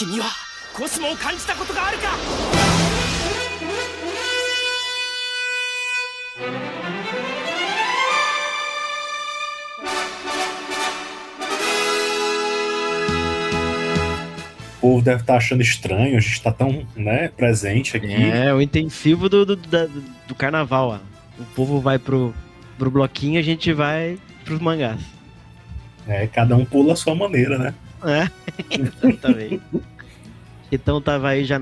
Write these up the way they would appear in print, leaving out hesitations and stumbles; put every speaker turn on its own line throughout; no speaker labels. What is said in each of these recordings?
君はコスモを感じたことがあるか。
O povo deve estar achando estranho, a gente está tão, né, presente aqui.
É, o intensivo do carnaval, ó. O povo vai pro bloquinho, a gente vai pros mangás.
É, cada um pula a sua maneira, né?
É, exatamente. Então tava aí já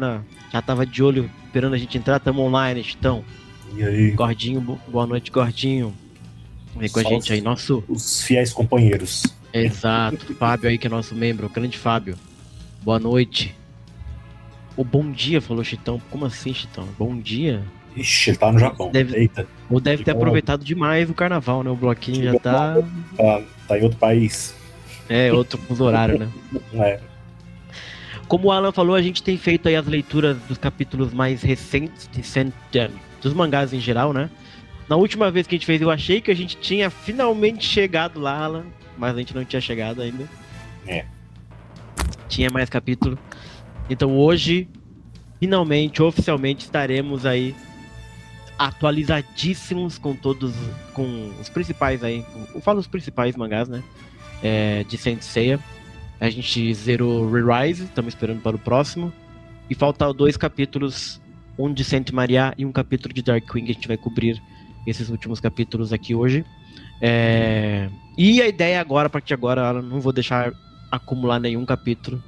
tava de olho esperando a gente entrar, tamo online, então.
E aí?
Gordinho, boa noite, Gordinho. Vem com a
Só
gente aí, nosso...
Os fiéis companheiros.
Exato, Fábio aí que é nosso membro, o grande Fábio. Boa noite. O bom dia, falou Chitão. Como assim, Chitão? Bom dia?
Ixi, ele tá no Japão. Eita.
Ou deve ter aproveitado demais o carnaval, né? O bloquinho já tá...
Tá em outro país.
É, outro fuso horário, né?
É.
Como o Alan falou, a gente tem feito aí as leituras dos capítulos mais recentes dos mangás em geral, né? Na última vez que a gente fez, eu achei que a gente tinha finalmente chegado lá, Alan, mas a gente não tinha chegado ainda.
É.
Tinha mais capítulo. Então hoje, finalmente, oficialmente, estaremos aí atualizadíssimos com os principais aí. Eu falo os principais mangás, né? De Saint Seiya. A gente zerou Re-Rise, estamos esperando para o próximo. E faltam 2 capítulos, um de Saint Maria e um capítulo de Dark Queen, que a gente vai cobrir esses últimos capítulos aqui hoje. E a ideia agora, a partir de agora, não vou deixar acumular nenhum capítulo.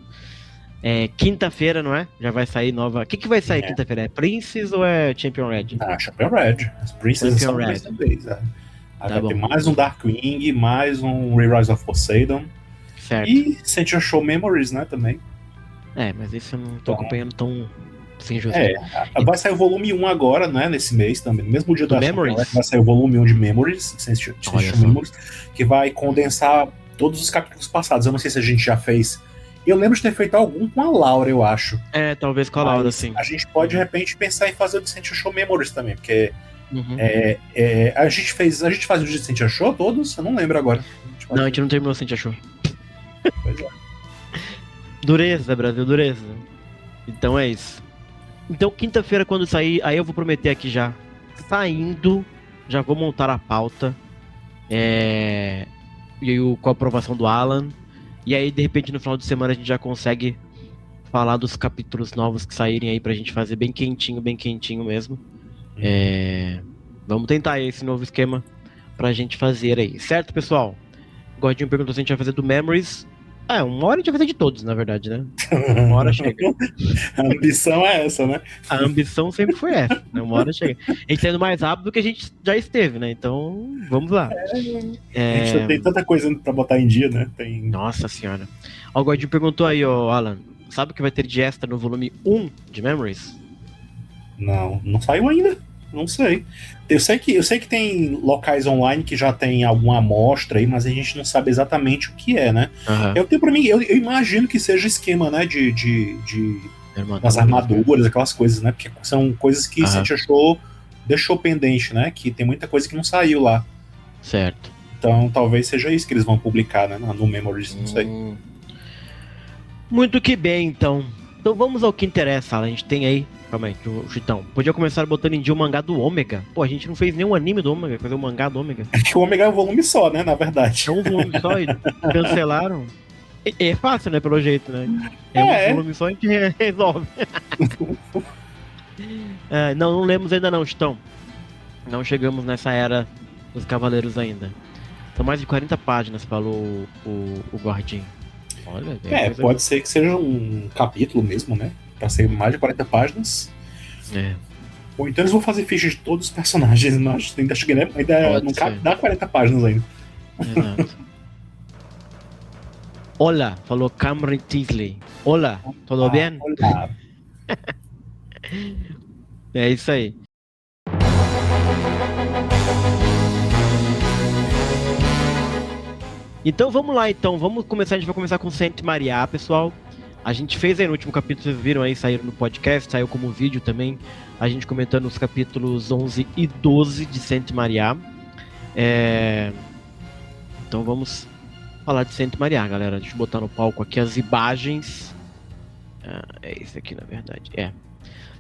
Quinta-feira, não é? Já vai sair nova... O que vai sair quinta-feira? É Princess ou é Champion Red?
Champion Red. As Princess são mais uma vez. Vai ter mais um Dark Wing, mais um Re-Rise of Poseidon.
Certo.
E Saint Show Memories, né, também.
Mas esse eu não tô acompanhando tão sem justiça.
Vai sair o volume 1 agora, né, nesse mês também. No mesmo dia da
Memories?
Vai sair o volume 1 de Memories, Saint Show Memories, que vai condensar todos os capítulos passados. Eu não sei se a gente já fez. Eu lembro de ter feito algum com a Laura, eu acho.
Talvez com a Laura, sim.
A gente pode, de repente, pensar em fazer o de Saint Show Memories também, porque a gente faz o de Saint Show todos? Eu não lembro agora.
A gente não terminou o Saint Show.
Pois é.
Dureza, Brasil, dureza. Então é isso. Então quinta-feira quando sair, aí eu vou prometer aqui já. Saindo, já vou montar a pauta. E aí com a aprovação do Alan. E aí de repente no final de semana a gente já consegue falar dos capítulos novos que saírem aí pra gente fazer bem quentinho mesmo. Vamos tentar aí esse novo esquema pra gente fazer aí. Certo, pessoal? O Gordinho perguntou se a gente vai fazer do Memories. 1 hora a gente vai fazer de todos, na verdade, né? 1 hora chega.
A ambição é essa, né?
A ambição sempre foi essa, né? 1 hora chega. A gente tá indo mais rápido do que a gente já esteve, né? Então, vamos lá.
A gente já tem tanta coisa pra botar em dia, né?
Nossa senhora. O Gordinho perguntou aí, Alan, sabe o que vai ter de extra no volume 1 de Memories?
Não saiu ainda. Não sei. Eu sei que tem locais online que já tem alguma amostra aí, mas a gente não sabe exatamente o que é, né? Eu tenho pra mim, eu imagino que seja esquema, né? Das armaduras, aquelas coisas, né? Porque são coisas que você deixou pendente, né? Que tem muita coisa que não saiu lá.
Certo.
Então talvez seja isso que eles vão publicar, né? No Memories, não sei.
Muito que bem, então. Então vamos ao que interessa, Alan. A gente tem aí. Calma aí, Chitão. Podia começar botando em dia o mangá do Ômega. Pô, a gente não fez nenhum anime do Ômega, fazer o mangá do Ômega.
É que o Ômega é um volume só, né? Na verdade.
É um volume só e cancelaram. É fácil, né? Pelo jeito, né? Um volume só e a gente resolve. Não lemos ainda não, Chitão. Não chegamos nessa era dos Cavaleiros ainda. São mais de 40 páginas, falou o Gordinho. Olha,
pode ser que seja um capítulo mesmo, né? Pra ser mais de 40 páginas. Ou então eles vão fazer fichas de todos os personagens, mas ainda não cabe, dá 40 páginas ainda.
Exato. Olá, falou Cameron Tinsley. Olá, tudo bem?
Olá.
É isso aí. Então vamos lá, vamos começar. A gente vai começar com Saint Maria, pessoal. A gente fez aí no último capítulo, vocês viram aí, saíram no podcast, saiu como vídeo também, a gente comentando os capítulos 11 e 12 de Saint Maria. Então vamos falar de Saint Maria, galera. Deixa eu botar no palco aqui as imagens É esse aqui, na verdade.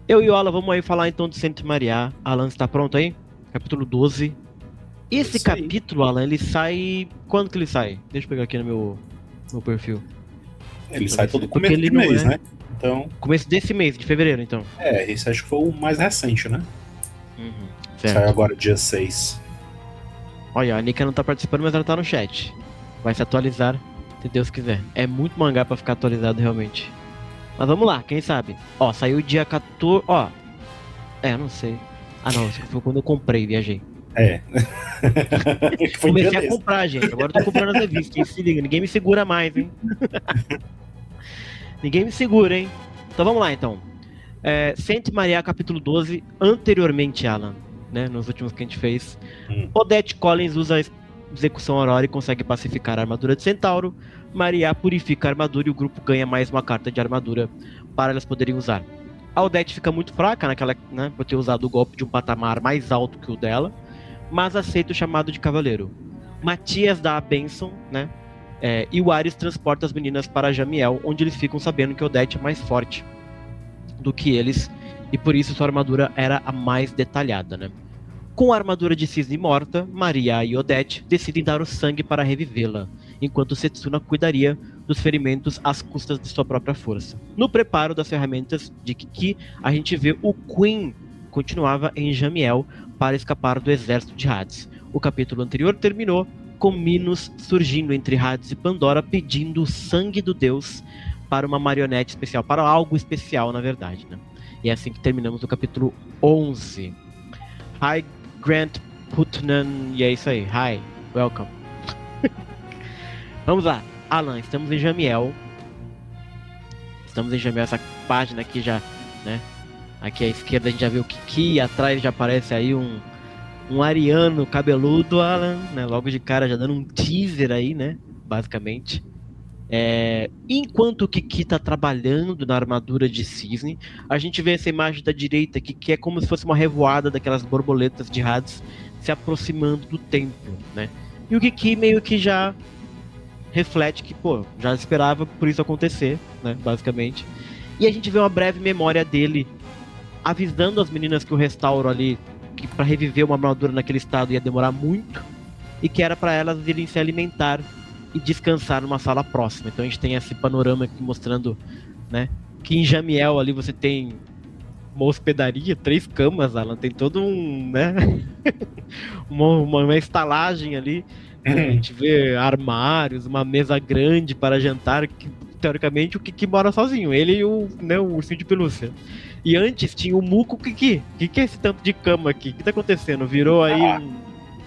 Eu e o Alan vamos aí falar então de Saint Maria. Alan, está pronto aí? Capítulo 12. Esse
Isso aí.
capítulo, Alan, ele sai... Quando que ele sai? Deixa eu pegar aqui no meu perfil.
Ele sai todo
Porque
começo
ele
de
não
mês,
é.
né? Então,
Começo desse mês, de fevereiro, então.
esse acho que foi o mais recente, né?
Certo.
Saiu agora dia 6.
Olha, a Nika não tá participando, mas ela tá no chat. Vai se atualizar, se Deus quiser. É muito mangá pra ficar atualizado, realmente. Mas vamos lá, quem sabe? Ó, saiu dia 14... Ó, não sei. Ah, não, foi quando eu comprei, viajei.
Foi
Comecei
dia
a
desse.
comprar, gente. Agora eu tô comprando as revistas. Quem se liga, ninguém me segura mais, hein? Ninguém me segura, hein? Então vamos lá, então. Saint Maria, capítulo 12. Anteriormente, Alan, né? Nos últimos que a gente fez. Odette Collins usa a execução Aurora e consegue pacificar a armadura de Centauro. Maria purifica a armadura e o grupo ganha mais uma carta de armadura para elas poderem usar. A Odette fica muito fraca naquela, né, por ter usado o golpe de um patamar mais alto que o dela, mas aceita o chamado de cavaleiro. Matias dá a bênção, né? E o Ares transporta as meninas para Jamiel, onde eles ficam sabendo que Odette é mais forte do que eles, e por isso sua armadura era a mais detalhada, né? Com a armadura de cisne morta, Maria e Odette decidem dar o sangue para revivê-la, enquanto Setsuna cuidaria dos ferimentos às custas de sua própria força. No preparo das ferramentas de Kiki, a gente vê o Queen continuava em Jamiel para escapar do exército de Hades. O capítulo anterior terminou com Minos surgindo entre Hades e Pandora pedindo o sangue do deus para uma marionete especial, para algo especial, na verdade, né? E é assim que terminamos o capítulo 11. Hi, Grant Putnam, e é isso aí. Hi, welcome. Vamos lá. Alan, estamos em Jamiel. Essa página aqui já, né? Aqui à esquerda a gente já vê o Kiki, atrás já aparece aí um ariano cabeludo, Alan, né? Logo de cara já dando um teaser aí, né? Basicamente. Enquanto o Kiki tá trabalhando na armadura de cisne, a gente vê essa imagem da direita aqui, que é como se fosse uma revoada daquelas borboletas de Hades se aproximando do templo, né? E o Kiki meio que já reflete que, já esperava por isso acontecer, né? Basicamente. E a gente vê uma breve memória dele avisando as meninas que o restauro ali, que para reviver uma armadura naquele estado ia demorar muito, e que era para elas irem se alimentar e descansar numa sala próxima. Então a gente tem esse panorama aqui mostrando, né, que em Jamiel ali você tem uma hospedaria, 3 camas, Alan, tem todo um, né, uma estalagem ali. A gente vê armários, uma mesa grande para jantar, que teoricamente o Kiki mora sozinho, ele e o ursinho de pelúcia. E antes tinha o Muco Kiki. O que é esse tanto de cama aqui? O que tá acontecendo? Virou aí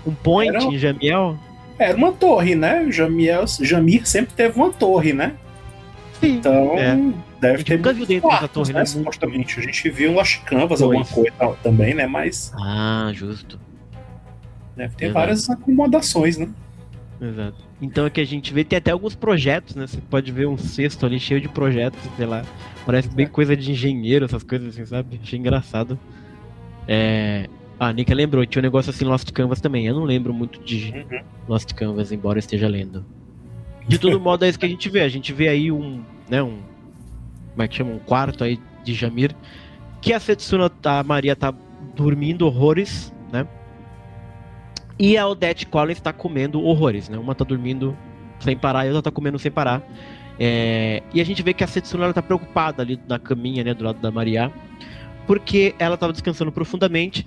um point em Jamiel?
Era uma torre, né? Jamir sempre teve uma torre, né?
Sim.
Então, deve ter.
Nunca viu dentro dessa torre,
né? Supostamente. A gente viu um Lost Canvas, alguma coisa também, né? Mas.
Justo.
Deve ter várias acomodações, né?
Exato. Então aqui a gente vê, tem até alguns projetos, né? Você pode ver um cesto ali cheio de projetos, sei lá. Parece bem coisa de engenheiro, essas coisas assim, sabe? Achei engraçado. A Nika lembrou, tinha um negócio assim Lost Canvas também. Eu não lembro muito de Lost Canvas, embora eu esteja lendo. De todo modo, é isso que a gente vê. A gente vê aí como é que chama? Um quarto aí de Jamir. Que a Setsuna, a Maria tá dormindo horrores, né? E a Odette Collins tá comendo horrores, né? Uma tá dormindo sem parar e a outra tá comendo sem parar. E a gente vê que a Setsuna ela tá preocupada ali na caminha, né? Do lado da Maria. Porque ela tava descansando profundamente.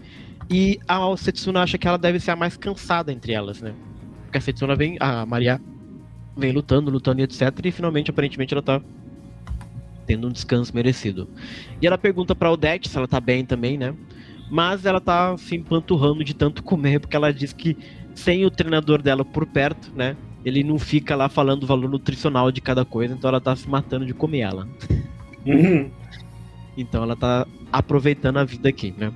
E a Setsuna acha que ela deve ser a mais cansada entre elas, né? Porque a Setsuna a Maria vem lutando e etc. E finalmente, aparentemente, ela tá tendo um descanso merecido. E ela pergunta pra Odette se ela tá bem também, né? Mas ela tá se empanturrando de tanto comer, porque ela diz que sem o treinador dela por perto, né? Ele não fica lá falando o valor nutricional de cada coisa, então ela tá se matando de comer ela. Então ela tá aproveitando a vida aqui, né?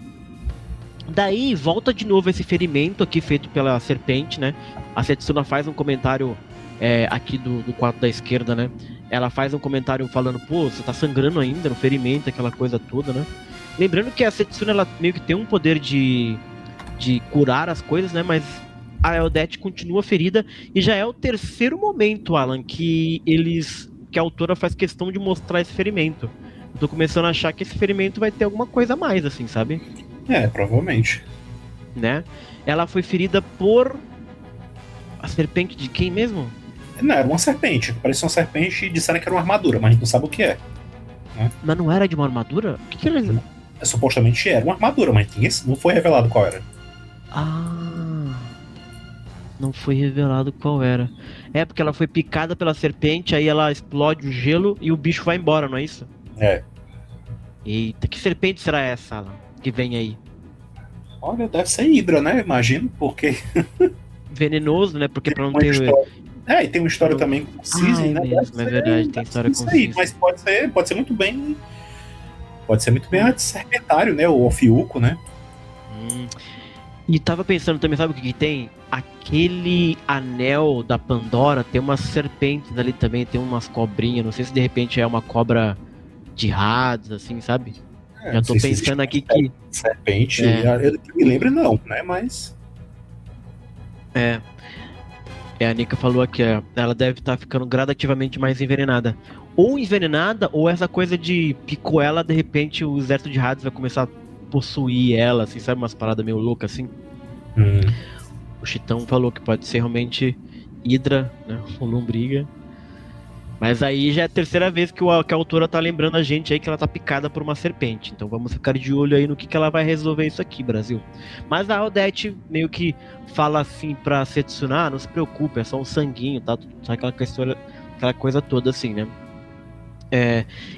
Daí volta de novo esse ferimento aqui feito pela serpente, né? A Setsuna faz um comentário aqui do quadro da esquerda, né? Ela faz um comentário falando, você tá sangrando ainda no ferimento, aquela coisa toda, né? Lembrando que a Setsuna, ela meio que tem um poder de curar as coisas, né? Mas a Odette continua ferida. E já é o terceiro momento, Alan, que eles que a autora faz questão de mostrar esse ferimento. Eu tô começando a achar que esse ferimento vai ter alguma coisa a mais, assim, sabe?
Provavelmente.
Né? Ela foi ferida por... a serpente de quem mesmo?
Não, era uma serpente. Parecia uma serpente e disseram que era uma armadura, mas a gente não sabe o que é. Né?
Mas não era de uma armadura? O que eles...
Supostamente era uma armadura, mas não foi revelado qual era.
Ah... Não foi revelado qual era. É porque ela foi picada pela serpente, aí ela explode o gelo e o bicho vai embora, não é isso? Eita, que serpente será essa, Alan, que vem aí?
Olha, deve ser Hydra, né? Imagino, porque...
Venenoso, né? Porque pra não ter...
E tem uma história também com Cisne, né?
É verdade, tem história com
Cisne. Mas pode ser muito bem... Pode ser muito bem a de Serpentário, né? O Ofiuco, né?
E tava pensando também, sabe o que tem? Aquele anel da Pandora tem umas serpentes ali também, tem umas cobrinhas. Não sei se de repente é uma cobra de Hades, assim, sabe? Já tô pensando aqui que...
Serpente, eu me lembro não, né? Mas...
a Nika falou aqui, ela deve estar ficando gradativamente mais envenenada. Ou envenenada, ou essa coisa de picou ela, de repente o exército de Hades vai começar a possuir ela, assim, sabe? Umas paradas meio loucas, assim. O Chitão falou que pode ser realmente Hydra, né? Ou lombriga. Mas aí já é a terceira vez que a autora tá lembrando a gente aí que ela tá picada por uma serpente. Então vamos ficar de olho aí no que ela vai resolver isso aqui, Brasil. Mas a Odete meio que fala assim pra Setsuna, não se preocupe, é só um sanguinho, tá? Sabe aquela coisa toda assim, né?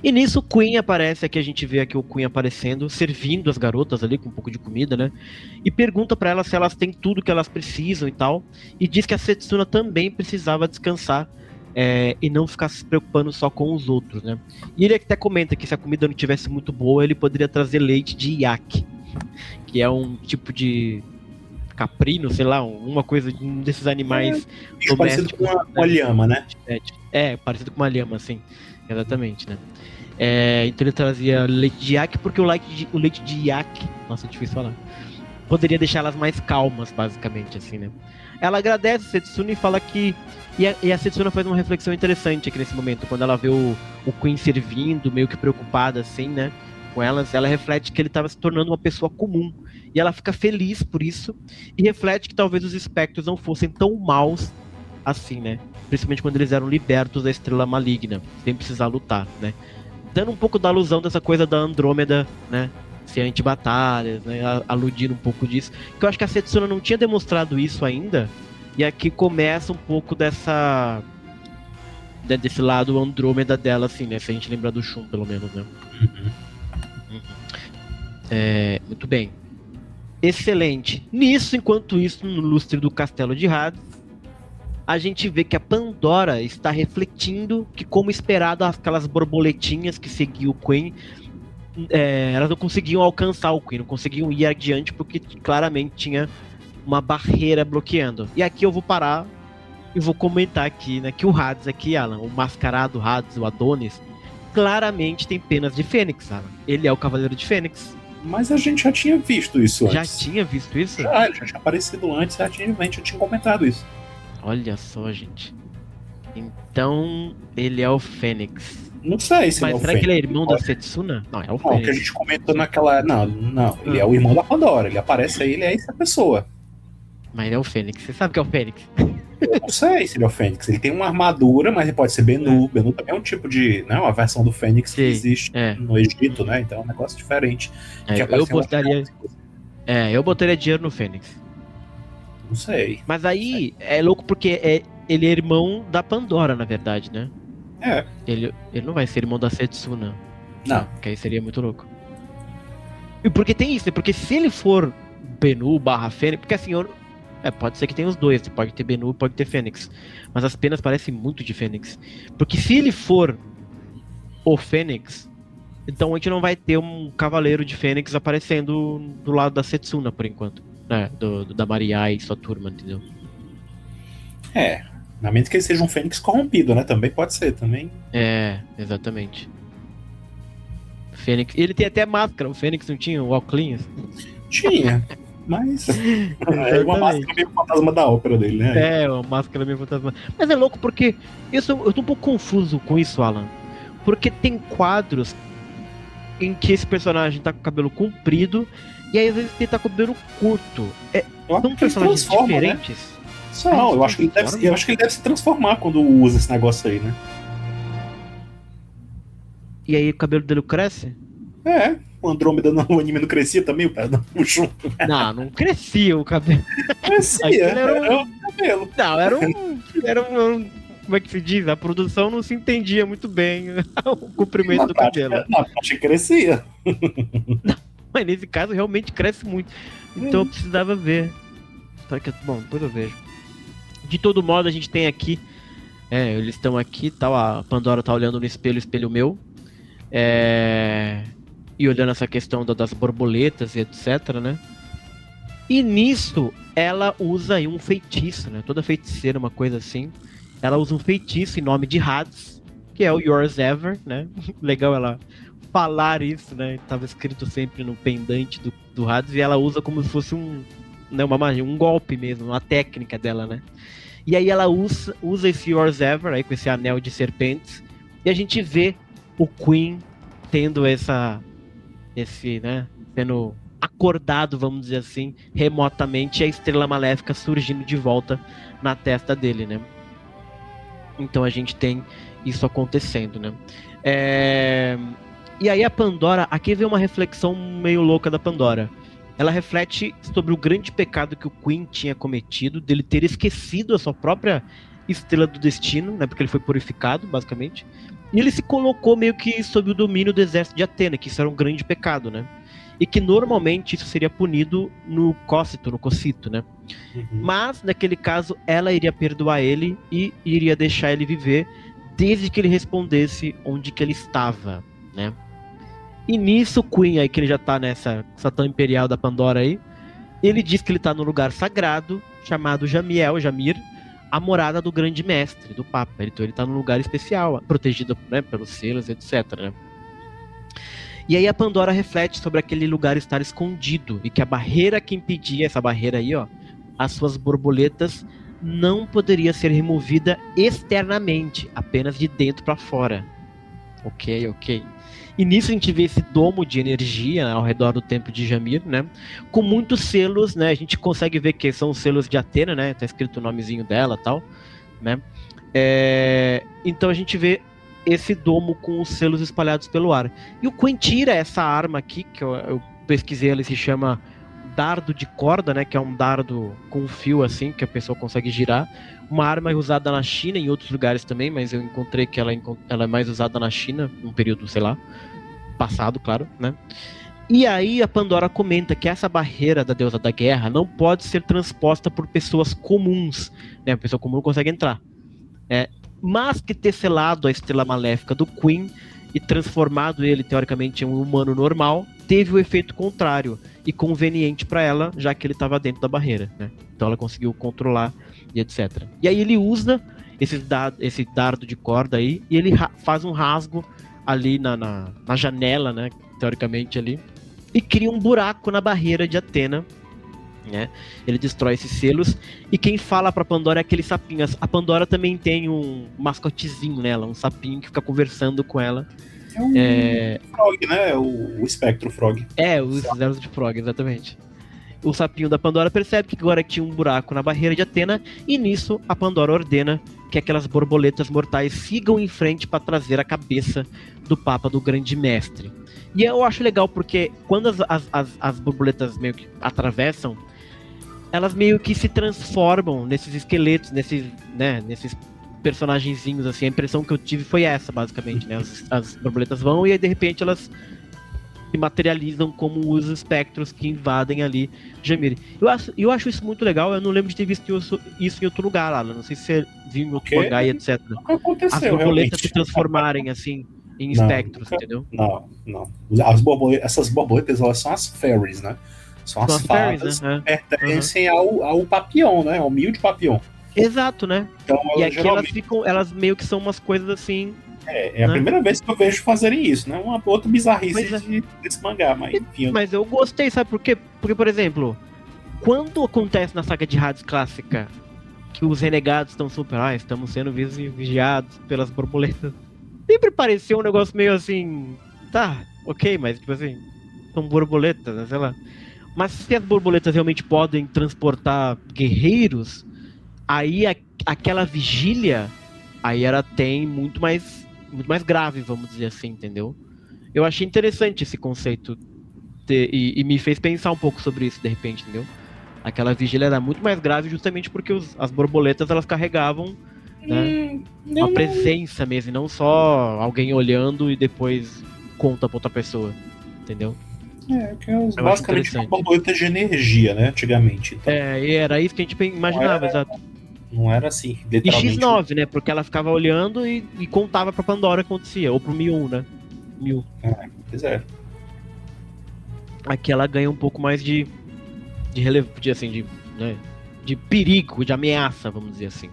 E nisso o Queen aparece, aqui a gente vê aqui o Queen aparecendo, servindo as garotas ali com um pouco de comida, né? E pergunta pra elas se elas têm tudo que elas precisam e tal. E diz que a Setsuna também precisava descansar. E não ficar se preocupando só com os outros, né? E ele até comenta que se a comida não tivesse muito boa, ele poderia trazer leite de iaque, que é um tipo de caprino, sei lá, uma coisa de um desses animais
parecido com uma lhama, né?
Parecido com uma lhama, assim, exatamente, né? Então ele trazia leite de iaque porque o leite de iaque, nossa, é difícil falar, poderia deixá-las mais calmas, basicamente, assim, né? Ela agradece a Setsuna e fala que... E a Setsuna faz uma reflexão interessante aqui nesse momento, quando ela vê o Queen servindo, meio que preocupada, assim, né, com elas, ela reflete que ele estava se tornando uma pessoa comum. E ela fica feliz por isso, e reflete que talvez os espectros não fossem tão maus assim, né? Principalmente quando eles eram libertos da estrela maligna, sem precisar lutar, né? Dando um pouco da alusão dessa coisa da Andrômeda, né? Ser anti-batalhas, né? Aludindo um pouco disso. Que eu acho que a Setsuna não tinha demonstrado isso ainda. E aqui começa um pouco desse lado Andrômeda dela, assim, né? Se a gente lembrar do Shun, pelo menos, né? Muito bem. Excelente. Enquanto isso, no lustre do Castelo de Hades, a gente vê que a Pandora está refletindo que, como esperado, aquelas borboletinhas que seguiam o Queen, elas não conseguiam alcançar o Queen, não conseguiam ir adiante porque claramente tinha uma barreira bloqueando. E aqui eu vou parar e vou comentar aqui, né, que o Hades aqui, Alan, o mascarado Hades, o Adonis, claramente tem penas de Fênix, Alan. Ele é o Cavaleiro de Fênix.
Mas a gente já tinha visto isso antes.
Já tinha visto isso?
Ele já tinha aparecido antes, a gente já tinha comentado isso.
Olha só, gente. Então, ele é o Fênix.
Não sei se
Mas será que ele é irmão da Setsuna? Não, é o Fênix.
Não, que a gente comentou naquela... Não, ele é o irmão da Pandora. Ele aparece aí, ele é essa pessoa.
Mas ele é o Fênix. Você sabe que é o Fênix?
Eu não sei se ele é o Fênix. Ele tem uma armadura, mas ele pode ser Benu. Benu também é um tipo de... Né, uma versão do Fênix que existe no Egito, né? Então é um negócio diferente.
Eu botaria dinheiro no Fênix.
Não sei.
Mas aí é louco porque ele é irmão da Pandora, na verdade, né? Ele não vai ser irmão da Setsuna.
Não.
Porque aí seria muito louco. E porque tem isso, né? Porque se ele for Benu / Fênix... Porque assim, pode ser que tenha os dois. Pode ter Benu, pode ter Fênix. Mas as penas parecem muito de Fênix. Porque se ele for o Fênix, então a gente não vai ter um Cavaleiro de Fênix aparecendo do lado da Setsuna, por enquanto. Da Maria e sua turma, entendeu?
Na mente que ele seja um Fênix corrompido, né? Também pode ser, também.
Exatamente. Fênix. Ele tem até máscara, o Fênix não tinha o óculos?
Tinha. Mas é uma máscara meio fantasma da ópera dele, né?
É, uma máscara meio fantasma. Mas é louco porque eu tô um pouco confuso com isso, Alan. Porque tem quadros em que esse personagem tá com o cabelo comprido e aí às vezes ele tá com o cabelo curto. São personagens diferentes?
Né? Não, eu acho que ele deve se transformar quando usa esse negócio aí, né?
E aí o cabelo dele cresce?
É, o Andrômeda no anime não crescia também, o pé não puxou.
Não crescia o cabelo.
Crescia, era um cabelo.
Não, era um. Como é que se diz? A produção não se entendia muito bem o comprimento do cabelo.
Na prática crescia.
Não, mas nesse caso realmente cresce muito. Então eu precisava ver. Bom, depois eu vejo. De todo modo, a gente tem aqui. Eles estão aqui, tal. A Pandora tá olhando no espelho meu. E olhando essa questão das borboletas e etc, né? E nisso, ela usa aí um feitiço, né? Toda feiticeira, uma coisa assim. Ela usa um feitiço em nome de Hades, que é o Yours Ever, né? Legal ela falar isso, né? Tava escrito sempre no pendante do Hades, e ela usa como se fosse uma magia, um golpe mesmo, uma técnica dela, né? E aí ela usa esse Yours Ever, aí com esse anel de serpentes, e a gente vê o Queen tendo sendo acordado, vamos dizer assim, remotamente, a Estrela Maléfica surgindo de volta na testa dele, né? Então a gente tem isso acontecendo, né? E aí a Pandora, aqui vem uma reflexão meio louca da Pandora. Ela reflete sobre o grande pecado que o Queen tinha cometido, dele ter esquecido a sua própria estrela do destino, né? Porque ele foi purificado, basicamente. E ele se colocou meio que sob o domínio do exército de Atena, que isso era um grande pecado, né? E que normalmente isso seria punido no cocito, né? Uhum. Mas, naquele caso, ela iria perdoar ele e iria deixar ele viver desde que ele respondesse onde que ele estava, né? E nisso, o Queen, aí que ele já tá nessa Satã Imperial da Pandora aí, ele diz que ele tá no lugar sagrado, chamado Jamir, a morada do grande mestre, do Papa. Então ele tá num lugar especial, protegido, né, pelos selos, etc, né? E aí a Pandora reflete sobre aquele lugar estar escondido e que a barreira que impedia, essa barreira aí, ó, as suas borboletas, não poderia ser removida externamente, apenas de dentro para fora. Ok. E nisso a gente vê esse domo de energia, né, ao redor do templo de Jamir, né? Com muitos selos, né? A gente consegue ver que são os selos de Atena, né? Tá escrito o nomezinho dela e tal, né? Então a gente vê esse domo com os selos espalhados pelo ar. E o Queen tira essa arma aqui, que eu pesquisei, ele se chama dardo de corda, né? Que é um dardo com um fio assim, que a pessoa consegue girar. Uma arma usada na China, em outros lugares também, mas eu encontrei que ela é mais usada na China, num período, sei lá, passado, claro, né? E aí a Pandora comenta que essa barreira da deusa da guerra não pode ser transposta por pessoas comuns, né? A pessoa comum não consegue entrar. Mas que ter selado a estrela maléfica do Queen e transformado ele, teoricamente, em um humano normal, teve o efeito contrário e conveniente para ela, já que ele estava dentro da barreira, né? Então ela conseguiu controlar e etc. E aí ele usa esse dardo de corda aí e ele faz um rasgo ali na janela, né? Teoricamente ali, e cria um buraco na barreira de Atena, né? Ele destrói esses selos e quem fala pra Pandora é aquele sapinho. A Pandora também tem um mascotezinho nela, um sapinho que fica conversando com ela.
É um Frog, né? O Spectro Frog.
Os Zeros de Frog, exatamente. O sapinho da Pandora percebe que agora tinha um buraco na barreira de Atena e nisso a Pandora ordena que aquelas borboletas mortais sigam em frente para trazer a cabeça do Papa, do Grande Mestre. E eu acho legal porque quando as borboletas meio que atravessam, elas meio que se transformam nesses esqueletos, nesses personagenzinhos, assim. A impressão que eu tive foi essa, basicamente, né? As borboletas vão e aí, de repente, elas se materializam como os espectros que invadem ali Jamir. Eu acho isso muito legal. Eu não lembro de ter visto isso em outro lugar, Alan. Não sei se você viu em outro mangá e etc.
Aconteceu,
as borboletas
realmente
se transformarem, assim, em espectros, entendeu?
Não. Essas borboletas, elas são as fairies, né? São as fadas, né? Que pertencem ao Papillon, né? Ao humilde Papillon.
Exato, né?
Então,
e aqui elas meio que são umas coisas assim.
É a primeira vez que eu vejo fazerem isso, né? Uma outra bizarrice desse mangá, mas enfim.
Mas eu gostei, sabe por quê? Porque, por exemplo, quando acontece na saga de Hades clássica que os renegados estão estamos sendo vigiados pelas borboletas, sempre pareceu um negócio meio assim, tá, ok, mas tipo assim, são borboletas, né, sei lá. Mas se as borboletas realmente podem transportar guerreiros, aí aquela vigília, aí ela tem muito mais grave, vamos dizer assim, entendeu? Eu achei interessante esse conceito e me fez pensar um pouco sobre isso, de repente, entendeu? Aquela vigília era muito mais grave justamente porque as borboletas, elas carregavam, né, uma presença mesmo, e não só alguém olhando e depois conta pra outra pessoa, entendeu?
Que é basicamente uma borboleta de energia, né, antigamente. Então.
E era isso que a gente imaginava, exato.
Não era assim, literalmente.
E X9, né, porque ela ficava olhando e contava pra Pandora o que acontecia, ou pro Mi-1, né? Mi-1.
Pois é.
Aqui ela ganha um pouco mais de relevo, de perigo, de ameaça, vamos dizer assim.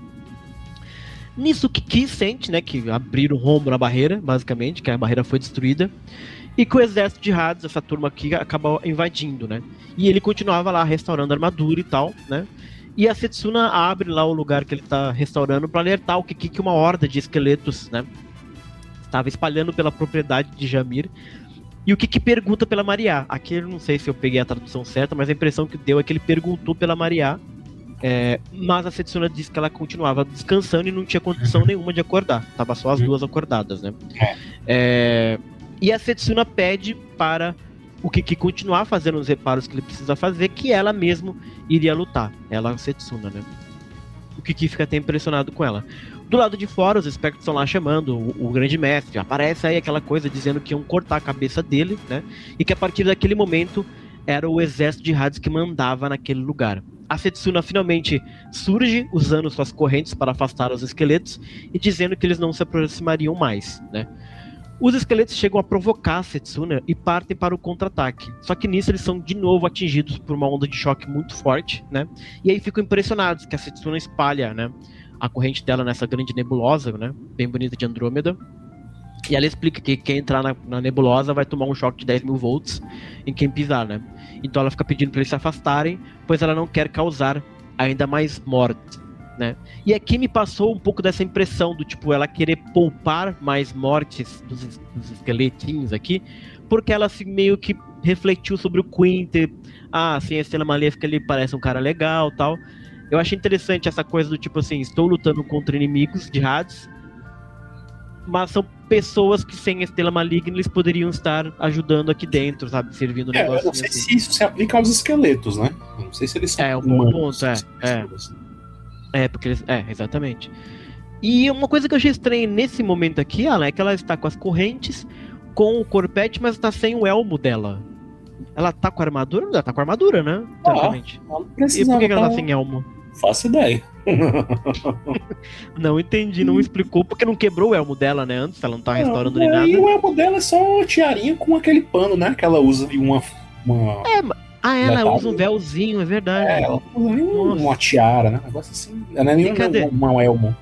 Nisso que Ki sente, né, que abriram um rombo na barreira, basicamente, que a barreira foi destruída, e que o exército de Hades, essa turma aqui, acabou invadindo, né? E ele continuava lá restaurando a armadura e tal, né? E a Setsuna abre lá o lugar que ele tá restaurando para alertar o que uma horda de esqueletos, né, estava espalhando pela propriedade de Jamir. E o que pergunta pela Mariá. Aqui eu não sei se eu peguei a tradução certa, mas a impressão que deu é que ele perguntou pela Mariá. Mas a Setsuna disse que ela continuava descansando e não tinha condição nenhuma de acordar. Tava só as duas acordadas, né? E a Setsuna pede para o Kiki continuar fazendo os reparos que ele precisa fazer, que ela mesmo iria lutar. Ela, a Setsuna, né? O Kiki fica até impressionado com ela. Do lado de fora, os espectros estão lá chamando o grande mestre. Aparece aí aquela coisa dizendo que iam cortar a cabeça dele, né? E que a partir daquele momento era o exército de Hades que mandava naquele lugar. A Setsuna finalmente surge, usando suas correntes para afastar os esqueletos e dizendo que eles não se aproximariam mais, né? Os esqueletos chegam a provocar a Setsuna e partem para o contra-ataque. Só que nisso eles são de novo atingidos por uma onda de choque muito forte, né? E aí ficam impressionados que a Setsuna espalha, né, a corrente dela nessa grande nebulosa, né, bem bonita de Andrômeda. E ela explica que quem entrar na nebulosa vai tomar um choque de 10.000 volts em quem pisar, né? Então ela fica pedindo para eles se afastarem, pois ela não quer causar ainda mais morte, né? E aqui me passou um pouco dessa impressão do tipo, ela querer poupar mais mortes dos esqueletinhos aqui, porque ela assim, meio que refletiu sobre o Quinter. Assim, a Estrela Maléfica, ele parece um cara legal, tal. Eu achei interessante essa coisa do tipo assim, estou lutando contra inimigos de Hades, mas são pessoas que sem Estrela Maligna eles poderiam estar ajudando aqui dentro, sabe, servindo o negócio.
Eu não sei assim. Se isso se aplica aos esqueletos, né? Eu não sei se eles são
um bom ponto, porque eles... exatamente. E uma coisa que eu achei estranha nesse momento aqui, Alan, é que ela está com as correntes, com o corpete, mas está sem o elmo dela. Ela tá com a armadura? Ela tá com a armadura, né? Teoricamente. E por que ela tá sem elmo?
Faço ideia.
Não entendi, não explicou porque não quebrou o elmo dela, né? Antes ela não tá restaurando nem nada.
E o elmo dela é só uma tiarinha com aquele pano, né? Que ela usa de uma...
ela usa um véuzinho, é verdade.
Ela usa nem uma tiara, né? Um negócio assim. Ela não é nem um elmo.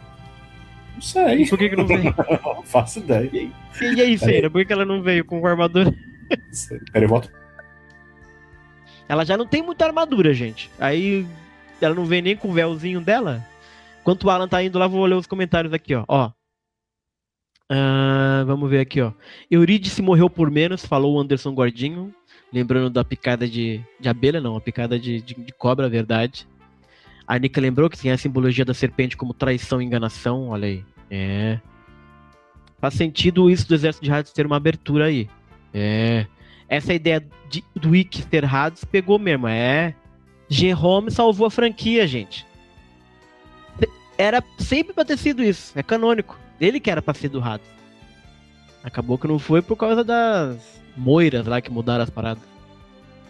Não sei.
Por que não veio?
Não faço ideia.
E aí, Feira? Por que ela não veio com armadura?
Peraí, volta.
Ela já não tem muita armadura, gente. Aí ela não vem nem com o véuzinho dela. Enquanto o Alan tá indo lá, vou ler os comentários aqui, ó. Vamos ver aqui, ó. Eurídice morreu por menos, falou o Anderson Gordinho. Lembrando da picada de abelha, não, a picada de cobra, verdade. A Nika lembrou que tem a simbologia da serpente como traição e enganação, olha aí. Faz sentido isso do exército de Hades ter uma abertura aí. Essa ideia do Ikki ter Hades pegou mesmo, Jerome salvou a franquia, gente. Era sempre pra ter sido isso, é canônico. Ele que era pra ser do Hades. Acabou que não foi por causa das moiras lá que mudaram as paradas.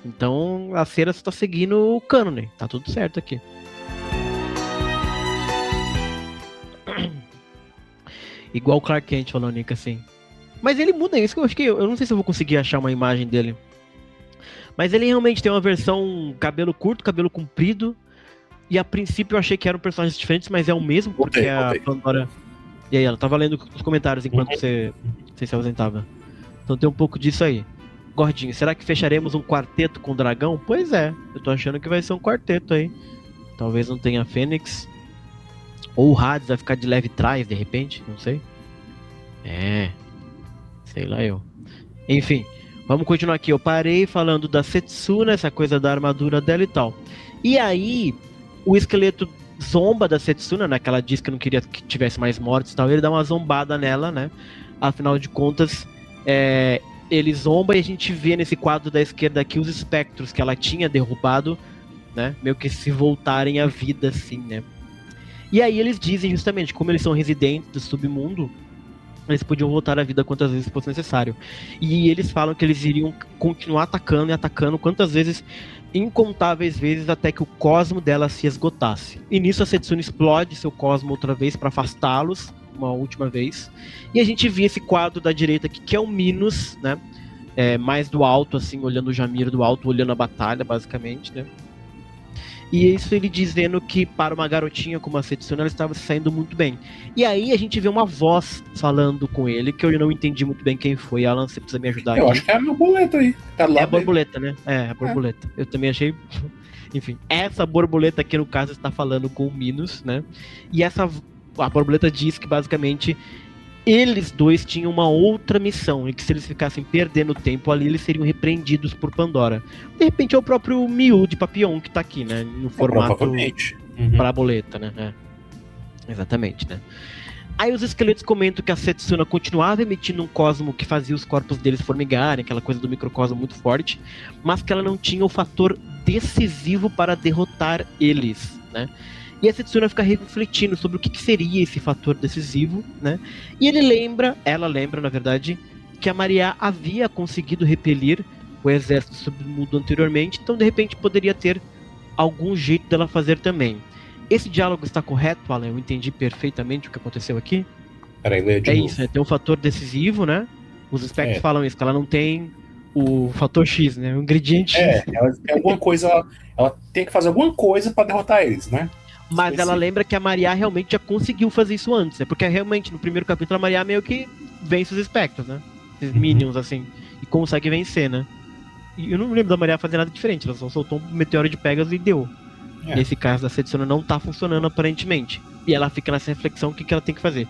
Então a Cera só tá seguindo o cânone, tá tudo certo aqui. Igual o Clark Kent falou, Nika, assim. Mas ele muda isso, que eu acho que eu não sei se eu vou conseguir achar uma imagem dele. Mas ele realmente tem uma versão cabelo curto, cabelo comprido. E a princípio eu achei que eram personagens diferentes, mas é o mesmo, porque a Pandora... E aí, ela tava lendo os comentários enquanto você se ausentava. Então tem um pouco disso aí. Gordinho, será que fecharemos um quarteto com o dragão? Pois é, eu tô achando que vai ser um quarteto aí. Talvez não tenha Fênix. Ou o Hades vai ficar de leve trás, de repente, não sei. Sei lá eu. Enfim, vamos continuar aqui. Eu parei falando da Setsuna, essa coisa da armadura dela e tal. E aí, o esqueleto zomba da Setsuna, né? Que ela disse que não queria que tivesse mais mortes e tal. Ele dá uma zombada nela, né? Afinal de contas, ele zomba e a gente vê nesse quadro da esquerda aqui os espectros que ela tinha derrubado, né? Meio que se voltarem à vida, assim, né? E aí eles dizem justamente, como eles são residentes do submundo, eles podiam voltar à vida quantas vezes fosse necessário. E eles falam que eles iriam continuar atacando e atacando quantas vezes, incontáveis vezes, até que o cosmo dela se esgotasse. E nisso a Setsuna explode seu cosmo outra vez para afastá-los, uma última vez. E a gente vê esse quadro da direita aqui, que é o Minos, né? Mais do alto, assim, olhando o Jamir do alto, olhando a batalha, basicamente, né? E isso ele dizendo que para uma garotinha como a Setsuna, ela estava saindo muito bem. E aí a gente vê uma voz falando com ele, que eu não entendi muito bem quem foi. Alan, você precisa me ajudar
eu
aqui.
Acho que é a borboleta aí. Tá lá
é a borboleta, né? A borboleta. Eu também achei... Enfim, essa borboleta aqui, no caso, está falando com o Minos, né? E a borboleta diz que, basicamente, eles dois tinham uma outra missão, e que se eles ficassem perdendo tempo ali, eles seriam repreendidos por Pandora. De repente é o próprio Miu de Papillon que tá aqui, né? No formato paraboleta, né? Exatamente, né? Aí os esqueletos comentam que a Setsuna continuava emitindo um cosmo que fazia os corpos deles formigarem, aquela coisa do microcosmo muito forte, mas que ela não tinha o fator decisivo para derrotar eles, né? E a Setsuna fica refletindo sobre o que seria esse fator decisivo, né? E ela lembra, na verdade, que a Maria havia conseguido repelir o exército do submundo anteriormente, então de repente poderia ter algum jeito dela fazer também. Esse diálogo está correto, Alan? Eu entendi perfeitamente o que aconteceu aqui?
Peraí, lê de novo.
Isso, tem um fator decisivo, né? Os espectros falam isso, que ela não tem o fator X, né? O ingrediente X.
Ela tem alguma coisa, ela tem que fazer alguma coisa para derrotar eles, né?
Mas ela lembra que a Maria realmente já conseguiu fazer isso antes, né? Porque realmente no primeiro capítulo a Maria meio que vence os espectros, né? Esses minions, assim, e consegue vencer, né? E eu não lembro da Maria fazer nada diferente, ela só soltou um meteoro de Pegasus e deu. Nesse caso da Setsuna não tá funcionando aparentemente. E ela fica nessa reflexão, o que ela tem que fazer.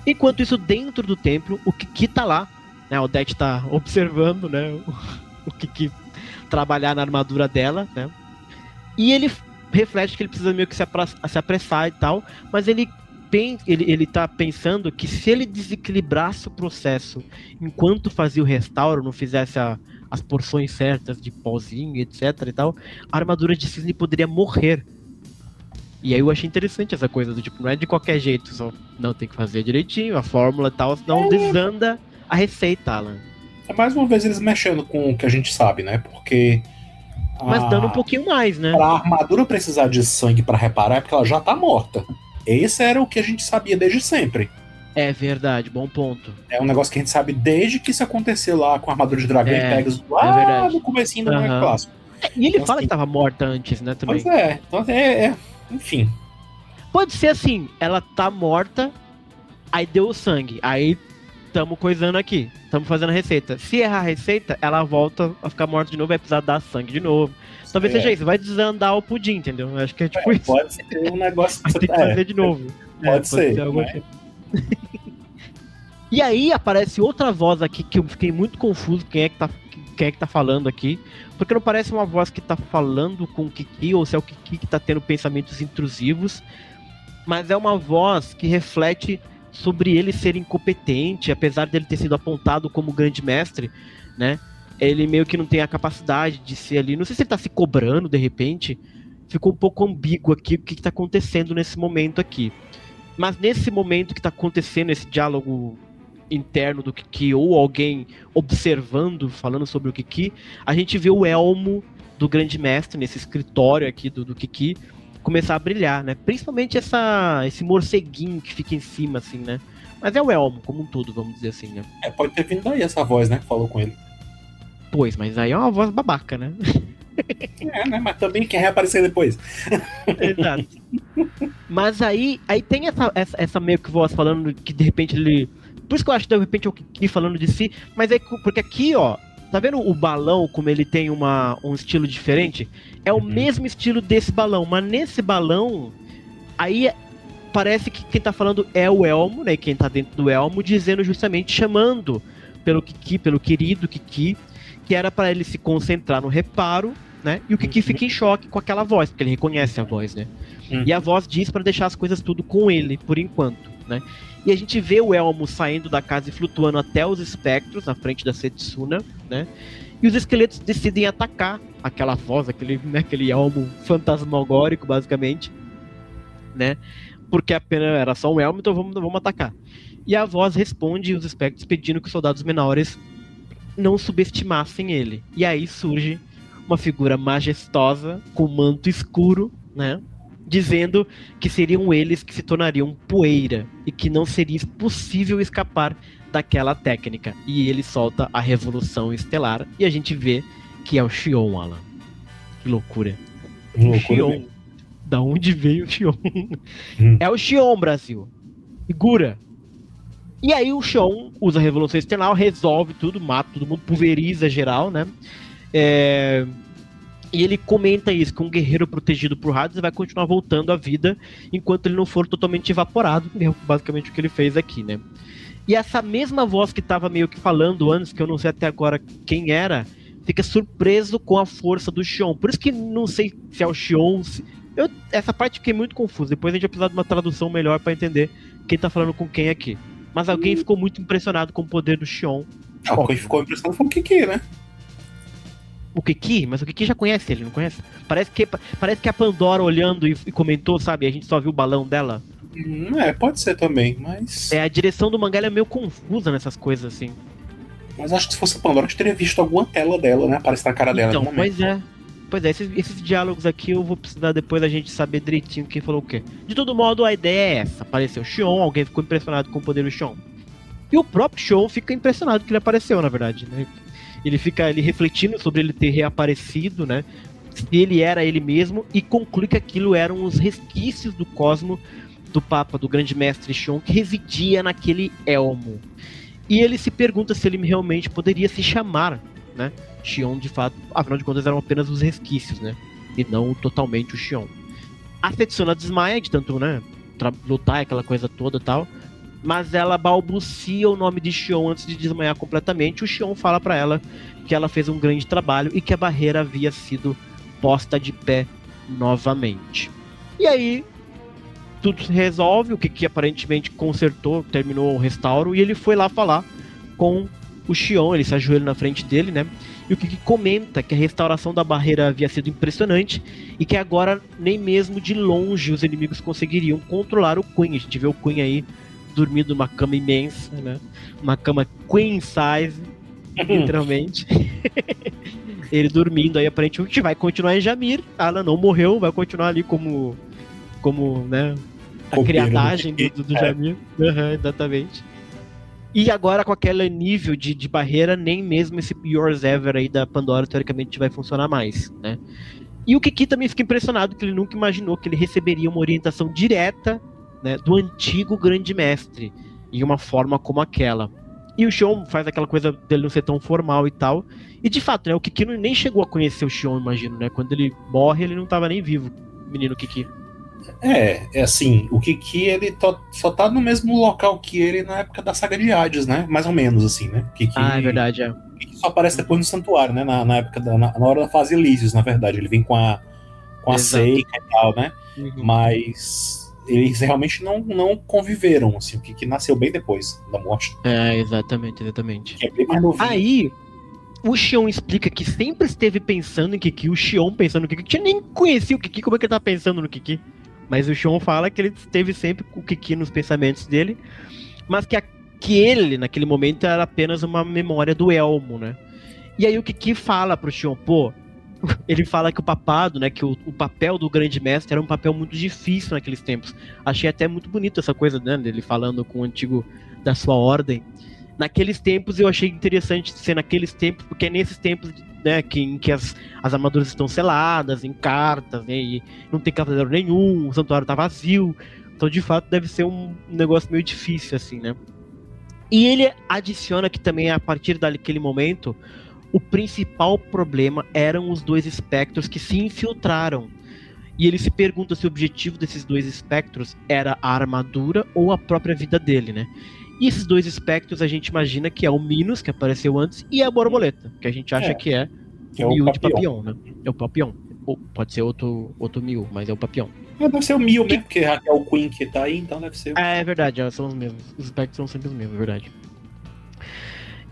Enquanto isso, dentro do templo, o Kiki tá lá, né? O Odete tá observando, né? O Kiki trabalhar na armadura dela, né? E ele reflete que ele precisa meio que se apressar e tal, mas ele tá pensando que se ele desequilibrasse o processo enquanto fazia o restauro, não fizesse as porções certas de pauzinho, etc e tal, a armadura de cisne poderia morrer. E aí eu achei interessante essa coisa do tipo, não é de qualquer jeito, só não tem que fazer direitinho, a fórmula e tal, senão desanda a receita, Alan.
É mais uma vez eles mexendo com o que a gente sabe, né? Porque
mas dando um pouquinho mais, né?
Pra armadura precisar de sangue pra reparar é porque ela já tá morta. Esse era o que a gente sabia desde sempre.
É verdade, bom ponto.
É um negócio que a gente sabe desde que isso aconteceu lá com a armadura de dragão e Pegasus lá no comecinho do Boneco Clássico.
E ele fala que tava morta antes, né, também.
Pois então enfim.
Pode ser assim, ela tá morta, aí deu o sangue, aí tamo coisando aqui, tamo fazendo a receita. Se errar a receita, ela volta a ficar morta de novo, vai precisar dar sangue de novo. Talvez seja isso, vai desandar o pudim, entendeu? Eu acho que é tipo isso.
Pode ser um negócio
que você tem que fazer de novo.
Pode ser.
E aí aparece outra voz aqui que eu fiquei muito confuso quem é que tá falando aqui, porque não parece uma voz que tá falando com o Kiki, ou se é o Kiki que tá tendo pensamentos intrusivos, mas é uma voz que reflete sobre ele ser incompetente, apesar dele ter sido apontado como grande mestre, né? Ele meio que não tem a capacidade de ser ali, não sei se ele tá se cobrando de repente, ficou um pouco ambíguo aqui o que tá acontecendo nesse momento aqui. Mas nesse momento que tá acontecendo esse diálogo interno do Kiki, ou alguém observando, falando sobre o Kiki, a gente vê o elmo do grande mestre nesse escritório aqui do Kiki começar a brilhar, né? Principalmente esse morceguinho que fica em cima, assim, né? Mas é o elmo, como um todo, vamos dizer assim, né?
Pode ter vindo daí essa voz, né? Que falou com ele.
Pois, mas aí é uma voz babaca, né?
Né? Mas também quer reaparecer depois.
Exato. Mas aí tem essa meio que voz falando que de repente ele... Por isso que eu acho que de repente é o Kiki falando de si, mas é porque aqui, ó, Tá vendo o balão, como ele tem um estilo diferente? É o mesmo estilo desse balão, mas nesse balão, aí parece que quem tá falando é o Elmo, né? Quem tá dentro do Elmo, dizendo justamente, chamando pelo Kiki, pelo querido Kiki, que era para ele se concentrar no reparo, né? E o Kiki fica em choque com aquela voz, porque ele reconhece a voz, né? E a voz diz para deixar as coisas tudo com ele, por enquanto, né? E a gente vê o Elmo saindo da casa e flutuando até os espectros, na frente da Setsuna, né? E os esqueletos decidem atacar aquela voz, aquele Elmo fantasmagórico, basicamente, né? Porque apenas era só um Elmo, então vamos atacar. E a voz responde os espectros pedindo que os soldados menores não subestimassem ele. E aí surge uma figura majestosa, com manto escuro, né? Dizendo que seriam eles que se tornariam poeira e que não seria possível escapar daquela técnica. E ele solta a Revolução Estelar e a gente vê que é o Xion, Alan. Que loucura. O Xion. Da onde veio o Xion? É o Xion, Brasil. Segura. E aí o Xion usa a Revolução Estelar, resolve tudo, mata todo mundo, pulveriza geral, né? E ele comenta isso, que um guerreiro protegido por Hades vai continuar voltando à vida enquanto ele não for totalmente evaporado, que é basicamente o que ele fez aqui, né? E essa mesma voz que estava meio que falando antes, que eu não sei até agora quem era, fica surpreso com a força do Xion. Por isso que não sei se é o Xion... essa parte fiquei muito confusa. Depois a gente vai precisar de uma tradução melhor para entender quem tá falando com quem aqui. Mas alguém ficou muito impressionado com o poder do Xion.
Quem ficou impressionado foi o Kiki, né?
O Kiki? Mas o Kiki já conhece ele, não conhece? Parece que a Pandora olhando e comentou, sabe? A gente só viu o balão dela.
Pode ser também, mas...
A direção do mangá é meio confusa nessas coisas, assim.
Mas acho que se fosse a Pandora, a gente teria visto alguma tela dela, né? Aparecer na cara dela.
Então, pois é, esses diálogos aqui eu vou precisar depois da gente saber direitinho quem falou o quê. De todo modo, a ideia é essa. Apareceu o Xion, alguém ficou impressionado com o poder do Xion. E o próprio Xion fica impressionado que ele apareceu, na verdade, né? Ele fica ali refletindo sobre ele ter reaparecido, né? Se ele era ele mesmo, e conclui que aquilo eram os resquícios do cosmo do Papa, do grande mestre Xion, que residia naquele elmo. E ele se pergunta se ele realmente poderia se chamar, né? Xion, de fato, afinal de contas, eram apenas os resquícios, né? E não totalmente o Xion. A Setsuna desmaia de tanto, né? Lutar, aquela coisa toda e tal. Mas ela balbucia o nome de Xion antes de desmaiar completamente. O Xion fala pra ela que ela fez um grande trabalho e que a barreira havia sido posta de pé novamente. E aí, tudo se resolve. O que aparentemente consertou, terminou o restauro. E ele foi lá falar com o Xion. Ele se ajoelha na frente dele, né? E o que comenta que a restauração da barreira havia sido impressionante e que agora nem mesmo de longe os inimigos conseguiriam controlar o Queen. A gente vê o Queen aí dormindo numa cama imensa, né? Uma cama queen size, literalmente. Ele dormindo aí, aparentemente vai continuar em Jamir. Alan não morreu, vai continuar ali como né, a criadagem do Jamir. Exatamente. E agora com aquele nível de barreira, nem mesmo esse Yours Ever aí da Pandora teoricamente vai funcionar mais, né? E o Kiki também fica impressionado que ele nunca imaginou que ele receberia uma orientação direta, né, do antigo grande mestre, em uma forma como aquela. E o Xion faz aquela coisa dele não ser tão formal e tal. E de fato, né, o Kiki nem chegou a conhecer o Xion, imagino, né? Quando ele morre, ele não estava nem vivo, o menino Kiki.
É assim, o Kiki, ele só tá no mesmo local que ele na época da saga de Hades, né? Mais ou menos, assim, né? Kiki,
é verdade, é.
Kiki só aparece depois no santuário, né? Na época, na hora da fase Elísios, na verdade. Ele vem com a Seika e tal, né? Mas eles realmente não conviveram, assim. O Kiki nasceu bem depois da morte.
Exatamente.
Que é bem mais novinho.
Aí, o Xion explica que sempre esteve pensando em Kiki, o Xion pensando no Kiki, que nem conhecia o Kiki, como é que ele tá pensando no Kiki? Mas o Xion fala que ele esteve sempre com o Kiki nos pensamentos dele, mas que ele, naquele momento, era apenas uma memória do elmo, né? E aí o Kiki fala pro Xion, ele fala que o papado, né, que o papel do grande mestre era um papel muito difícil naqueles tempos. Achei até muito bonito essa coisa, né, dele falando com o antigo da sua ordem. Naqueles tempos eu achei interessante ser naqueles tempos, porque é nesses tempos, né, em que as armaduras estão seladas, em cartas, né, e não tem cavaleiro nenhum, o santuário tá vazio. Então, de fato, deve ser um negócio meio difícil, assim, né. E ele adiciona que também, a partir daquele momento, o principal problema eram os 2 espectros que se infiltraram. E ele se pergunta se o objetivo desses 2 espectros era a armadura ou a própria vida dele, né? E esses 2 espectros a gente imagina que é o Minos, que apareceu antes, e a borboleta, que a gente acha que é o Mil de Papillon, né? É o Papillon. Ou pode ser outro Mil, mas é o Papillon.
Deve ser o Mil mesmo, porque é o Queen que tá aí, então deve ser.
É verdade, são os mesmos. Os espectros são sempre os mesmos, é verdade.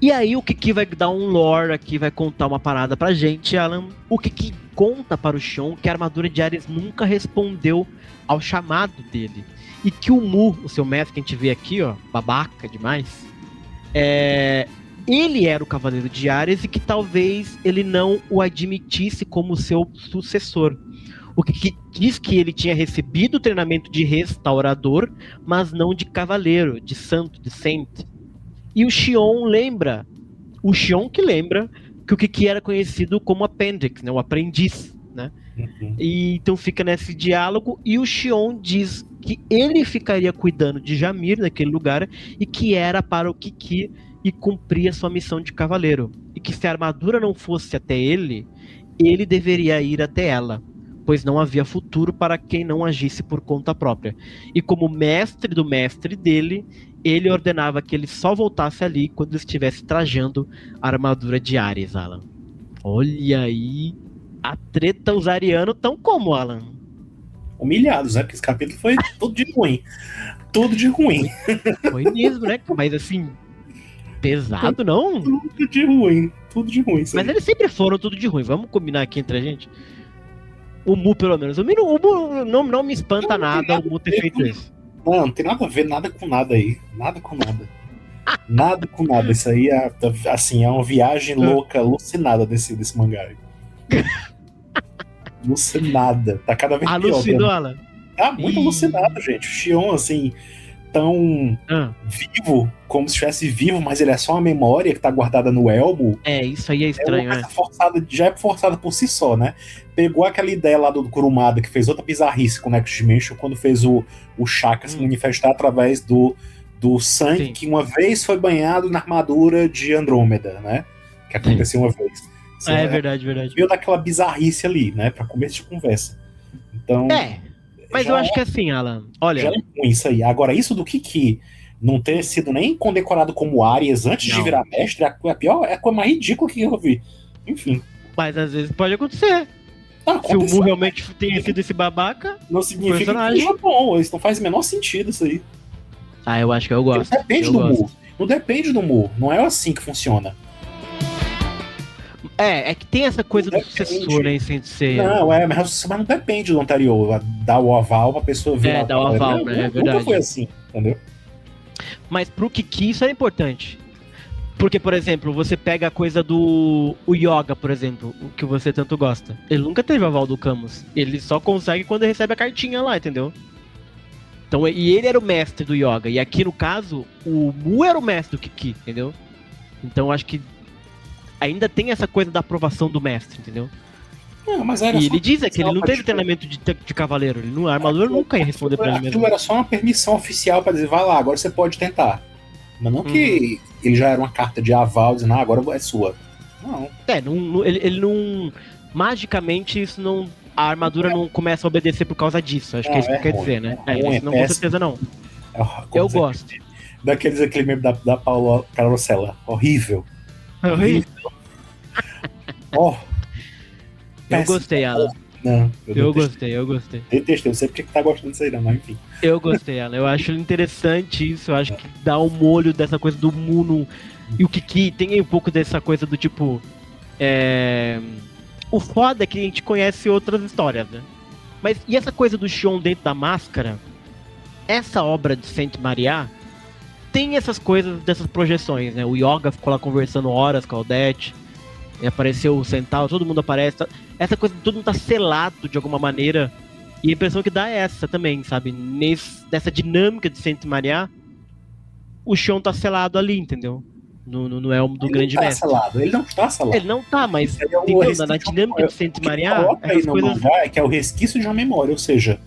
E aí o Kiki vai dar um lore aqui, vai contar uma parada pra gente, Alan. O Kiki conta para o Xion que a armadura de Ares nunca respondeu ao chamado dele. E que o Mu, o seu mestre que a gente vê aqui, ó, babaca demais, ele era o Cavaleiro de Ares e que talvez ele não o admitisse como seu sucessor. O que diz que ele tinha recebido o treinamento de restaurador, mas não de cavaleiro, de santo, de saint. E o Xion que lembra que o Kiki era conhecido como Appendix, né, o aprendiz, né? E então fica nesse diálogo e o Xion diz que ele ficaria cuidando de Jamir naquele lugar e que era para o Kiki e cumprir a sua missão de cavaleiro. E que se a armadura não fosse até ele, ele deveria ir até ela, pois não havia futuro para quem não agisse por conta própria. E como mestre do mestre dele, ele ordenava que ele só voltasse ali quando estivesse trajando a armadura de Ares, Alan. Olha aí, a treta, os arianos tão como, Alan?
Humilhados, né? Porque esse capítulo foi tudo de ruim. Tudo de ruim.
Foi mesmo, né? Mas assim, pesado, não?
Tudo de ruim. Tudo de ruim.
Mas eles sempre foram tudo de ruim. Vamos combinar aqui entre a gente? O Mu, pelo menos. O Mu não me espanta nada o Mu ter feito isso.
Não tem nada a ver nada com nada aí. Nada com nada. Nada com nada. Isso aí é, assim, é uma viagem louca, alucinada desse mangá aí. Alucinada. Tá cada vez pior.
Alucinou, Alan?
Tá muito alucinado, gente. O Xion, assim, tão vivo, como se estivesse vivo, mas ele é só uma memória que tá guardada no elmo.
É, isso aí é estranho,
né? Já é forçada por si só, né? Pegou aquela ideia lá do Kurumada, que fez outra bizarrice com o Next Dimension, quando fez o Shaka se manifestar através do sangue, que uma vez foi banhado na armadura de Andrômeda, né? Que aconteceu uma vez. Assim,
é verdade.
Veio daquela bizarrice ali, né? Pra começo de conversa. Então...
mas eu acho que é assim, Alan. Olha... Já
é ruim isso aí. Agora, isso do Kiki não ter sido nem condecorado como Arias antes de virar mestre, é a coisa mais ridícula que eu vi. Enfim.
Mas às vezes pode acontecer. Se o Mu realmente tenha sido esse babaca,
não significa que seja bom. Isso não faz o menor sentido, isso aí.
Ah, eu acho que eu gosto.
Não depende do Mu. Não depende do Mu. Não é assim que funciona.
É que tem essa coisa do sucessor, né, em Sensei.
Não, mas não depende do anterior. Dar o aval pra pessoa virar.
Dar o aval, né? É verdade.
Nunca foi assim, entendeu?
Mas pro Kiki isso é importante. Porque, por exemplo, você pega a coisa do Yoga, por exemplo, o que você tanto gosta. Ele nunca teve o aval do Camus. Ele só consegue quando ele recebe a cartinha lá, entendeu? Então, e ele era o mestre do Yoga. E aqui, no caso, o Mu era o mestre do Kiki, entendeu? Então, acho que ainda tem essa coisa da aprovação do mestre, entendeu?
Mas era
e ele diz que ele não teve treinamento de cavaleiro. A armadura nunca ia responder pra ele mesmo.
Aquilo era só uma permissão oficial pra dizer, vai lá, agora você pode tentar. Mas não que ele já era uma carta de aval, dizendo, agora é sua. Não.
Ele não... Magicamente, isso não... A armadura não começa a obedecer por causa disso. Acho que é isso que quer dizer, né? Isso não, com certeza não. Eu gosto.
Aquele meme da Paula Carosella. Horrível.
Eu gostei, Alan.
Não,
eu gostei.
Detestei, eu sei porque que tá gostando disso aí, não, mas enfim.
Eu gostei, Alan. Eu acho interessante isso. Eu acho que dá um molho dessa coisa do Muno. E o Kiki tem um pouco dessa coisa do tipo. O foda é que a gente conhece outras histórias, né? Mas e essa coisa do Xion dentro da máscara? Essa obra de Saint Maria tem essas coisas, dessas projeções, né? O Yoga ficou lá conversando horas com a Odette. E apareceu o Centauro, todo mundo aparece. Essa coisa, todo mundo tá selado de alguma maneira. E a impressão que dá é essa também, sabe? Nessa dinâmica de Saint Maria, o Xion tá selado ali, entendeu? No elmo do grande mestre.
Ele não está selado.
Ele não tá, mas na dinâmica de Saint Maria,
essas coisas... mangá é que é o resquício de uma memória, ou seja...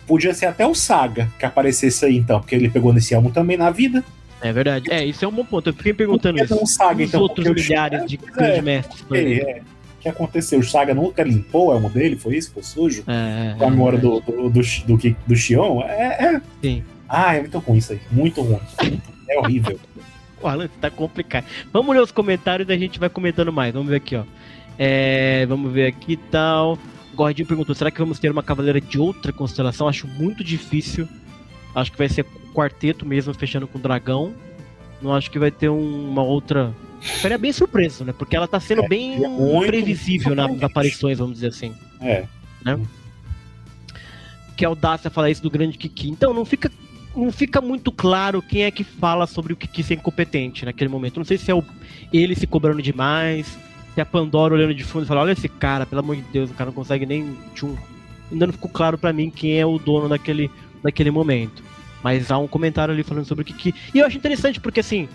Podia ser até o Saga que aparecesse aí, então, porque ele pegou nesse elmo também na vida.
É verdade. Isso é um bom ponto. Eu fiquei perguntando isso.
Não Saga,
os
então,
outros milhares de grandes mestres.
O que aconteceu? O Saga nunca limpou a alma dele? Foi isso? Ficou sujo? Com a memória do Xion?
Sim.
É muito ruim isso aí. Muito ruim. É horrível.
O Alan tá complicado. Vamos ler os comentários e a gente vai comentando mais. Vamos ver aqui, ó. Vamos ver aqui e tal. Gordinho perguntou: será que vamos ter uma cavaleira de outra constelação? Acho muito difícil. Acho que vai ser quarteto mesmo, fechando com o dragão. Não acho que vai ter uma outra. Seria bem surpreso, né? Porque ela tá sendo bem previsível nas aparições, vamos dizer assim. Né? Que audácia falar isso do grande Kiki. Então, não fica muito claro quem é que fala sobre o Kiki ser incompetente naquele momento. Não sei se é ele se cobrando demais, se é a Pandora olhando de fundo e fala: olha esse cara, pelo amor de Deus, o cara não consegue nem tchum. Ainda não ficou claro pra mim quem é o dono daquele momento. Mas há um comentário ali falando sobre o Kiki. E eu acho interessante porque, assim,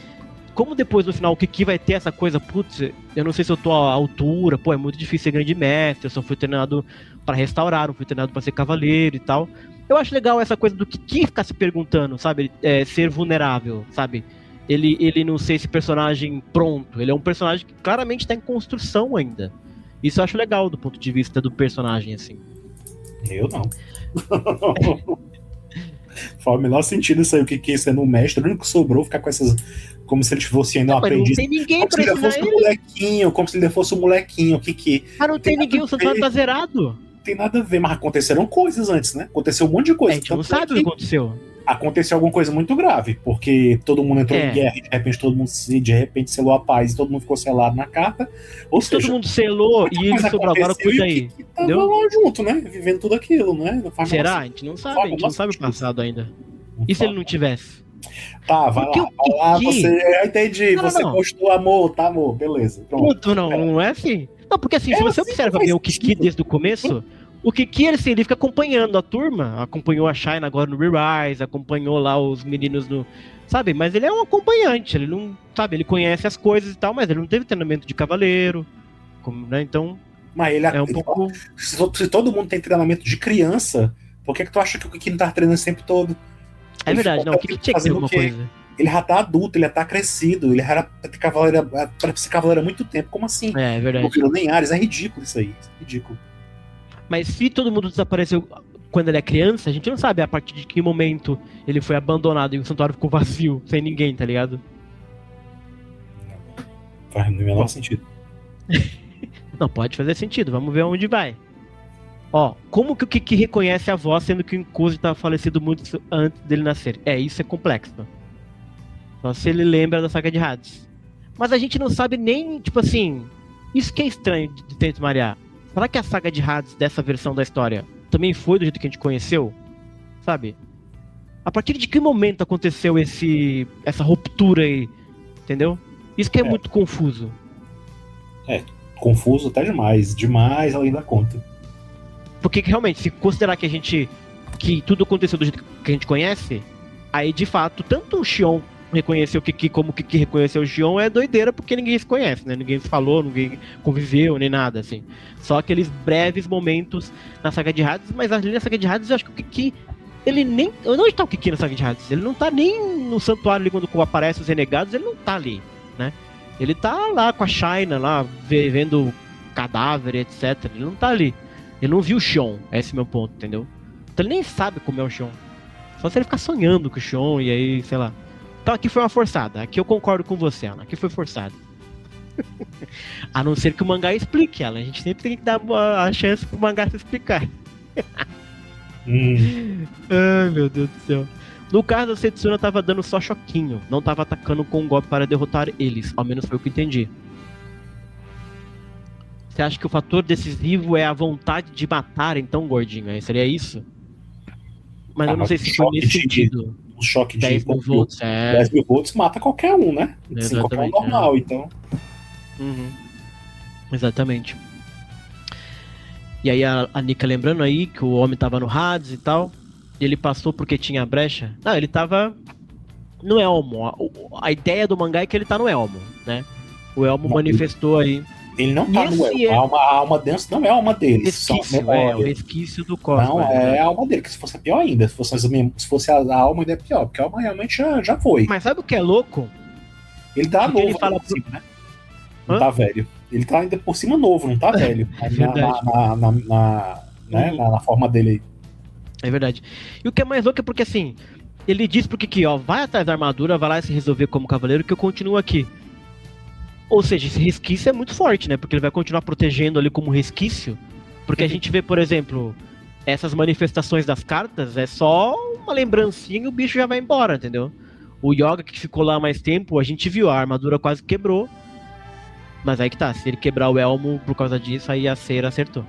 como depois no final o Kiki vai ter essa coisa, putz, eu não sei se eu tô à altura, é muito difícil ser grande mestre, eu só fui treinado pra restaurar, não fui treinado pra ser cavaleiro e tal. Eu acho legal essa coisa do Kiki ficar se perguntando, sabe? Ser vulnerável, sabe? Ele não ser esse personagem pronto. Ele é um personagem que claramente tá em construção ainda. Isso eu acho legal do ponto de vista do personagem, assim.
Eu não. Faz o menor sentido isso aí, o Kiki sendo um mestre. O único que sobrou ficar com essas. Como se ele fosse ainda um aprendiz.
Não tem ninguém
pra ensinar ele. Como se ele fosse um molequinho, o Kiki.
Não tem ninguém, o santuário tá zerado.
Tem nada a ver, mas aconteceram coisas antes, né? Aconteceu um monte de coisa.
A gente não sabe o que aconteceu.
Aconteceu alguma coisa muito grave, porque todo mundo entrou em guerra, de repente todo mundo selou a paz e todo mundo ficou selado na carta. Ou seja,
todo mundo selou e ele sobrou agora, cuida aí.
Tava lá junto, né? Vivendo tudo aquilo, né?
Será? A gente não sabe, a gente não sabe o passado ainda. E se ele não tivesse?
Tá, vai lá, você. Eu entendi, você gostou, amor, tá, amor, beleza.
Pronto, não é assim. Não, porque assim, se você observa bem o Kiki desde o começo, o Kiki, ele fica acompanhando a turma, acompanhou a Shine agora no Re-Rise, acompanhou lá os meninos no... Sabe, mas ele é um acompanhante, ele não... Sabe, ele conhece as coisas e tal, mas ele não teve treinamento de cavaleiro, né, então...
Mas ele um pouco... Se todo mundo tem treinamento de criança, por que tu acha que o Kiki não tá treinando sempre todo?
É verdade, não, o Kiki tinha que ter alguma coisa.
Ele já tá adulto, ele já tá crescido, ele era pra ser cavaleiro há muito tempo, como assim?
É verdade.
Não virou nem Ares, é ridículo isso aí, é ridículo.
Mas se todo mundo desapareceu quando ele é criança, a gente não sabe a partir de que momento ele foi abandonado e o santuário ficou vazio, sem ninguém, tá ligado?
Faz no menor sentido.
Não, pode fazer sentido, vamos ver onde vai. Ó, como que o Kiki reconhece a voz, sendo que o Incusi estava falecido muito antes dele nascer? Isso é complexo. Só se ele lembra da saga de Hades. Mas a gente não sabe nem, tipo assim... Isso que é estranho de Tenth Maria. Será que a saga de Hades dessa versão da história também foi do jeito que a gente conheceu? Sabe? A partir de que momento aconteceu essa ruptura aí? Entendeu? Isso que é muito confuso.
Confuso até demais. Demais além da conta.
Porque realmente, se considerar que tudo aconteceu do jeito que a gente conhece, aí de fato, tanto o Xion reconheceu o Kiki como o Kiki reconheceu o Xion é doideira, porque ninguém se conhece, né? Ninguém se falou, ninguém conviveu, nem nada, assim. Só aqueles breves momentos na saga de Hades, mas ali na saga de Hades eu acho que o Kiki, ele nem... Onde tá o Kiki na saga de Hades? Ele não tá nem no santuário ali quando aparece os renegados, ele não tá ali, né? Ele tá lá com a Shaina, lá, vendo cadáver, etc. Ele não tá ali. Ele não viu o Xion, esse é o meu ponto, entendeu? Então ele nem sabe como é o Xion. Só se ele ficar sonhando com o Xion e aí, sei lá. Então aqui foi uma forçada. Aqui eu concordo com você, Ana. Aqui foi forçado. A não ser que o mangá explique ela. A gente sempre tem que dar a chance pro mangá se explicar. Ai, meu Deus do céu. No caso, a Setsuna tava dando só choquinho. Não tava atacando com um golpe para derrotar eles. Ao menos foi o que eu entendi. Você acha que o fator decisivo é a vontade de matar, então, gordinho? Seria isso? Mas eu não sei se foi nesse sentido.
Um choque de
10 mil volts,
10 mil volts mata qualquer um, né? Assim, qualquer um normal, então.
Exatamente. E aí a Nika lembrando aí que o homem tava no Hades e tal. E ele passou porque tinha brecha. Não, ele tava no Elmo. A ideia do mangá é que ele tá no Elmo, né? O Elmo manifestou aí
Ele não tá no
esse
elmo. A alma densa não é a alma dele.
Resquício, o resquício do cosmos.
Não, é a alma dele, que se fosse pior ainda. Se fosse a alma, ainda é pior, porque a alma realmente já foi.
Mas sabe o que é louco?
Ele tá
Porque
novo
ele fala
por cima, né? Não tá velho. Ele tá ainda por cima novo, não tá velho.
É verdade.
Na forma dele aí.
É verdade. E o que é mais louco é porque, assim, ele diz pro Kiki, ó, vai atrás da armadura, vai lá se resolver como cavaleiro, que eu continuo aqui. Ou seja, esse resquício é muito forte, né? Porque ele vai continuar protegendo ali como resquício. Porque a gente vê, por exemplo, essas manifestações das cartas, é só uma lembrancinha e o bicho já vai embora, entendeu? O Yoga que ficou lá mais tempo, a gente viu, a armadura quase quebrou. Mas aí que tá, se ele quebrar o elmo por causa disso, aí a Cera acertou.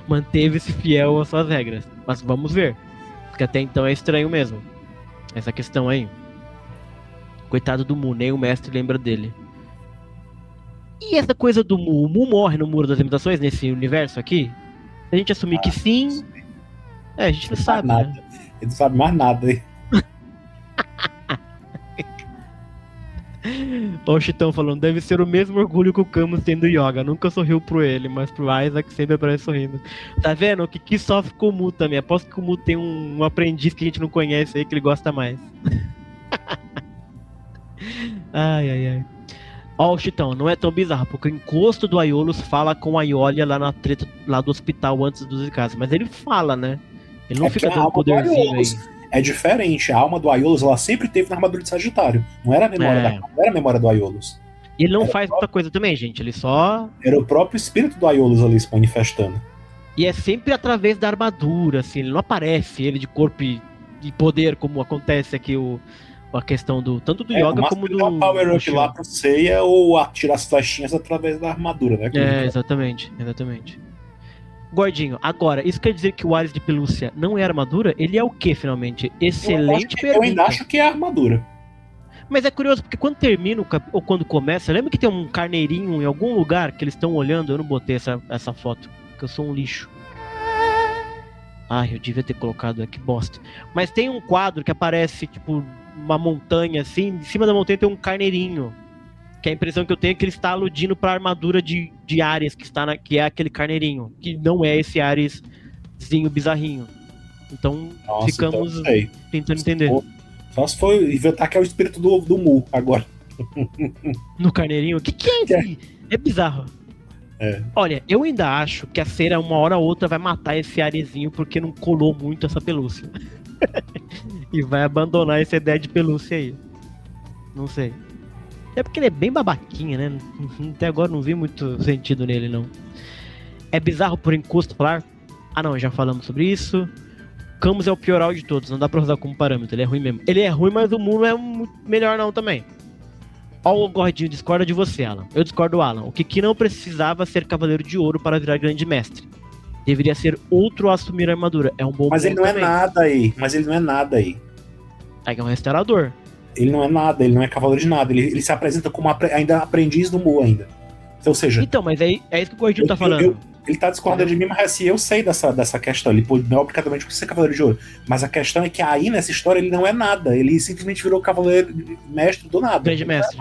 Manteve-se fiel às suas regras. Mas vamos ver. Porque até então é estranho mesmo. Essa questão aí. Coitado do Mu, nem o mestre lembra dele. E essa coisa do Mu? O Mu morre no Muro das Limitações, nesse universo aqui? Se a gente assumir que sim... a gente não sabe,
nada.
né?
Ele não sabe mais nada, hein?
Ó, o Chitão falando, deve ser o mesmo orgulho que o Camus tem do Yoga. Nunca sorriu pro ele, mas pro Isaac sempre aparece sorrindo. Tá vendo? O Kiki sofre com o Mu também. Aposto que o Mu tem um aprendiz que a gente não conhece aí, que ele gosta mais. Ai. Ó, o Chitão, não é tão bizarro, porque o encosto do Aiolos fala com a Iolia lá na treta lá do hospital antes dos casos. Mas ele fala, né? Ele não fica dando poderzinho aí.
É diferente, a alma do Aiolos ela sempre teve na armadura de Sagitário. Não era a memória, não era a memória do Aiolos.
E ele não faz muita coisa também, gente. Ele só.
Era o próprio espírito do Aiolos ali se manifestando.
E é sempre através da armadura, assim. Ele não aparece, ele de corpo e poder, como acontece aqui a questão do. Tanto do Yoga como do.
O power up lá pro Seiya ou atirar as flechinhas através da armadura, né?
Exatamente. Gordinho, agora, isso quer dizer que o Ares de Pelúcia não é armadura? Ele é o que, finalmente? Excelente pergunta.
Eu ainda acho que é armadura.
Mas é curioso, porque quando termina ou quando começa, lembra que tem um carneirinho em algum lugar que eles estão olhando? Eu não botei essa foto, porque eu sou um lixo. Ai, eu devia ter colocado, que bosta. Mas tem um quadro que aparece, tipo, uma montanha assim, em cima da montanha tem um carneirinho. Que a impressão que eu tenho é que ele está aludindo para a armadura de Ares, que é aquele carneirinho. Que não é esse Areszinho bizarrinho. Então, ficamos tentando entender.
Só se for inventar que é o espírito do Mu agora.
No carneirinho? O que é esse? É bizarro. Olha, eu ainda acho que a Cera uma hora ou outra vai matar esse Arezinho porque não colou muito essa pelúcia. E vai abandonar essa ideia de pelúcia aí. Não sei. É porque ele é bem babaquinha, né? Até agora não vi muito sentido nele, não. É bizarro por encosto falar. Ah, não, já falamos sobre isso. Camus é o pioral de todos, não dá pra usar como parâmetro, ele é ruim mesmo. Ele é ruim, mas o Mu não é muito melhor não também. Ó, o Gordinho discorda de você, Alan. Eu discordo, Alan. O Kiki não precisava ser Cavaleiro de Ouro para virar Grande Mestre. Deveria ser outro a assumir a armadura. É um bom
Mas ele não também. É nada aí. Mas ele não é nada aí.
É um restaurador.
Ele não é nada, ele não é cavaleiro de nada. Ele se apresenta como ainda aprendiz do Mu ainda. Ou seja...
Então, mas é isso que o Gordinho tá falando.
Ele tá discordando de mim, mas assim, eu sei dessa questão. Ele não é obrigatoriamente por ser cavaleiro de ouro. Mas a questão é que aí, nessa história, ele não é nada. Ele simplesmente virou cavaleiro mestre do nada.
Grande mestre.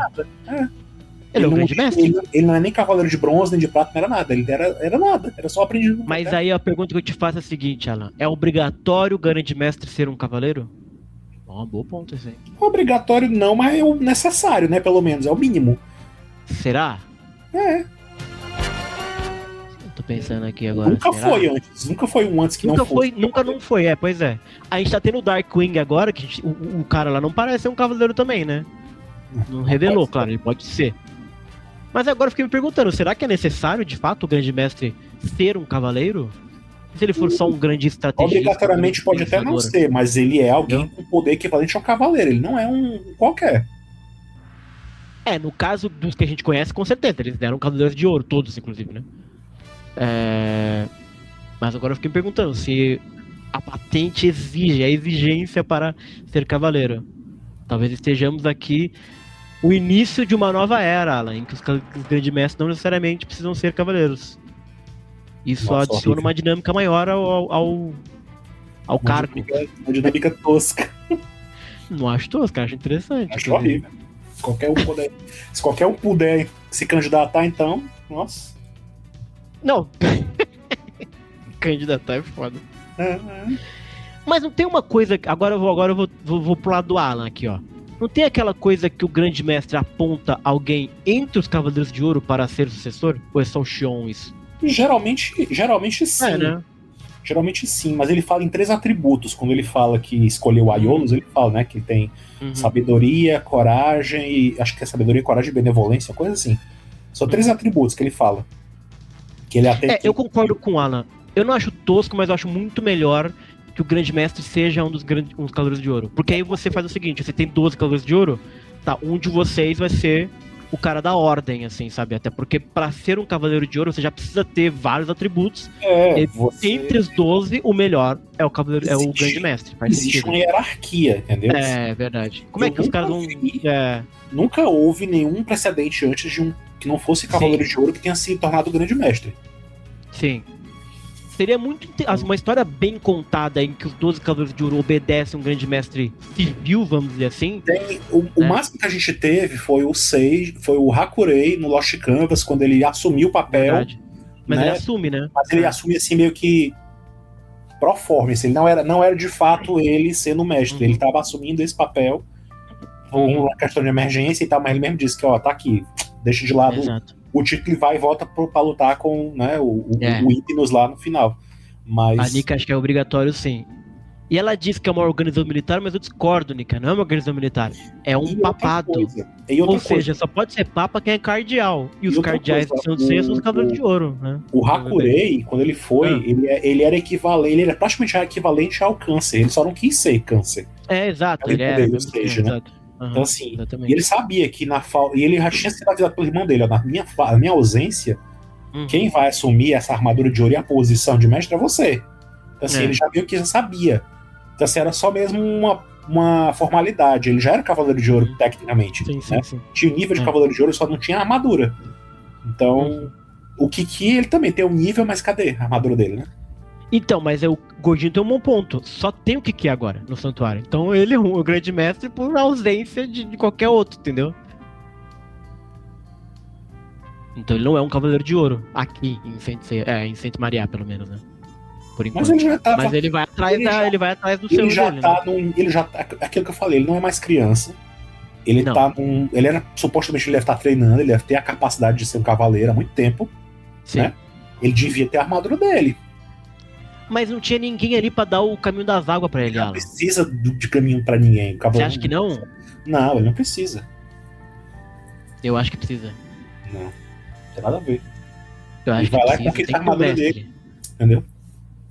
Ele
é o grande mestre?
Ele não é nem cavaleiro de bronze, nem de prata, não era nada. Ele era nada. Era só aprendiz do mundo.
Mas aí a pergunta que eu te faço é a seguinte, Alan. É obrigatório o grande mestre ser um cavaleiro? Um bom ponto esse aí.
Obrigatório não, mas é o necessário, né? Pelo menos, é o mínimo.
Será?
É.
Tô pensando aqui agora.
Nunca foi antes. Nunca foi um antes que
nunca
não foi.
Nunca não foi, pois é. A gente tá tendo o Darkwing agora, que o cara lá não parece ser um cavaleiro também, né? Não revelou, claro, ele pode ser. Mas agora eu fiquei me perguntando, será que é necessário, de fato, o grande mestre ser um cavaleiro? Se ele for só um grande estrategista...
Obrigatoriamente pode até não ser, mas ele é alguém com poder equivalente ao cavaleiro. Ele não é um qualquer.
No caso dos que a gente conhece, com certeza. Eles deram cavaleiros de ouro, todos, inclusive, né? Mas agora eu fiquei me perguntando se a patente exige, a exigência para ser cavaleiro. Talvez estejamos aqui o início de uma nova era, Alan, em que os grandes mestres não necessariamente precisam ser cavaleiros. Isso adiciona uma dinâmica maior ao cargo.
Uma dinâmica tosca.
Não acho tosca, acho interessante.
Acho horrível. Se qualquer um puder se candidatar, então, nossa.
Não. Candidatar é foda.
É.
Mas não tem uma coisa. Agora eu vou pro lado do Alan aqui, ó. Não tem aquela coisa que o grande mestre aponta alguém entre os Cavaleiros de Ouro para ser o sucessor? Ou é só o Xion isso?
Geralmente sim.
É, né?
Geralmente sim, mas ele fala em 3 atributos. Quando ele fala que escolheu o Aiolos, ele fala, né, que ele tem sabedoria, coragem e... Acho que é sabedoria, coragem e benevolência, coisa assim. São 3 atributos que ele fala. Que ele até...
Eu concordo com o Alan. Eu não acho tosco, mas eu acho muito melhor que o grande mestre seja um dos Cavaleiros de Ouro. Porque aí você faz o seguinte, você tem 12 Cavaleiros de Ouro, tá, um de vocês vai ser o cara da ordem, assim, sabe? Até porque pra ser um Cavaleiro de Ouro, você já precisa ter vários atributos. Entre os 12, o melhor é o Cavaleiro, é o grande mestre. Faz
existe
sentido.
uma hierarquia, entendeu?
É verdade. Como é que os caras não...
Nunca houve nenhum precedente antes de que não fosse Cavaleiro de Ouro que tenha se tornado grande mestre.
Sim. Seria muito uma história bem contada em que os 12 Cavaleiros de Ouro obedecem um grande mestre civil, vamos dizer assim.
O máximo que a gente teve foi o Hakurei no Lost Canvas, quando ele assumiu o papel.
Verdade. Mas ele assume, né?
Mas ele assume assim meio que pro forma, assim, ele não era de fato ele sendo mestre, ele estava assumindo esse papel por uma questão de emergência e tal, mas ele mesmo disse que, ó, tá aqui, deixa de lado.
Exato.
O título vai e volta pra lutar com, né, o Hypnos lá no final. Mas...
A Nika acho que é obrigatório, sim. E ela diz que é uma organização militar, mas eu discordo, Nika. Não é uma organização militar. É um papado. Ou seja, só pode ser papa quem é cardeal. E os cardeais que são os Cavaleiros de Ouro, né?
O Hakurei, quando ele foi, ele era equivalente, ele era praticamente equivalente ao câncer. Ele só não quis ser câncer.
Exato. Ele era.
Ou seja, né? Então, assim, e ele sabia que e ele já tinha sido avisado pelo irmão dele, ó, na minha ausência, quem vai assumir essa armadura de ouro e a posição de mestre é você. Então, assim, ele já viu que já sabia. Então, assim, era só mesmo uma formalidade. Ele já era Cavaleiro de Ouro, tecnicamente. Sim. Tinha o nível de Cavaleiro de Ouro, só não tinha armadura. Então, o Kiki, ele também tem um nível, mas cadê a armadura dele, né?
Então, mas o Gordinho tem um bom ponto. Só tem o Kiki agora no santuário. Então ele é o grande mestre por ausência de qualquer outro, entendeu? Então ele não é um Cavaleiro de Ouro aqui em Saint Maria, pelo menos, né? Por enquanto. Mas ele vai atrás do seu dele,
ele já tá, aquilo que eu falei, ele não é mais criança. Ele era, supostamente ele deve estar treinando, ele deve ter a capacidade de ser um cavaleiro há muito tempo. Sim. Né? Ele devia ter a armadura dele.
Mas não tinha ninguém ali pra dar o caminho das águas pra ele,
Alan. Não precisa de caminho pra ninguém.
Você acha que não?
Não, ele não precisa.
Eu acho que precisa.
Não tem nada a ver.
Eu acho
ele vai lá e conquista a armadura dele. Entendeu?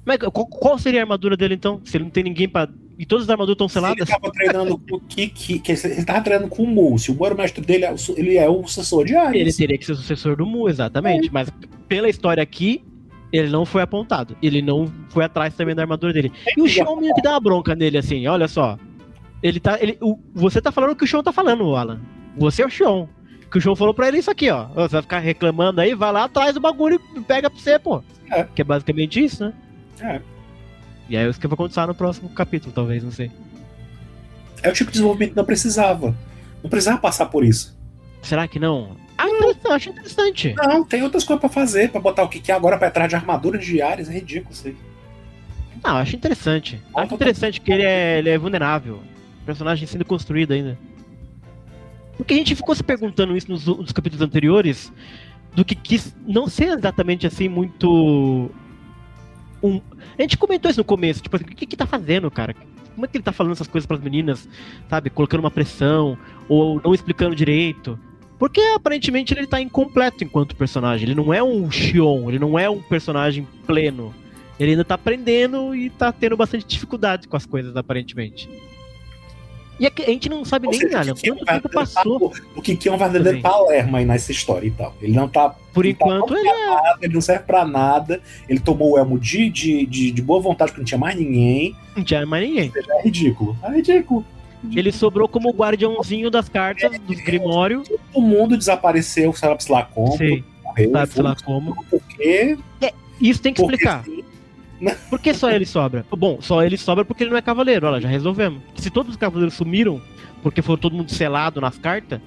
Mas qual seria a armadura dele, então? Se ele não tem ninguém pra... E todas as armaduras estão seladas?
Ele tava treinando com o Kiki, ele tava treinando com o Mu. Se o Mu era o mestre dele, ele é o sucessor de Ares.
Ele teria que ser o sucessor do Mu, exatamente. Mas pela história aqui, ele não foi apontado. Ele não foi atrás também da armadura dele. E o Xion meio que dá uma bronca nele, assim, olha só. Você tá falando o que o Xion tá falando, Alan. Você é o Xion. Que o Xion falou pra ele isso aqui, ó. Você vai ficar reclamando aí, vai lá atrás do bagulho e pega pra você, pô. Que é basicamente isso, né? E aí é isso que vai acontecer no próximo capítulo, talvez, não sei.
É o tipo de desenvolvimento que não precisava. Não precisava passar por isso.
Será que não? Acho interessante.
Não, tem outras coisas pra fazer. Pra botar o Kiki agora pra trás de armadura de Ares, é ridículo isso aí.
Não, acho interessante. Acho interessante que ele é vulnerável. Personagem sendo construído ainda. Porque a gente ficou se perguntando isso nos capítulos anteriores, do que quis não ser exatamente assim muito... A gente comentou isso no começo, tipo assim, o que tá fazendo, cara? Como é que ele tá falando essas coisas pras meninas, sabe? Colocando uma pressão, ou não explicando direito. Porque aparentemente ele tá incompleto enquanto personagem. Ele não é um Xion, ele não é um personagem pleno. Ele ainda tá aprendendo e tá tendo bastante dificuldade com as coisas, aparentemente. E a gente não sabe nem nada. Quanto tempo passou?
O Kiki é um verdadeiro Palermo aí nessa história e tal. Ele não tá.
Por enquanto, ele é.
Nada, ele não serve pra nada. Ele tomou o elmo de boa vontade, porque não tinha mais ninguém.
Não tinha mais ninguém.
É ridículo. É ridículo.
Ele sobrou como o guardiãozinho das cartas, dos Grimório.
Todo mundo desapareceu, sabe lá como.
Sim.
Morreu,
sabe lá como.
Por quê?
Isso tem que explicar. Por que só ele sobra? Bom, só ele sobra porque ele não é cavaleiro, olha, já resolvemos. Se todos os cavaleiros sumiram, porque foram todo mundo selado nas cartas,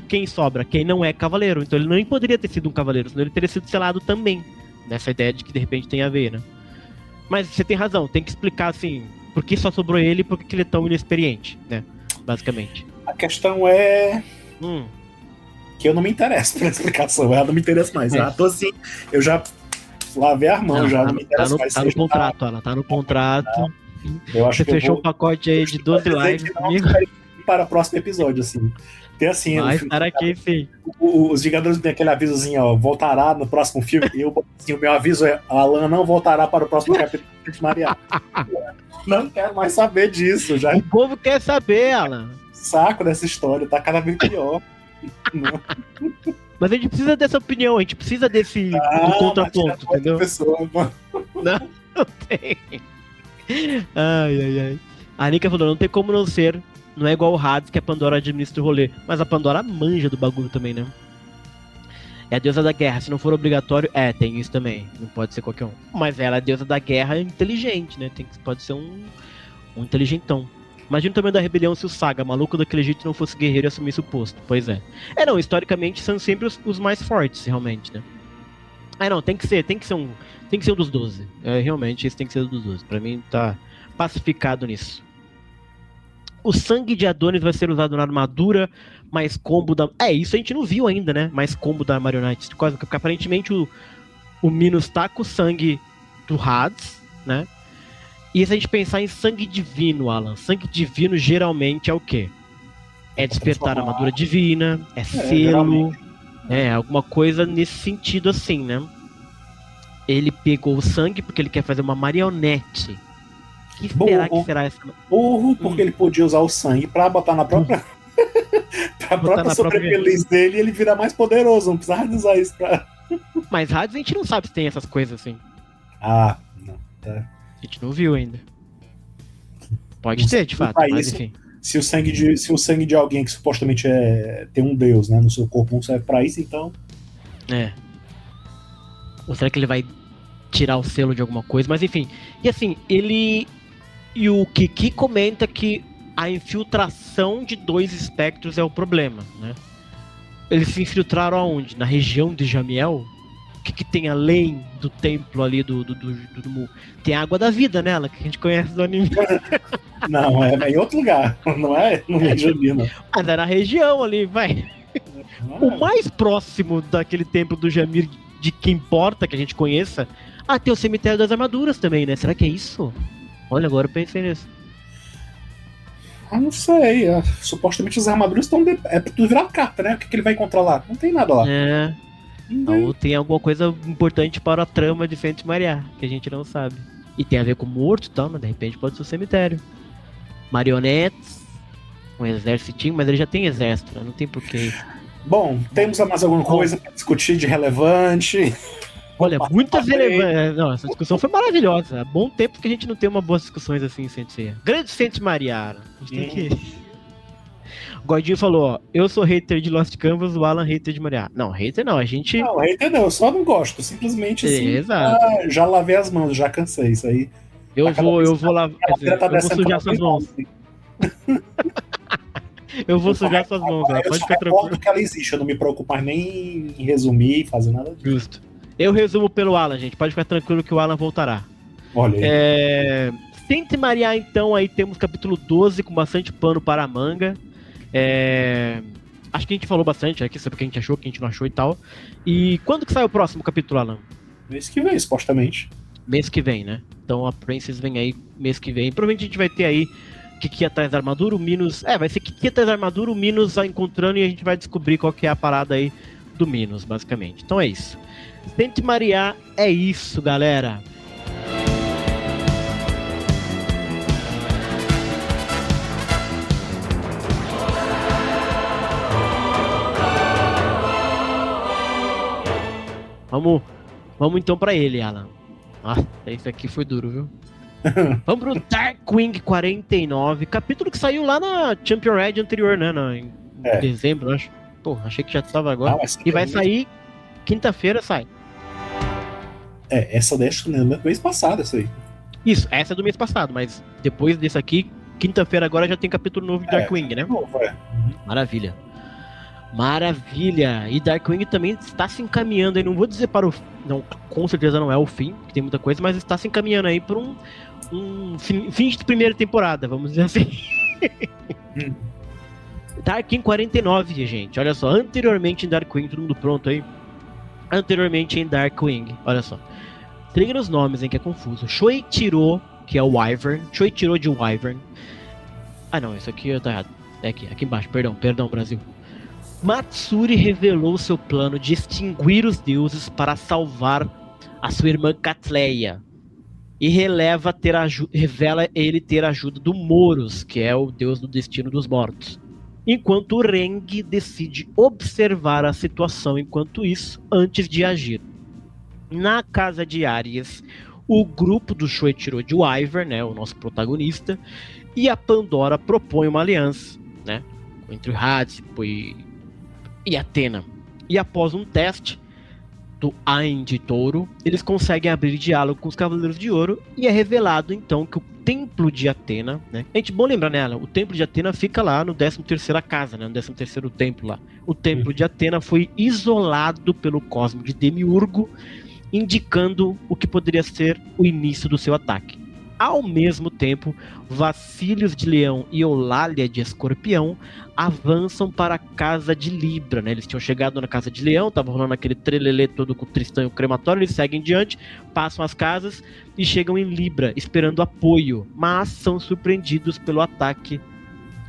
quem sobra? Quem não é cavaleiro. Então ele nem poderia ter sido um cavaleiro, senão ele teria sido selado também. Nessa ideia de que de repente tem a ver, né? Mas você tem razão, tem que explicar assim, por que só sobrou ele e por que ele é tão inexperiente, né? Basicamente.
A questão é que eu não me interesso pela explicação, ela não me interessa mais. Eu tô assim, eu já lavei as mãos, já não me interessa mais.
Tá no contrato, Alan, tá no contrato.
Eu acho
você
que
fechou um pacote aí de 12 lives comigo.
Para o próximo episódio, assim. Tem assim.
Vai estar aqui, sim.
Os Vingadores tem aquele avisozinho, ó, voltará no próximo filme. E assim, o meu aviso é: Alan não voltará para o próximo capítulo de Maria. Não quero mais saber disso. Já.
O povo quer saber, Alan.
Saco dessa história, tá cada vez pior.
Mas a gente precisa dessa opinião, a gente precisa desse do contraponto, entendeu?
Pessoa,
Não tem. Ai. A Nika falou, não tem como não ser. Não é igual o Hades, que a Pandora administra o rolê. Mas a Pandora manja do bagulho também, né? É a deusa da guerra. Se não for obrigatório, tem isso também. Não pode ser qualquer um. Mas ela é a deusa da guerra inteligente, né? Pode ser um inteligentão. Imagina o tamanho da rebelião se o Saga, maluco daquele jeito, não fosse guerreiro e assumisse o posto. Pois é. Não, historicamente são sempre os mais fortes, realmente, né? Não, tem que ser um dos 12. Realmente, esse tem que ser um dos 12. Pra mim, tá pacificado nisso. O sangue de Adonis vai ser usado na armadura, mais combo da... isso a gente não viu ainda, né? Mais combo da Marionite. Porque aparentemente o Minos tá com o sangue do Hades, né? E se a gente pensar em sangue divino, Alan, sangue divino geralmente é o quê? É despertar a armadura divina, é selo, alguma coisa nesse sentido assim, né? Ele pegou o sangue porque ele quer fazer uma marionete. O que será que será essa?
Burro, porque ele podia usar o sangue pra botar na própria... pra própria sobrevivência dele e ele virar mais poderoso, não precisava de usar isso pra...
Mas Hades a gente não sabe se tem essas coisas assim.
Não. Tá.
A gente não viu ainda. Pode ter, de fato, mas enfim.
Se o sangue de alguém que supostamente tem um deus, né, no seu corpo não serve pra isso, então...
Ou será que ele vai tirar o selo de alguma coisa? Mas enfim. E assim, ele... E o Kiki comenta que a infiltração de 2 espectros é o problema, né? Eles se infiltraram aonde? Na região de Jamiel? O que tem além do templo ali do tem a água da vida nela, que a gente conhece do anime.
Não, é em outro lugar. Não é no Rio de Janeiro, não.
Mas é na região ali, vai. O mais próximo daquele templo do Jamir, de que importa que a gente conheça, tem o cemitério das armaduras também, né? Será que é isso? Olha, agora eu pensei nisso.
Não sei. Supostamente as armaduras estão... É pra tudo virar carta, né? O que ele vai encontrar lá? Não tem nada lá.
Ou tem alguma coisa importante para a trama de Fênix Maria, que a gente não sabe. E tem a ver com morto e tal, mas de repente pode ser o cemitério. Marionetes, um exército, mas ele já tem exército, né? Não tem porquê.
Bom, temos mais alguma coisa para discutir de relevante?
Olha, muitas relevantes. Não, essa discussão foi maravilhosa. Há bom tempo que a gente não tem uma boas discussões assim em Sensei. Grande Sensei Mariara. A gente tem que... O Gordinho falou, ó, eu sou hater de Lost Canvas, o Alan hater de Mariara. Não, hater não, a gente...
Não, hater não, eu só não gosto. Simplesmente assim,
exato.
Já lavei as mãos, já cansei isso aí.
Eu vou lavar... eu vou sujar suas mãos. Eu vou sujar suas mãos, né? Pode ficar tranquilo.
Que ela existe, eu não me preocupo mais nem em resumir, fazer nada disso.
Justo. Eu resumo pelo Alan, gente. Pode ficar tranquilo que o Alan voltará.
Olha aí.
Tente Mariar, então, aí temos capítulo 12 com bastante pano para a manga. Acho que a gente falou bastante aqui sobre o que a gente achou, o que a gente não achou e tal. E quando que sai o próximo capítulo, Alan?
Mês que vem, supostamente.
Mês que vem, né? Então a Princess vem aí mês que vem. Provavelmente a gente vai ter aí Kiki atrás da armadura, o Minos... vai ser Kiki atrás da armadura, o Minos vai encontrando e a gente vai descobrir qual que é a parada aí do Minos, basicamente. Então é isso. Tente Mariar é isso, galera. Vamos então pra ele, Alan. Esse aqui foi duro, viu? Vamos pro Darkwing 49, capítulo que saiu lá na Champion Red anterior, né? Em dezembro, acho. Pô, achei que já tava agora. E vai sair quinta-feira, sai.
Essa deixa no mês passado, essa aí.
Isso, essa é do mês passado, mas depois desse aqui, quinta-feira agora já tem capítulo novo de Darkwing, né?
Novo,
Maravilha. Maravilha! E Darkwing também está se encaminhando aí, não vou dizer para o... Não, com certeza não é o fim, que tem muita coisa, mas está se encaminhando aí para um fim de primeira temporada, vamos dizer assim. Darkwing 49, gente, olha só. Anteriormente em Darkwing, todo mundo pronto aí? Anteriormente em Darkwing, olha só. Liga nos nomes, hein, que é confuso. Shoichiro, que é o Wyvern. Shoichiro de Wyvern. Ah, não, isso aqui tá errado. É aqui embaixo, perdão, Brasil. Matsuri revelou seu plano de extinguir os deuses para salvar a sua irmã Catleia. E revela ele ter a ajuda do Moros, que é o deus do destino dos mortos. Enquanto o Reng decide observar a situação enquanto isso, antes de agir. Na casa de Aries, o grupo do Shoichiro de Wyvern, né, o nosso protagonista, e a Pandora propõem uma aliança, né, entre Hatspo e Athena. E após um teste do Ain de Touro, eles conseguem abrir diálogo com os Cavaleiros de Ouro e é revelado então que o Templo de Athena, né? A gente, bom lembrar, né, o Templo de Athena fica lá no 13ª casa, né, no 13º templo lá. O Templo de Athena foi isolado pelo Cosmo de Demiurgo, indicando o que poderia ser o início do seu ataque. Ao mesmo tempo, Vacílios de Leão e Eulália de Escorpião avançam para a Casa de Libra, né? Eles tinham chegado na Casa de Leão, tava rolando aquele trelelê todo com o Tristão e o Crematório, eles seguem diante, passam as casas e chegam em Libra, esperando apoio, mas são surpreendidos pelo ataque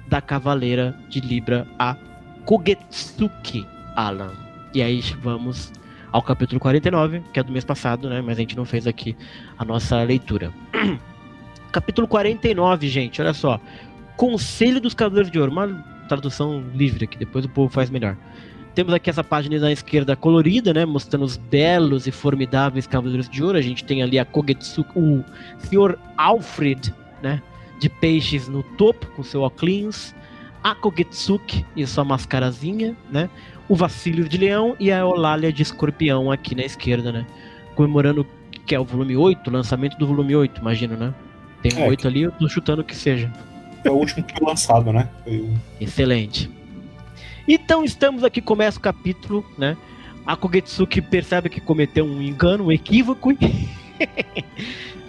da Cavaleira de Libra, a Kogetsuki, Alan. E aí vamos ao capítulo 49, que é do mês passado, né? Mas a gente não fez aqui a nossa leitura. Capítulo 49, gente, olha só. Conselho dos Cavaleiros de Ouro, uma tradução livre aqui, depois o povo faz melhor. Temos aqui essa página da esquerda colorida, né, mostrando os belos e formidáveis Cavaleiros de Ouro. A gente tem ali a Kogetsuki, o Sr. Alfred, né, de peixes no topo, com seu óculos. A Kogetsuki e sua mascarazinha, né, o Vacílios de Leão e a Eulália de Escorpião aqui na esquerda, né, comemorando que é o volume 8, o lançamento do volume 8, imagino, né. Tem um 8 ali, eu tô chutando que seja.
É o último que foi lançado, né?
Excelente. Então estamos aqui, começa o capítulo, né? A Kogetsuki percebe que cometeu um engano, um equívoco,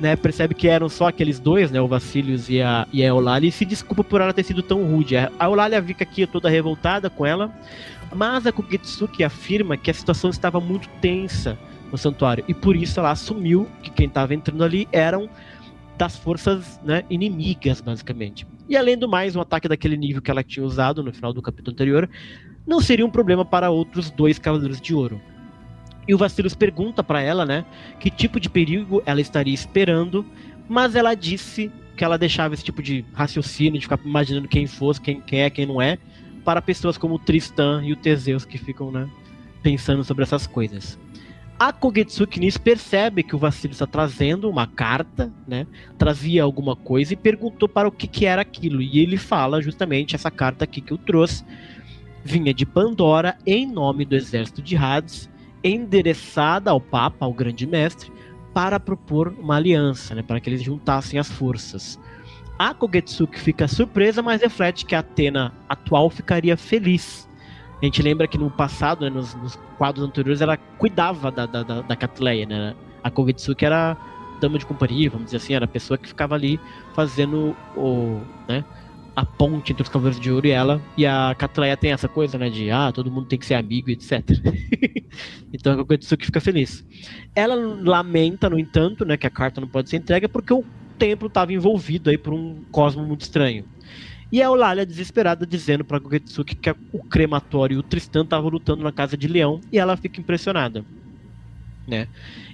né? Percebe que eram só aqueles dois, né? O Vacílios e a Eulália, e se desculpa por ela ter sido tão rude. A Eulália fica aqui toda revoltada com ela, mas a Kogetsuki afirma que a situação estava muito tensa no santuário, e por isso ela assumiu que quem estava entrando ali eram das forças, né, inimigas, basicamente. E além do mais, um ataque daquele nível que ela tinha usado no final do capítulo anterior não seria um problema para outros dois Cavaleiros de Ouro. E o Vacílios pergunta para ela, né, que tipo de perigo ela estaria esperando, mas ela disse que ela deixava esse tipo de raciocínio, de ficar imaginando quem fosse, quem é, quem não é, para pessoas como o Tristan e o Teseus, que ficam, né, pensando sobre essas coisas. A Kogetsuki nisso percebe que o Vacílios está trazendo uma carta, né? Trazia alguma coisa e perguntou para o que era aquilo. E ele fala justamente, essa carta aqui que eu trouxe vinha de Pandora em nome do exército de Hades, endereçada ao Papa, ao Grande Mestre, para propor uma aliança, né? Para que eles juntassem as forças. A Kogetsuki fica surpresa, mas reflete que a Athena atual ficaria feliz. A gente lembra que no passado, né, nos quadros anteriores, ela cuidava da Catleia, né? A Kogetsuki era dama de companhia, vamos dizer assim, era a pessoa que ficava ali fazendo né, a ponte entre os Cavaleiros de Ouro e ela. E a Catleia tem essa coisa, né, de todo mundo tem que ser amigo, etc. Então a Kogetsuki fica feliz. Ela lamenta, no entanto, né, que a carta não pode ser entregue porque o templo estava envolvido aí por um cosmo muito estranho. E a Eulália, desesperada, dizendo pra Kogetsuki que o Crematório e o Tristan estavam lutando na Casa de Leão, e ela fica impressionada, né?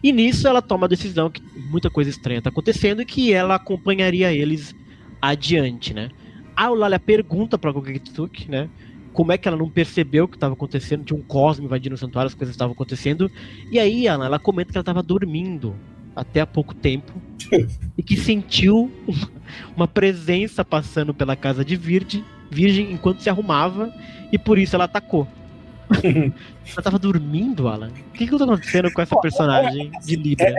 E nisso ela toma a decisão que muita coisa estranha está acontecendo e que ela acompanharia eles adiante, né? A Eulália pergunta pra Kogetsuki, né, como é que ela não percebeu o que estava acontecendo, tinha um cosmo invadindo o santuário, as coisas estavam acontecendo, e aí ela comenta que ela estava dormindo até há pouco tempo e que sentiu uma presença passando pela casa de Virgem enquanto se arrumava e por isso ela atacou. Ela tava dormindo, Alan? O que tá acontecendo com essa personagem de Libra?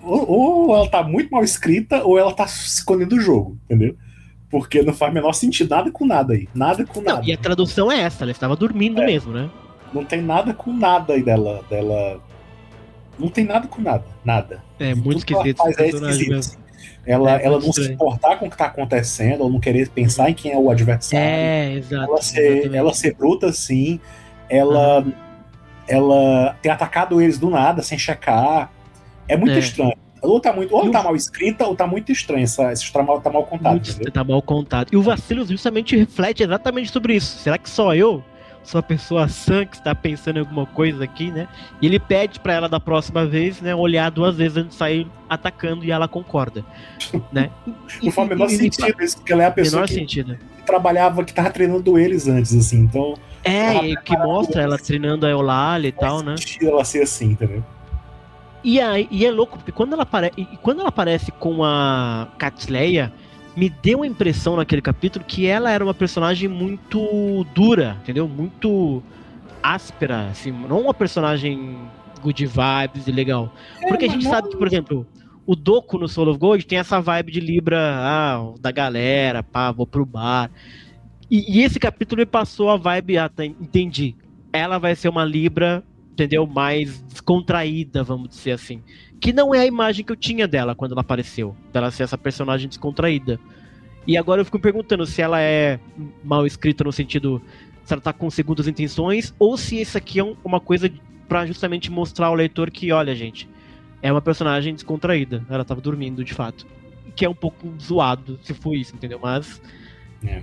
Ou ela tá muito mal escrita ou ela tá escondendo o jogo, entendeu? Porque não faz o menor sentido, nada com nada aí. Nada com nada.
Não, e a tradução é essa, ela estava dormindo mesmo, né?
Não tem nada com nada aí dela. Não tem nada com nada. Nada.
É muito esquisito.
Ela faz é esquisito. Assim. Ela não se importar com o que tá acontecendo, ou não querer pensar em quem é o adversário.
Exato.
Ela ser bruta, assim. Ela ter atacado eles do nada, sem checar. É muito estranho. Ou tá mal escrita, ou tá muito estranho. Esse tá mal contado.
Tá mal contado. E o Vassilios justamente reflete exatamente sobre isso. Será que só eu sou a pessoa sã que está pensando em alguma coisa aqui, né? E ele pede pra ela da próxima vez, né, olhar 2 vezes antes de sair atacando, e ela concorda, né?
Não faz o menor sentido isso, porque ela é a pessoa que trabalhava, que tava treinando eles antes, assim, então...
que mostra ela treinando a Eulalia e tal, né?
Ela ser assim, entendeu?
E é louco, porque quando ela aparece com a Catleia, me deu a impressão naquele capítulo que ela era uma personagem muito dura, entendeu? Muito áspera, assim, não uma personagem good vibes e legal. Porque a gente sabe que, por exemplo, o Doku no Soul of Gold tem essa vibe de Libra, da galera, vou pro bar. E esse capítulo me passou a vibe, entendi. Ela vai ser uma Libra, entendeu? Mais descontraída, vamos dizer assim. Que não é a imagem que eu tinha dela quando ela apareceu. Dela ser essa personagem descontraída. E agora eu fico perguntando se ela é mal escrita no sentido... Se ela tá com segundas intenções, ou se isso aqui é uma coisa pra justamente mostrar ao leitor que, olha, gente, é uma personagem descontraída. Ela tava dormindo, de fato. Que é um pouco zoado, se for isso, entendeu? Mas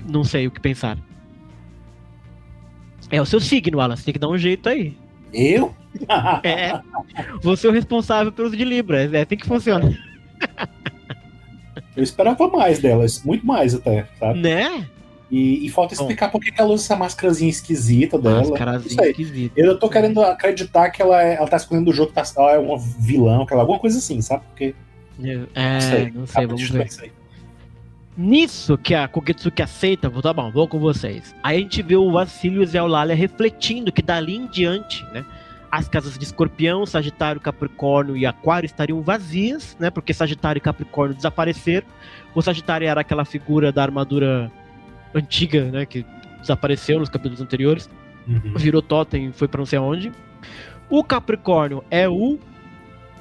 não sei o que pensar. É o seu signo, Alan. Você tem que dar um jeito aí.
Eu?
Você é o responsável pelos de Libra. É assim que funciona.
Eu esperava mais delas. Muito mais até, sabe?
Né?
E falta explicar por que ela usa essa máscarazinha esquisita dela.
Máscarazinha esquisita.
Eu tô querendo acreditar que ela tá escolhendo o jogo, ela é uma vilã, alguma coisa assim, sabe? Porque...
não sei, vamos ver. Nisso que a Kogetsuki aceita, tá bom, vou com vocês. Aí a gente vê o Vassilios e a Eulalia refletindo que dali em diante, né, as casas de Escorpião, Sagitário, Capricórnio e Aquário estariam vazias, né, porque Sagitário e Capricórnio desapareceram. O Sagitário era aquela figura da armadura antiga, né, que desapareceu nos capítulos anteriores, virou totem e foi pra não sei aonde. O Capricórnio é o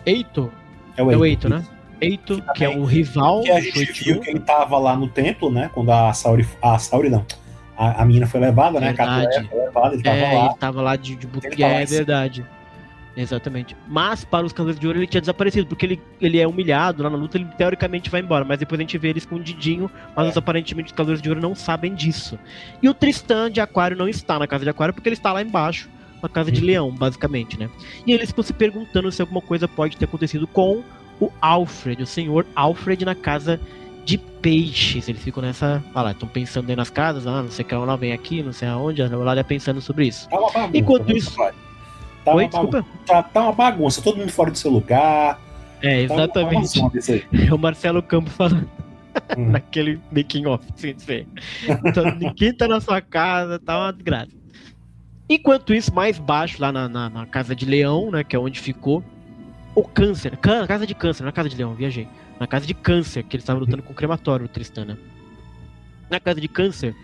Eito. É o Eito, né? Eito, que é o rival.
Que a gente viu que ele tava lá no templo, né? Quando a Saori não. A menina foi levada, né?
Verdade.
A foi levada, ele tava lá.
Ele tava lá de buquê, é verdade. Exatamente. Mas para os Cavaleiros de Ouro ele tinha desaparecido, porque ele é humilhado lá na luta, ele teoricamente vai embora, mas depois a gente vê ele escondidinho, mas aparentemente os Cavaleiros de Ouro não sabem disso. E o Tristan de Aquário não está na casa de Aquário, porque ele está lá embaixo, na casa de Leão, basicamente, né? E eles ficam se perguntando se alguma coisa pode ter acontecido com o Alfred, o senhor Alfred na casa de Peixes. Eles ficam nessa... estão pensando aí nas casas, não sei que ela vem aqui, não sei aonde, a Eulalia pensando sobre isso.
Tá uma bagunça,
enquanto isso... Desculpa?
Tá uma bagunça, todo mundo fora do seu lugar.
Exatamente. É o Marcelo Campos falando naquele making off, sem dizer. Então, ninguém tá na sua casa, tá uma desgraça. Enquanto isso, mais baixo, lá na casa de Leão, né, que é onde ficou o Câncer. Casa de Câncer, não é casa de Leão, viajei. Na casa de Câncer, que eles estavam lutando com o crematório, o Tristana. Na casa de Câncer,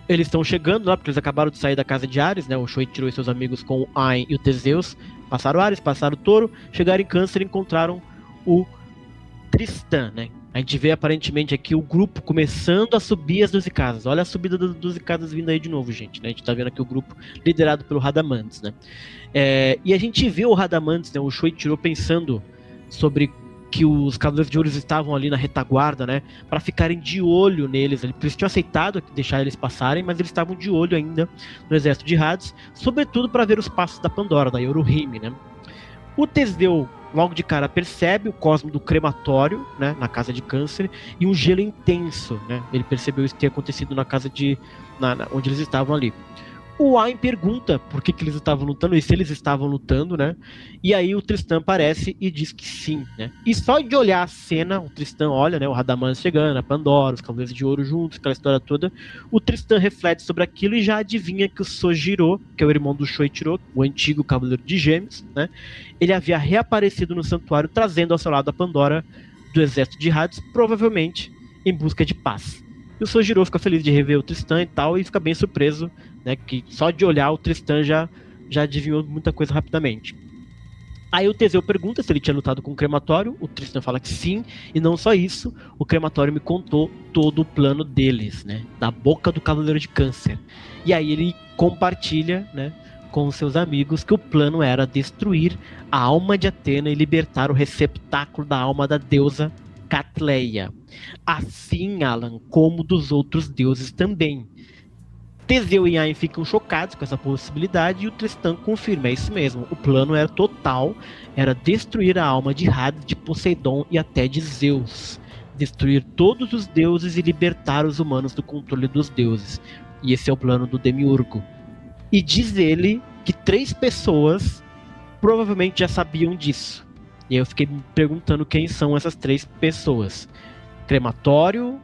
eles estão chegando lá, porque eles acabaram de sair da casa de Ares, né? O Shoichiro e seus amigos com o Ain e o Teseus. Passaram Ares, passaram o Touro, chegaram em Câncer e encontraram o Tristan, né? A gente vê aparentemente aqui o grupo começando a subir as 12 casas. Olha a subida das 12 casas vindo aí de novo, gente, né? A gente tá vendo aqui o grupo liderado pelo Radamantes, né? E a gente vê o Radamantes, né? O Shoichiro pensando sobre que os Cavaleiros de Ouro estavam ali na retaguarda, né, para ficarem de olho neles. Eles tinham aceitado deixar eles passarem, mas eles estavam de olho ainda no exército de Hades, sobretudo para ver os passos da Pandora, da Yoruhime, né. O Tesdeu, logo de cara, percebe o cosmo do crematório, né, na casa de Câncer, e um gelo intenso, né. Ele percebeu isso ter acontecido na casa onde eles estavam ali. O Ain pergunta por que eles estavam lutando e se eles estavam lutando, né? E aí o Tristan aparece e diz que sim, né? E só de olhar a cena, o Tristan olha, né? O Radamantes chegando, a Pandora, os Cavaleiros de Ouro juntos, aquela história toda. O Tristan reflete sobre aquilo e já adivinha que o Sojiro, que é o irmão do Shoichiro, o antigo Cavaleiro de Gêmeos, né? Ele havia reaparecido no santuário, trazendo ao seu lado a Pandora do exército de Hades, provavelmente em busca de paz. E o Sojiro fica feliz de rever o Tristan e tal, e fica bem surpreso, né, que só de olhar o Tristan já adivinhou muita coisa rapidamente. Aí o Teseu pergunta se ele tinha lutado com o crematório, o Tristan fala que sim, e não só isso, o crematório me contou todo o plano deles, né, da boca do Cavaleiro de Câncer. E aí ele compartilha, né, com os seus amigos que o plano era destruir a alma de Atena e libertar o receptáculo da alma da deusa Catleia. Assim, Alan, como dos outros deuses também. Teseu e Ain ficam chocados com essa possibilidade e o Tristan confirma, é isso mesmo, o plano era total, era destruir a alma de Hades, de Poseidon e até de Zeus. Destruir todos os deuses e libertar os humanos do controle dos deuses. E esse é o plano do Demiurgo. E diz ele que 3 pessoas provavelmente já sabiam disso. E aí eu fiquei me perguntando quem são essas 3 pessoas. Crematório,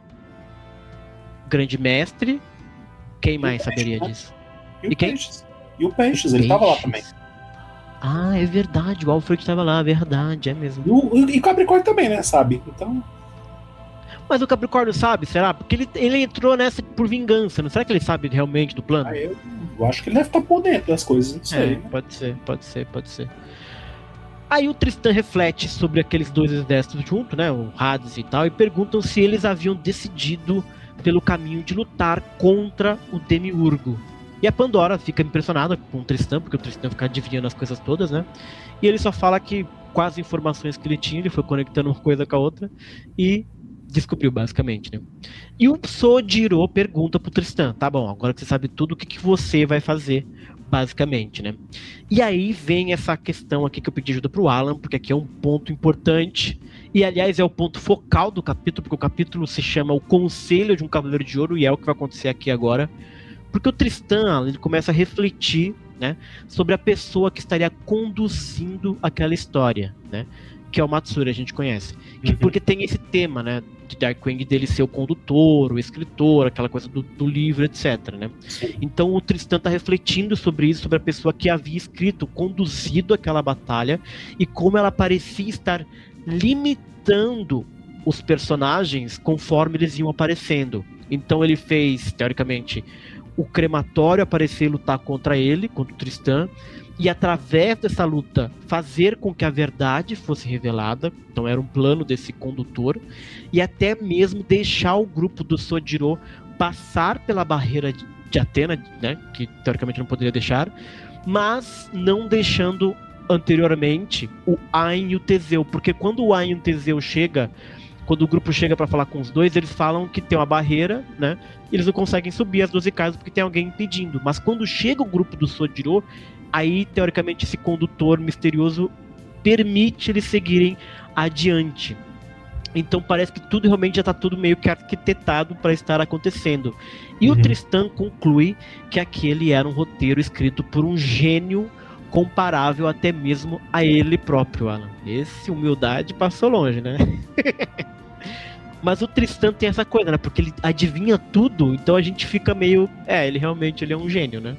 Grande Mestre, quem mais saberia disso?
E quem? E o Peixes, ele tava lá também.
Ah, é verdade, o Alfred tava lá, verdade, é mesmo.
E o Capricórnio também, né, sabe? Então...
Mas o Capricórnio sabe, será? Porque ele entrou nessa por vingança, não será que ele sabe realmente do plano?
Eu acho que ele deve estar por dentro das coisas, não sei. Né?
Pode ser. Aí o Tristan reflete sobre aqueles 2 exércitos juntos, né, o Hades e tal, e perguntam se eles haviam decidido pelo caminho de lutar contra o Demiurgo. E a Pandora fica impressionada com o Tristan, porque o Tristan fica adivinhando as coisas todas, né? E ele só fala que com as informações que ele tinha, ele foi conectando uma coisa com a outra e descobriu, basicamente, né? E o Sojiro pergunta pro Tristan, tá bom, agora que você sabe tudo, o que você vai fazer, basicamente, né? E aí vem essa questão aqui que eu pedi ajuda pro Alan, porque aqui é um ponto importante, e aliás é o ponto focal do capítulo, porque o capítulo se chama O Conselho de um Cavaleiro de Ouro, e é o que vai acontecer aqui agora, porque o Tristan, ele começa a refletir, né, sobre a pessoa que estaria conduzindo aquela história, né? Que é o Matsuri, a gente conhece. Porque tem esse tema, né, de Darkwing dele ser o condutor, o escritor, aquela coisa do livro, etc, né? Então o Tristan tá refletindo sobre isso, sobre a pessoa que havia escrito, conduzido aquela batalha, e como ela parecia estar limitando os personagens conforme eles iam aparecendo. Então ele fez, teoricamente, o crematório aparecer e lutar contra ele, contra o Tristan, e através dessa luta fazer com que a verdade fosse revelada. Então era um plano desse condutor, e até mesmo deixar o grupo do Sojiro passar pela barreira de Atena, né, que teoricamente não poderia deixar, mas não deixando anteriormente o Ain e o Teseu, porque quando o Ain e o Teseu chega, quando o grupo chega para falar com os dois, eles falam que tem uma barreira, né? Eles não conseguem subir as 12 casas porque tem alguém impedindo. Mas quando chega o grupo do Sojiro, aí, teoricamente, esse condutor misterioso permite eles seguirem adiante. Então parece que tudo realmente já está tudo meio que arquitetado para estar acontecendo. E o Tristan conclui que aquele era um roteiro escrito por um gênio comparável até mesmo a ele próprio, Alan. Esse humildade passou longe, né? Mas o Tristan tem essa coisa, né? Porque ele adivinha tudo, então a gente fica meio... ele realmente ele é um gênio, né?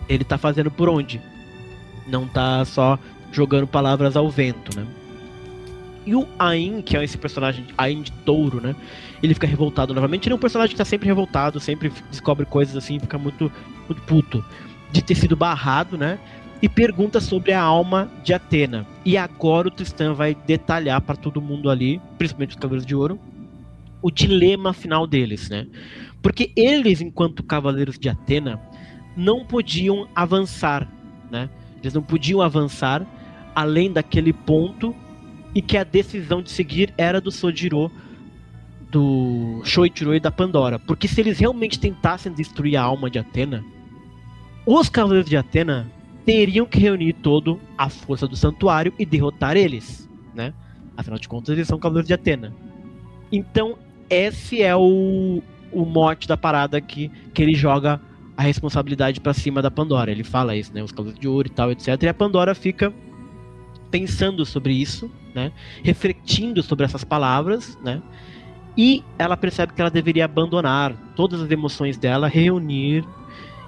Ele tá fazendo por onde? Não tá só jogando palavras ao vento, né? E o Ain, que é esse personagem, Ain de touro, né? Ele fica revoltado novamente. Ele é um personagem que tá sempre revoltado, sempre descobre coisas assim, fica muito, muito puto de ter sido barrado, né? E pergunta sobre a alma de Atena. E agora o Tristan vai detalhar para todo mundo ali, principalmente os Cavaleiros de Ouro, o dilema final deles, né? Porque eles, enquanto Cavaleiros de Atena, não podiam avançar, né? Eles não podiam avançar além daquele ponto, e que a decisão de seguir era do Sojiro, do Shoichiro e da Pandora. Porque se eles realmente tentassem destruir a alma de Atena, os Cavaleiros de Atena teriam que reunir toda a força do santuário e derrotar eles, né? Afinal de contas, eles são Cavaleiros de Atena. Então, esse é o mote da parada aqui, que ele joga a responsabilidade pra cima da Pandora. Ele fala isso, né? Os Cavaleiros de Ouro e tal, etc. E a Pandora fica pensando sobre isso, né? Refletindo sobre essas palavras, né? E ela percebe que ela deveria abandonar todas as emoções dela, reunir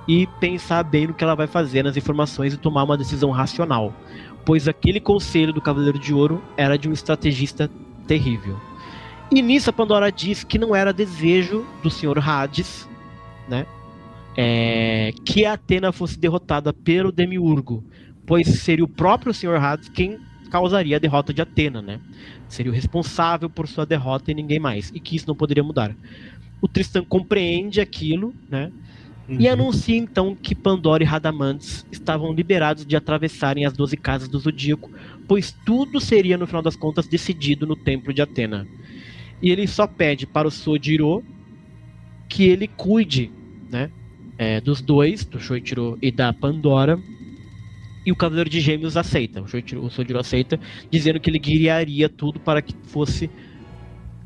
e pensar bem no que ela vai fazer, nas informações, e tomar uma decisão racional. Pois aquele conselho do Cavaleiro de Ouro era de um estrategista terrível. E nisso a Pandora diz que não era desejo do Sr. Hades, né? Que a Athena fosse derrotada pelo Demiurgo, pois seria o próprio Sr. Hades quem causaria a derrota de Athena, né? Seria o responsável por sua derrota e ninguém mais, e que isso não poderia mudar. O Tristan compreende aquilo, né? E anuncia então que Pandora e Radamantes estavam liberados de atravessarem as 12 casas do Zodíaco, pois tudo seria, no final das contas, decidido no templo de Atena. E ele só pede para o Sojiro que ele cuide, né, dos dois, do Shoichiro e da Pandora. E o Cavaleiro de Gêmeos aceita, o Sojiro aceita, dizendo que ele guiaria tudo para que fosse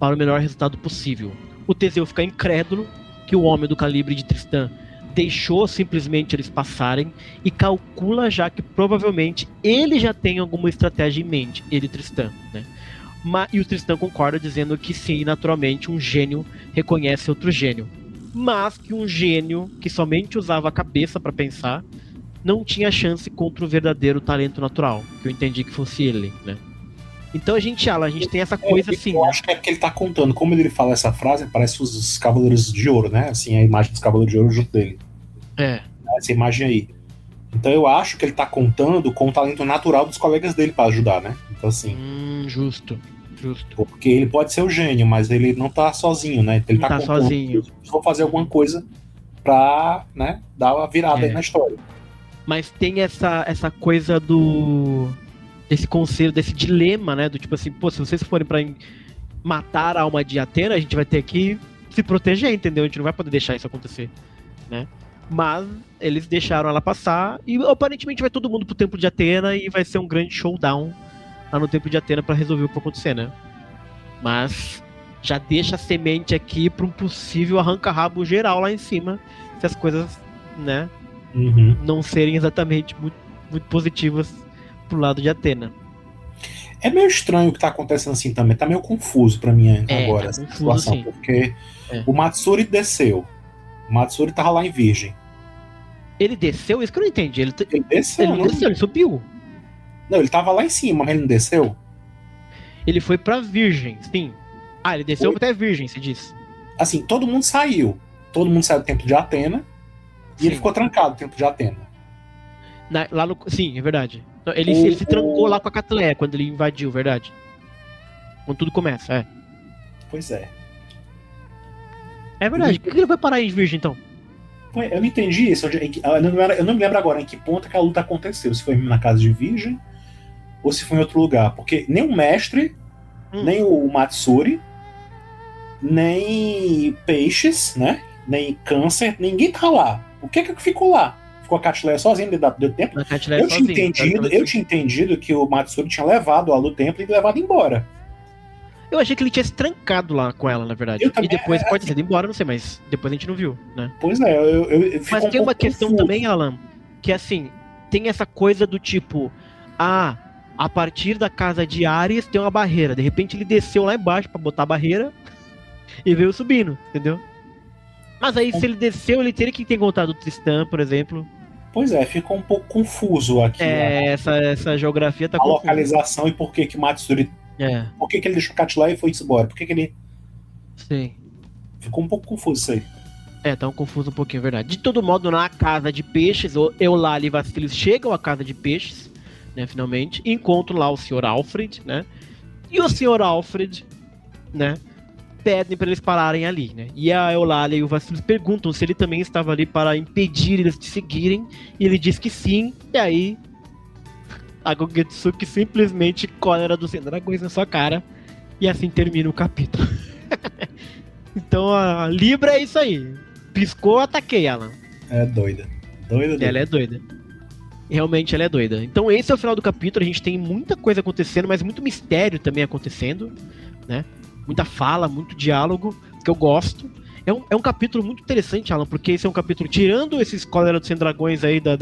para o melhor resultado possível. O Teseu fica incrédulo que o homem do calibre de Tristan deixou simplesmente eles passarem e calcula já que provavelmente ele já tem alguma estratégia em mente, ele Tristan, né? E o Tristan concorda dizendo que sim, naturalmente um gênio reconhece outro gênio, mas que um gênio que somente usava a cabeça para pensar não tinha chance contra o verdadeiro talento natural, que eu entendi que fosse ele, né? Então a gente tem essa coisa assim.
Eu acho que é porque ele tá contando, como ele fala essa frase, parece os Cavaleiros de Ouro, né? Assim, a imagem dos Cavaleiros de Ouro junto dele. Essa imagem aí. Então eu acho que ele tá contando com o talento natural dos colegas dele para ajudar, né? Então assim.
Justo.
Porque ele pode ser o gênio, mas ele não tá sozinho, né? Ele
não tá sozinho.
Vou fazer alguma coisa pra, né, dar uma virada aí na história.
Mas tem essa coisa desse conselho, desse dilema, né? Do tipo assim, pô, se vocês forem pra matar a alma de Atena, a gente vai ter que se proteger, entendeu? A gente não vai poder deixar isso acontecer, né? Mas eles deixaram ela passar e aparentemente vai todo mundo pro templo de Atena e vai ser um grande showdown lá no templo de Atena pra resolver o que vai acontecer, né? Mas já deixa a semente aqui pra um possível arranca-rabo geral lá em cima, se as coisas, né, não serem exatamente muito, muito positivas pro lado de Atena.
É meio estranho o que tá acontecendo assim também, tá meio confuso pra mim agora,
tá
essa situação,
sim.
porque o Matsuri desceu. O Matsuri tava lá em Virgem.
Ele desceu? Isso que eu não entendi. Ele
desceu,
ele não desceu, ele subiu.
Não, ele tava lá em cima, mas ele não desceu?
Ele foi pra Virgem, sim. Ah, ele desceu até Virgem, você disse.
Assim, todo mundo saiu. Todo mundo saiu do templo de Atena. E ele ficou trancado no templo de Atena.
Sim, é verdade. Ele se trancou lá com a Catleia quando ele invadiu, verdade. Quando tudo começa,
Pois é.
É verdade. Por que ele vai parar em Virgem, então?
Eu não entendi isso. Eu não me lembro agora em que ponto que a luta aconteceu. Se foi na casa de Virgem ou se foi em outro lugar. Porque nem o mestre, nem o Matsuri, nem Peixes, né? Nem Câncer, ninguém tá lá. O que ficou lá? Ficou a Catleia sozinha dentro do templo? Eu tinha entendido que o Matsuri tinha levado ela do templo e levado embora.
Eu achei que ele tinha se trancado lá com ela, na verdade. E depois pode ter ido embora, não sei, mas depois a gente não viu, né?
Pois é, eu
mas tem uma questão confuso também, Alan, que assim, tem essa coisa do tipo, a partir da casa de Ares tem uma barreira. De repente ele desceu lá embaixo pra botar a barreira e veio subindo, entendeu? Mas aí, se ele desceu, ele teria que ter encontrado o Tristan, por exemplo.
Pois é, ficou um pouco confuso aqui.
Essa geografia tá
confusa. A localização e por que que Matsuri... Por que ele deixou o Catleia e foi embora? Por que ele...
Sim.
Ficou um pouco confuso isso aí.
Tá confuso um pouquinho, é verdade. De todo modo, na casa de peixes, Eulalia e Vasílis chegam à casa de peixes, né, finalmente, e encontram lá o Sr. Alfred, né? E o Sr. Alfred, né, pedem para eles pararem ali, né? E a Eulalia e o Vasílis perguntam se ele também estava ali para impedir eles de seguirem, e ele diz que sim, e aí a Gogetsuki simplesmente cólera dos dragões na sua cara, e assim termina o capítulo. Então a Libra é isso aí. Piscou, ataquei ela.
É doida.
Ela é doida. Realmente ela é doida. Então esse é o final do capítulo. A gente tem muita coisa acontecendo, mas muito mistério também acontecendo, né? Muita fala, muito diálogo, que eu gosto. É um capítulo muito interessante, Alan, porque esse é um capítulo, tirando esses cólera dos dragões aí da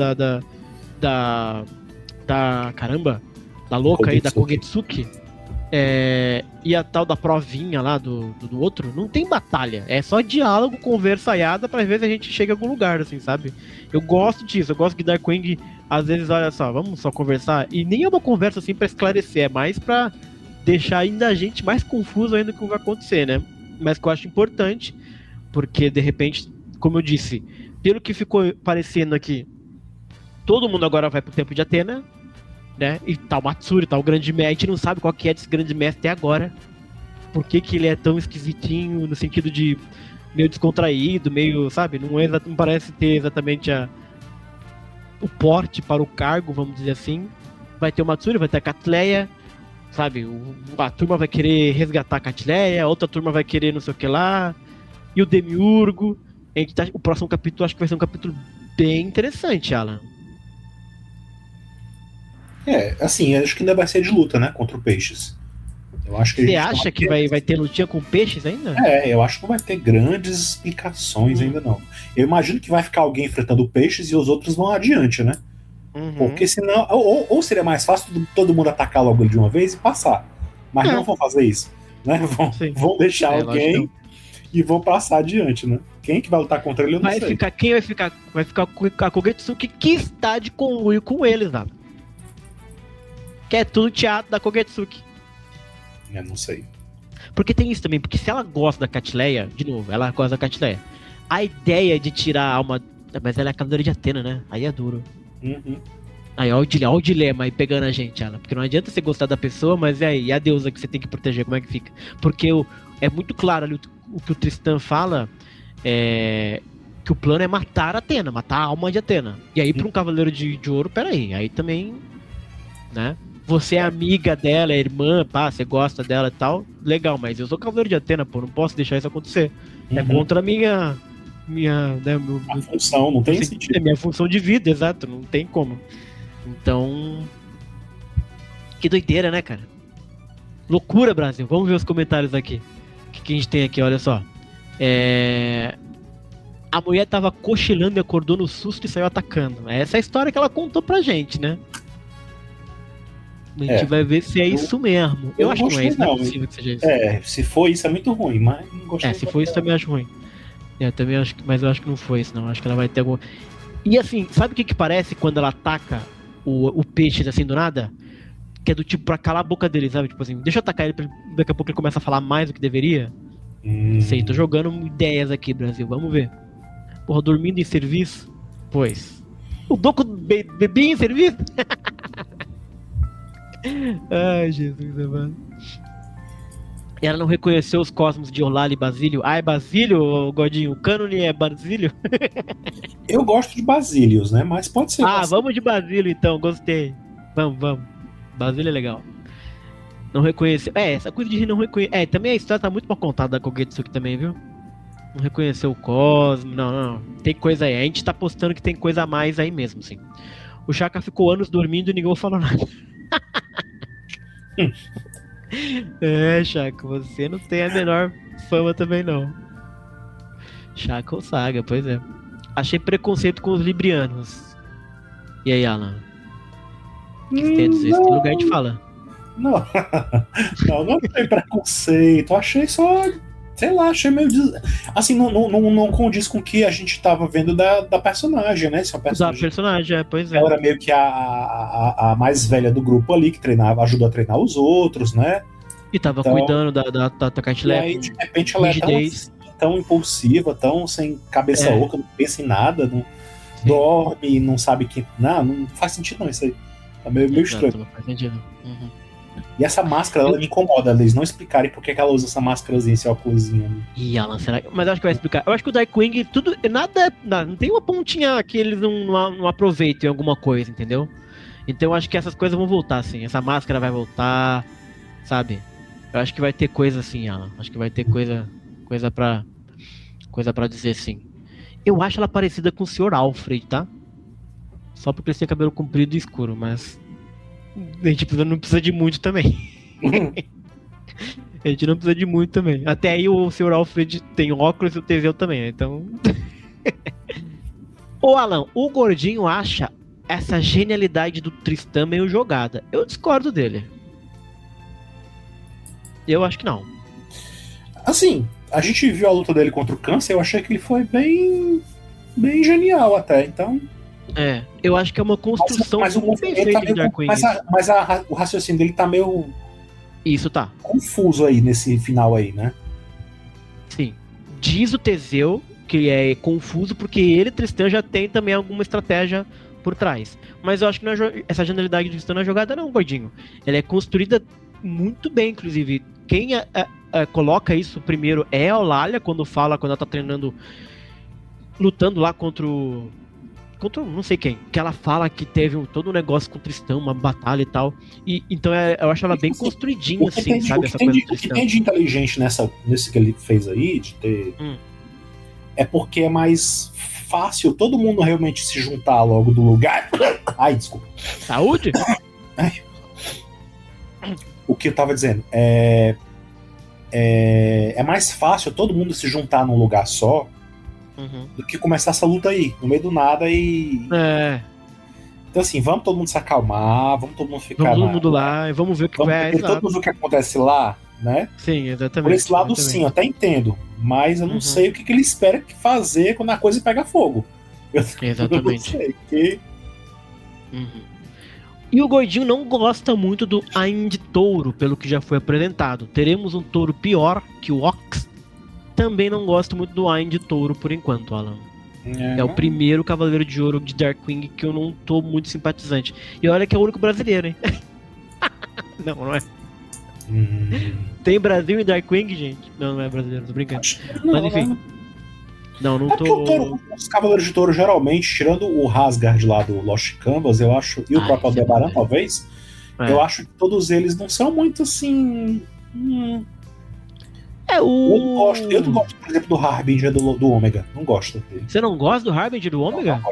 louca aí, da Kogetsuki, e a tal da provinha lá do outro, não tem batalha, é só diálogo, conversaiada pra ver se a gente chega a algum lugar, assim, sabe? Eu gosto disso, eu gosto que Darkwing, às vezes, olha só, vamos só conversar, e nem é uma conversa assim pra esclarecer, é mais pra deixar ainda a gente mais confuso ainda com o que vai acontecer, né? Mas que eu acho importante, porque de repente, como eu disse, pelo que ficou parecendo aqui, todo mundo agora vai pro tempo de Atena, né? E tá o Matsuri, tá o grande mestre, a gente não sabe qual que é desse grande mestre até agora. Por que ele é tão esquisitinho, no sentido de meio descontraído, meio, sabe? Não parece ter exatamente o porte para o cargo, vamos dizer assim. Vai ter o Matsuri, vai ter a Catleia, sabe? A turma vai querer resgatar a Catleia, a outra turma vai querer não sei o que lá, e o Demiurgo. O próximo capítulo acho que vai ser um capítulo bem interessante, Alan.
Assim, acho que ainda vai ser de luta, né? Contra o Peixes. Eu acho que
você acha que vai ter lutinha com peixes ainda?
Eu acho que não vai ter grandes explicações ainda não. Eu imagino que vai ficar alguém enfrentando peixes e os outros vão adiante, né? Porque senão, ou seria mais fácil todo mundo atacar logo de uma vez e passar. Mas não vão fazer isso, né? Vão deixar alguém e vão passar adiante, né? Quem que vai lutar contra ele, eu não sei.
Quem vai ficar com a Kogetsuki que está de conluio com eles, sabe? Que é tudo teatro da Kogetsuki.
Eu não sei.
Porque tem isso também, porque se ela gosta da Catleia, de novo, ela gosta da Catleia, a ideia de tirar a alma... Mas ela é a Cavaleira de Atena, né? Aí é duro. Aí ó o dilema aí pegando a gente, Alan. Porque não adianta você gostar da pessoa, mas e a deusa que você tem que proteger, como é que fica? Porque é muito claro ali o que o Tristan fala, que o plano é matar Atena, matar a alma de Atena. E aí pra um Cavaleiro de Ouro, peraí, aí também, né? Você é amiga dela, é irmã, você gosta dela e tal, legal, mas eu sou Cavaleiro de Atena, pô, não posso deixar isso acontecer. É contra a minha né,
a função, não tem sentido.
É minha função de vida, exato, não tem como. Então, que doideira, né, cara? Loucura, Brasil. Vamos ver os comentários aqui. O que a gente tem aqui, olha só. A mulher tava cochilando e acordou no susto e saiu atacando. Essa é a história que ela contou pra gente, né? A gente vai ver se é isso mesmo. Eu acho que não é isso, não é possível que seja isso.
Se for isso é muito ruim, mas não gostei.
Se for isso também acho ruim. Também acho que, mas eu acho que não foi isso, não. Acho que ela vai ter algum... E assim, sabe o que parece quando ela ataca o peixe assim do nada? Que é do tipo pra calar a boca dele, sabe? Tipo assim, deixa eu atacar ele, daqui a pouco ele começa a falar mais do que deveria. Não sei, tô jogando ideias aqui, Brasil, vamos ver. Porra, dormindo em serviço? Pois. O Doku bebia em serviço? Ai, Jesus amado. E ela não reconheceu os cosmos de Olala e Basílio. É Basílio, Godinho? O cânone é Basílio?
Eu gosto de Basílios, né? Mas pode ser.
Vamos de Basílio então, gostei. Vamos. Basílio é legal. Não reconheceu. Essa coisa de não reconhecer. Também a história tá muito mal contada da Kogetsuki também, viu? Não reconheceu o cosmo. Não. Tem coisa aí. A gente tá postando que tem coisa a mais aí mesmo, sim. O Chaka ficou anos dormindo e ninguém falou nada. Chaka, você não tem a menor fama também não. Chaka ou Saga, pois é. Achei preconceito com os librianos. E aí, Alan? O que você tem a dizer? Você tem lugar de fala.
Não tem preconceito. Achei só... Sei lá, achei meio... Assim, não condiz com o que a gente tava vendo da personagem, né? Esse é um personagem...
Da personagem, pois é.
Ela era meio que a mais velha do grupo ali, que ajudou a treinar os outros, né?
E tava cuidando da Catleia.
E aí, de repente, ela é tão impulsiva, tão sem cabeça oca, não pensa em nada, não dorme, não sabe que... Não faz sentido não isso aí. Tá meio estranho.
Não faz sentido.
E essa máscara, ela me incomoda, eles não explicarem por que ela usa essa máscarazinha, esse óculosinho.
Ih, Alan, será que... Mas eu acho que vai explicar. Eu acho que o Darkwing, tudo... Nada, não tem uma pontinha que eles não aproveitem em alguma coisa, entendeu? Então eu acho que essas coisas vão voltar, assim. Essa máscara vai voltar, sabe? Eu acho que vai ter coisa assim, Alan. Acho que vai ter coisa pra dizer, sim. Eu acho ela parecida com o Sr. Alfred, tá? Só porque ele tem cabelo comprido e escuro, mas... A gente não precisa de muito também. A gente não precisa de muito também. Até aí o Sr. Alfred tem óculos e o Teseu também, então... Ô Alan, o Gordinho acha essa genialidade do Tristan meio jogada. Eu discordo dele. Eu acho que não.
Assim, a gente viu a luta dele contra o Câncer, eu achei que ele foi bem genial até, então...
eu acho que é uma construção
mas
muito bem feita de Darkwing.
Mas o raciocínio dele tá meio
Isso tá.
confuso aí nesse final aí, né?
Sim. Diz o Teseu que é confuso porque ele, Tristan, já tem também alguma estratégia por trás. Mas eu acho que essa genialidade do Tristan não é jogada não, gordinho. Ela é construída muito bem, inclusive. Quem coloca isso primeiro é a Eulalia, quando ela tá treinando, lutando lá contra não sei quem, que ela fala que teve todo um negócio com o Tristão, uma batalha e tal, e então eu acho ela bem construidinha, assim, sabe, essa coisa do Tristão.
O que tem de inteligente nisso que ele fez aí, de ter... é porque é mais fácil todo mundo realmente se juntar logo do lugar. Ai, desculpa.
Saúde?
O que eu tava dizendo, é mais fácil todo mundo se juntar num lugar só, do que começar essa luta aí, no meio do nada e... Então assim, vamos todo mundo se acalmar, vamos todo mundo ficar...
Vamos todo mundo lá e vamos ver o que vai...
Todo mundo ver o que acontece lá, né?
Sim, exatamente.
Por esse lado sim, eu até entendo, mas eu não sei o que ele espera fazer quando a coisa pega fogo.
Exatamente.
Eu não sei, porque...
E o Gordinho não gosta muito do Ain de Touro, pelo que já foi apresentado. Teremos um touro pior que o Ox. Também não gosto muito do Ain de Touro por enquanto, Alan. É o primeiro Cavaleiro de Ouro de Darkwing que eu não tô muito simpatizante. E olha que é o único brasileiro, hein? Não é. Tem Brasil em Darkwing, gente? Não é brasileiro, tô brincando. Mas enfim. Não tô...
Os Cavaleiros de Touro, geralmente, tirando o Asgard lá do Lost Canvas, eu acho, e o próprio Aldebaran, talvez, eu acho que todos eles não são muito assim... Eu não gosto, por exemplo, do Harbinger do Ômega. Não gosto dele.
Você não gosta do Harbinger do Ômega?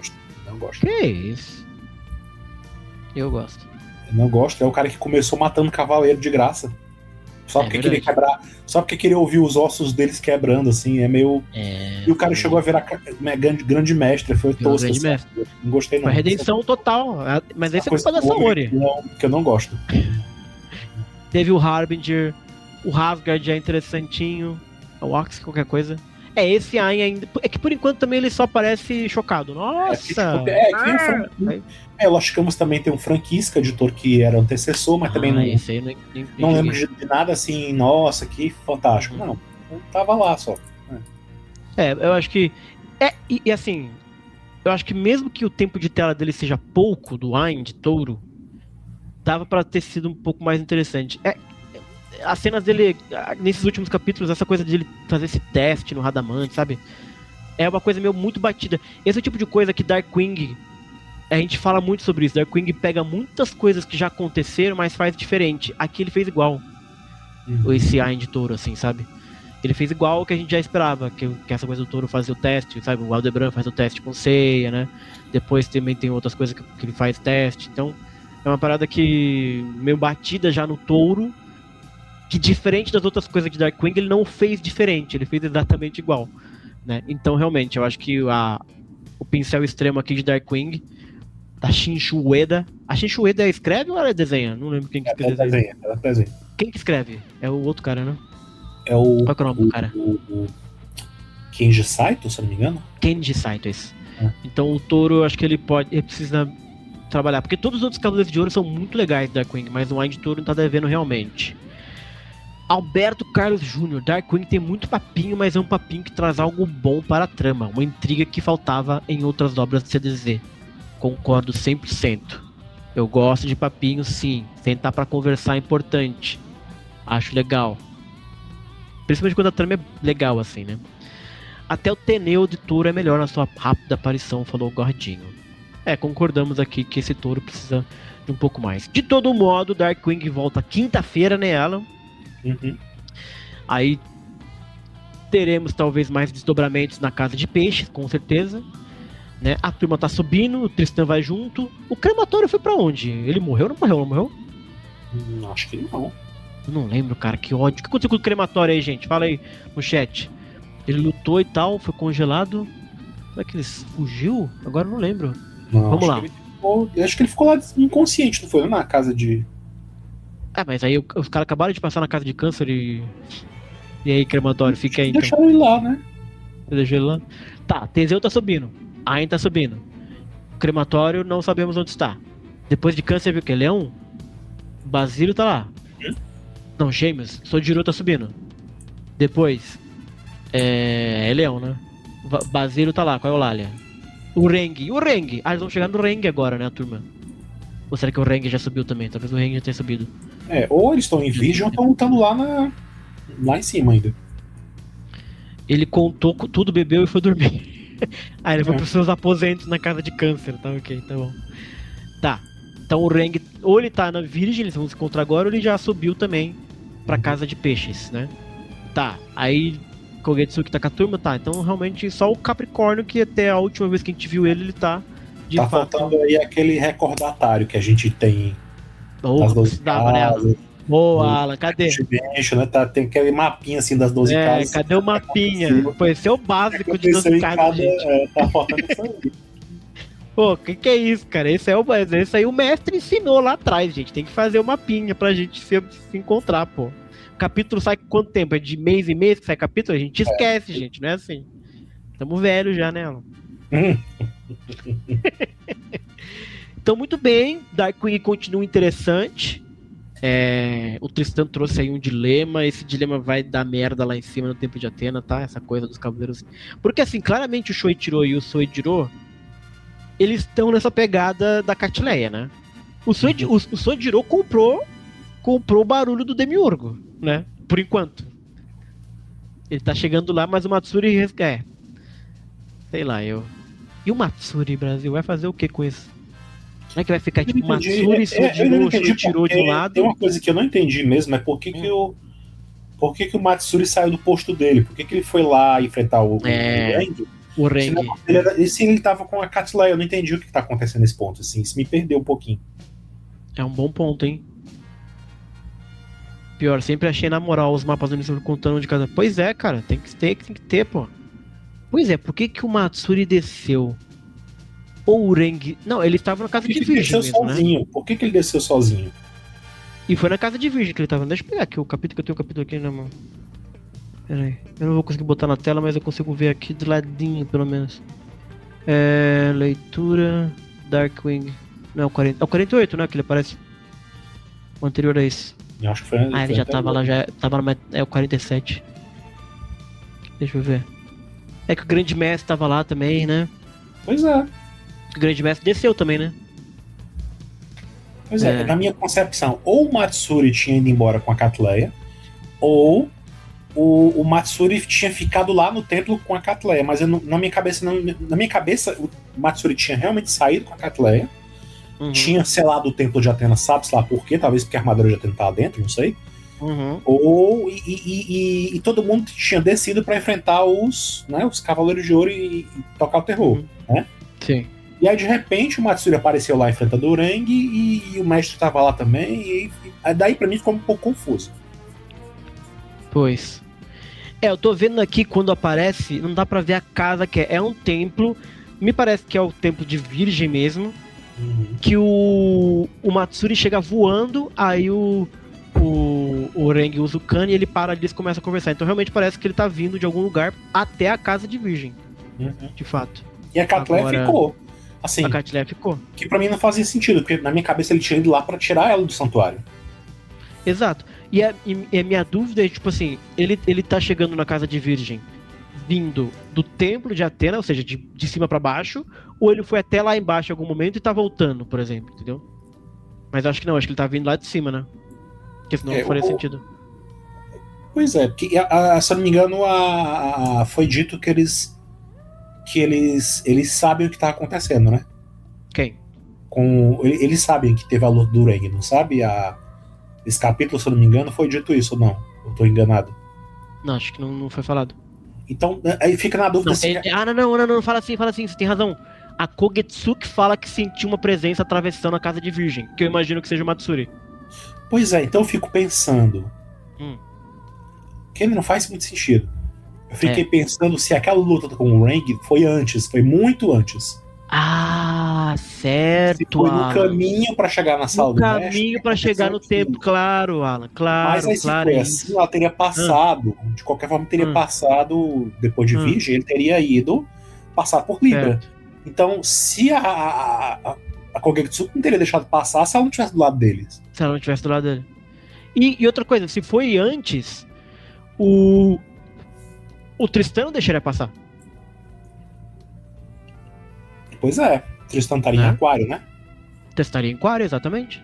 Não gosto.
Que isso? Eu gosto.
Eu não gosto. É o cara que começou matando cavaleiro de graça. Só porque queria quebrar. Só porque queria ouvir os ossos deles quebrando, assim. É meio. E o cara chegou a virar grande mestre. Foi tosco.
Grande mestre.
Não gostei, não.
Foi redenção total. Mas aí você culpa da Saori.
Que eu não gosto.
Teve o Harbinger. O Asgard é interessantinho. O Ox, qualquer coisa. Esse Ain ainda. É que por enquanto também ele só parece chocado. Nossa!
Eu acho que também tem um Franquisca, editor que era antecessor, mas também não.
Esse aí
não lembro de nada assim, nossa, que fantástico. Não, eu tava lá só.
Eu acho que. E assim. Eu acho que mesmo que o tempo de tela dele seja pouco, do Ain de Touro, dava pra ter sido um pouco mais interessante. As cenas dele, nesses últimos capítulos, essa coisa de ele fazer esse teste no Radamante, sabe? É uma coisa meio muito batida. Esse é o tipo de coisa que Darkwing, a gente fala muito sobre isso. Darkwing pega muitas coisas que já aconteceram, mas faz diferente. Aqui ele fez igual. Esse Ain de Touro, assim, sabe? Ele fez igual o que a gente já esperava. Que essa coisa do Touro fazer o teste, sabe? O Aldebaran faz o teste com Seiya, né? Depois também tem outras coisas que ele faz teste. Então, é uma parada que meio batida já no Touro, que diferente das outras coisas de Darkwing, ele não fez diferente, ele fez exatamente igual, né? Então, realmente, eu acho que o pincel extremo aqui de Darkwing, da Shinshu Ueda. A Shinshu Ueda escreve ou ela desenha? Não lembro quem que escreve.
Ela desenha.
Quem que escreve? É o outro cara, né?
É o...
Qual é o nome do cara?
O Kenji Saito, se não me engano?
Kenji Saito, esse. Então, o Touro, eu acho que ele precisa trabalhar, porque todos os outros Cavaleiros de Ouro são muito legais de Darkwing, mas o Ain de Touro não tá devendo realmente. Alberto Carlos Jr. Darkwing tem muito papinho, mas é um papinho que traz algo bom para a trama. Uma intriga que faltava em outras obras de CDZ. Concordo 100%. Eu gosto de papinho, sim. Sentar para conversar é importante. Acho legal. Principalmente quando a trama é legal, assim, né? Até o Teneu de Touro é melhor na sua rápida aparição, falou o Gordinho. Concordamos aqui que esse Touro precisa de um pouco mais. De todo modo, Darkwing volta quinta-feira, né, Alan? Aí teremos talvez mais desdobramentos na Casa de Peixes, com certeza, né? A turma tá subindo, o Tristan vai junto. O crematório foi pra onde? Ele morreu ou não morreu?
Acho que não.
Eu não lembro, cara, que ódio. O que aconteceu com o crematório aí, gente? Fala aí no chat. Ele lutou e tal, foi congelado. Será que ele fugiu? Agora eu não lembro. Vamos lá.
Acho que ele ficou lá inconsciente, não foi? Na casa de...
Mas aí os caras acabaram de passar na casa de câncer e aí, crematório, fica aí então.
Deixaram ele lá, né?
Deixou ele lá. Tá, Teseu tá subindo. Ain tá subindo. Crematório, não sabemos onde está. Depois de câncer, viu que é Leão? Basílio tá lá. Não, Gêmeos. Sojiro tá subindo. Depois. É Leão, né? Basílio tá lá, qual é o Lália? O Reng. E o Reng? Ah, eles vão chegar no Reng agora, né, a turma? Ou será que o Reng já subiu também? Talvez o Reng já tenha subido.
Ou eles estão em Virgem ou estão lutando lá em cima ainda.
Ele contou tudo, bebeu e foi dormir. Aí ele foi pros seus aposentos na casa de câncer, tá ok, tá bom. Tá, então o Reng, ou ele tá na Virgem, eles vão se encontrar agora, ou ele já subiu também pra casa de peixes, né? Tá, aí Kogetsuki tá com a turma, tá, então realmente só o Capricórnio, que até a última vez que a gente viu ele tá de
tá
fato.
faltando aí aquele recordatário que a gente tem das 12 casas.
Boa, Alan, cadê?
Bicho, né? Tem aquele mapinha assim das 12 casas.
Cadê o mapinha? Pô, esse é o básico de 12 casas, gente.
Tá faltando isso aí.
Pô, que é isso, cara? Esse aí o mestre ensinou lá atrás, gente. Tem que fazer o mapinha pra gente se encontrar, pô. O capítulo sai com quanto tempo? É de mês em mês que sai capítulo? A gente esquece, gente, não é assim. Tamo velho já, né, Alan? Então, muito bem. Darkwing continua interessante. O Tristan trouxe aí um dilema. Esse dilema vai dar merda lá em cima no Templo de Atena, tá? Essa coisa dos cavaleiros. Porque, assim, claramente o Shoichiro e o Soichiro, eles estão nessa pegada da Catleia, né? O Soichiro comprou o barulho do Demiurgo, né? Por enquanto. Ele tá chegando lá, mas o Matsuri... sei lá, E o Matsuri, Brasil, vai fazer o que com isso? Não é que vai ficar tipo Matsuri, Soichiro de um lado?
Tem uma coisa que eu não entendi mesmo, é por que o Matsuri saiu do posto dele? Por que ele foi lá enfrentar o Reng?
O Reng.
Se ele tava com a Catleia, eu não entendi o que tá acontecendo nesse ponto, assim, isso me perdeu um pouquinho.
É um bom ponto, hein? Pior, sempre achei na moral os mapas do Unicef contando de cada... Pois é, cara, tem que ter, pô. Pois é, por que o Matsuri desceu? Ou o Reng... Não, ele estava na casa de Virgem mesmo,
sozinho?
Né?
Por que ele desceu sozinho?
E foi na casa de Virgem que ele estava. Deixa eu pegar aqui o capítulo, que eu tenho o capítulo aqui na mão. Pera aí. Eu não vou conseguir botar na tela, mas eu consigo ver aqui do ladinho, pelo menos. Leitura... Darkwing... Não, é o 40... É o 48, né? Que ele aparece. O anterior a esse.
Eu acho que foi...
ele já tava lá, já tava no... É o 47. Deixa eu ver. É que o Grande Mestre tava lá também, né?
Pois é.
O Grande Mestre desceu também, né?
Pois na minha concepção, ou o Matsuri tinha ido embora com a Catleia, ou o Matsuri tinha ficado lá no templo com a Catleia, mas na minha cabeça o Matsuri tinha realmente saído com a Catleia, tinha selado o templo de Atena, sabe-se lá por quê, talvez porque a armadura de Atena estava dentro, não sei. E todo mundo tinha descido para enfrentar os Cavaleiros de Ouro e tocar o terror, né?
Sim.
E aí, de repente, o Matsuri apareceu lá enfrentando o Reng e o mestre tava lá também. E daí, pra mim, ficou um pouco confuso.
Pois. Eu tô vendo aqui quando aparece, não dá pra ver a casa que é. É um templo, me parece que é o templo de Virgem mesmo. Que o Matsuri chega voando, aí o Reng usa o Kane e ele para ali e eles começam a conversar. Então, realmente, parece que ele tá vindo de algum lugar até a casa de Virgem. De fato.
E a Catleia ficou. Assim,
a Catleia ficou.
Que pra mim não fazia sentido, porque na minha cabeça ele tinha ido lá pra tirar ela do santuário.
Exato. E a minha dúvida é, tipo assim, ele tá chegando na casa de Virgem vindo do templo de Atena, ou seja, de cima pra baixo, ou ele foi até lá embaixo em algum momento e tá voltando, por exemplo, entendeu? Mas acho que não, acho que ele tá vindo lá de cima, né? Porque senão não faria sentido.
Pois é, porque se eu não me engano, foi dito que eles sabem o que tá acontecendo, né?
Quem?
Eles sabem que teve a luta do Reng, não sabe? Esse capítulo, se eu não me engano, foi dito isso ou não? Eu tô enganado.
Não, acho que não foi falado.
Então, aí fica na dúvida
não, fala assim, você tem razão. A Kogetsuki fala que sentiu uma presença atravessando a casa de Virgem, que eu imagino que seja o Matsuri.
Pois é, então eu fico pensando. Que não faz muito sentido. Eu fiquei pensando se aquela luta com o Reng foi muito antes.
Ah, certo.
Se foi no caminho pra chegar na sala do mestre.
No caminho pra chegar no templo, claro, Alan, claro.
Mas aí se foi assim, ela teria passado, de qualquer forma teria passado, depois de Virgem, ele teria ido passar por Libra. Certo. Então, se a Kogetsuki não teria deixado passar se ela não estivesse do lado deles.
Se ela não estivesse do lado dele. E outra coisa, se foi antes, o Tristan não deixaria passar.
Pois é, Tristan estaria em Aquário, né?
Testaria em Aquário, exatamente.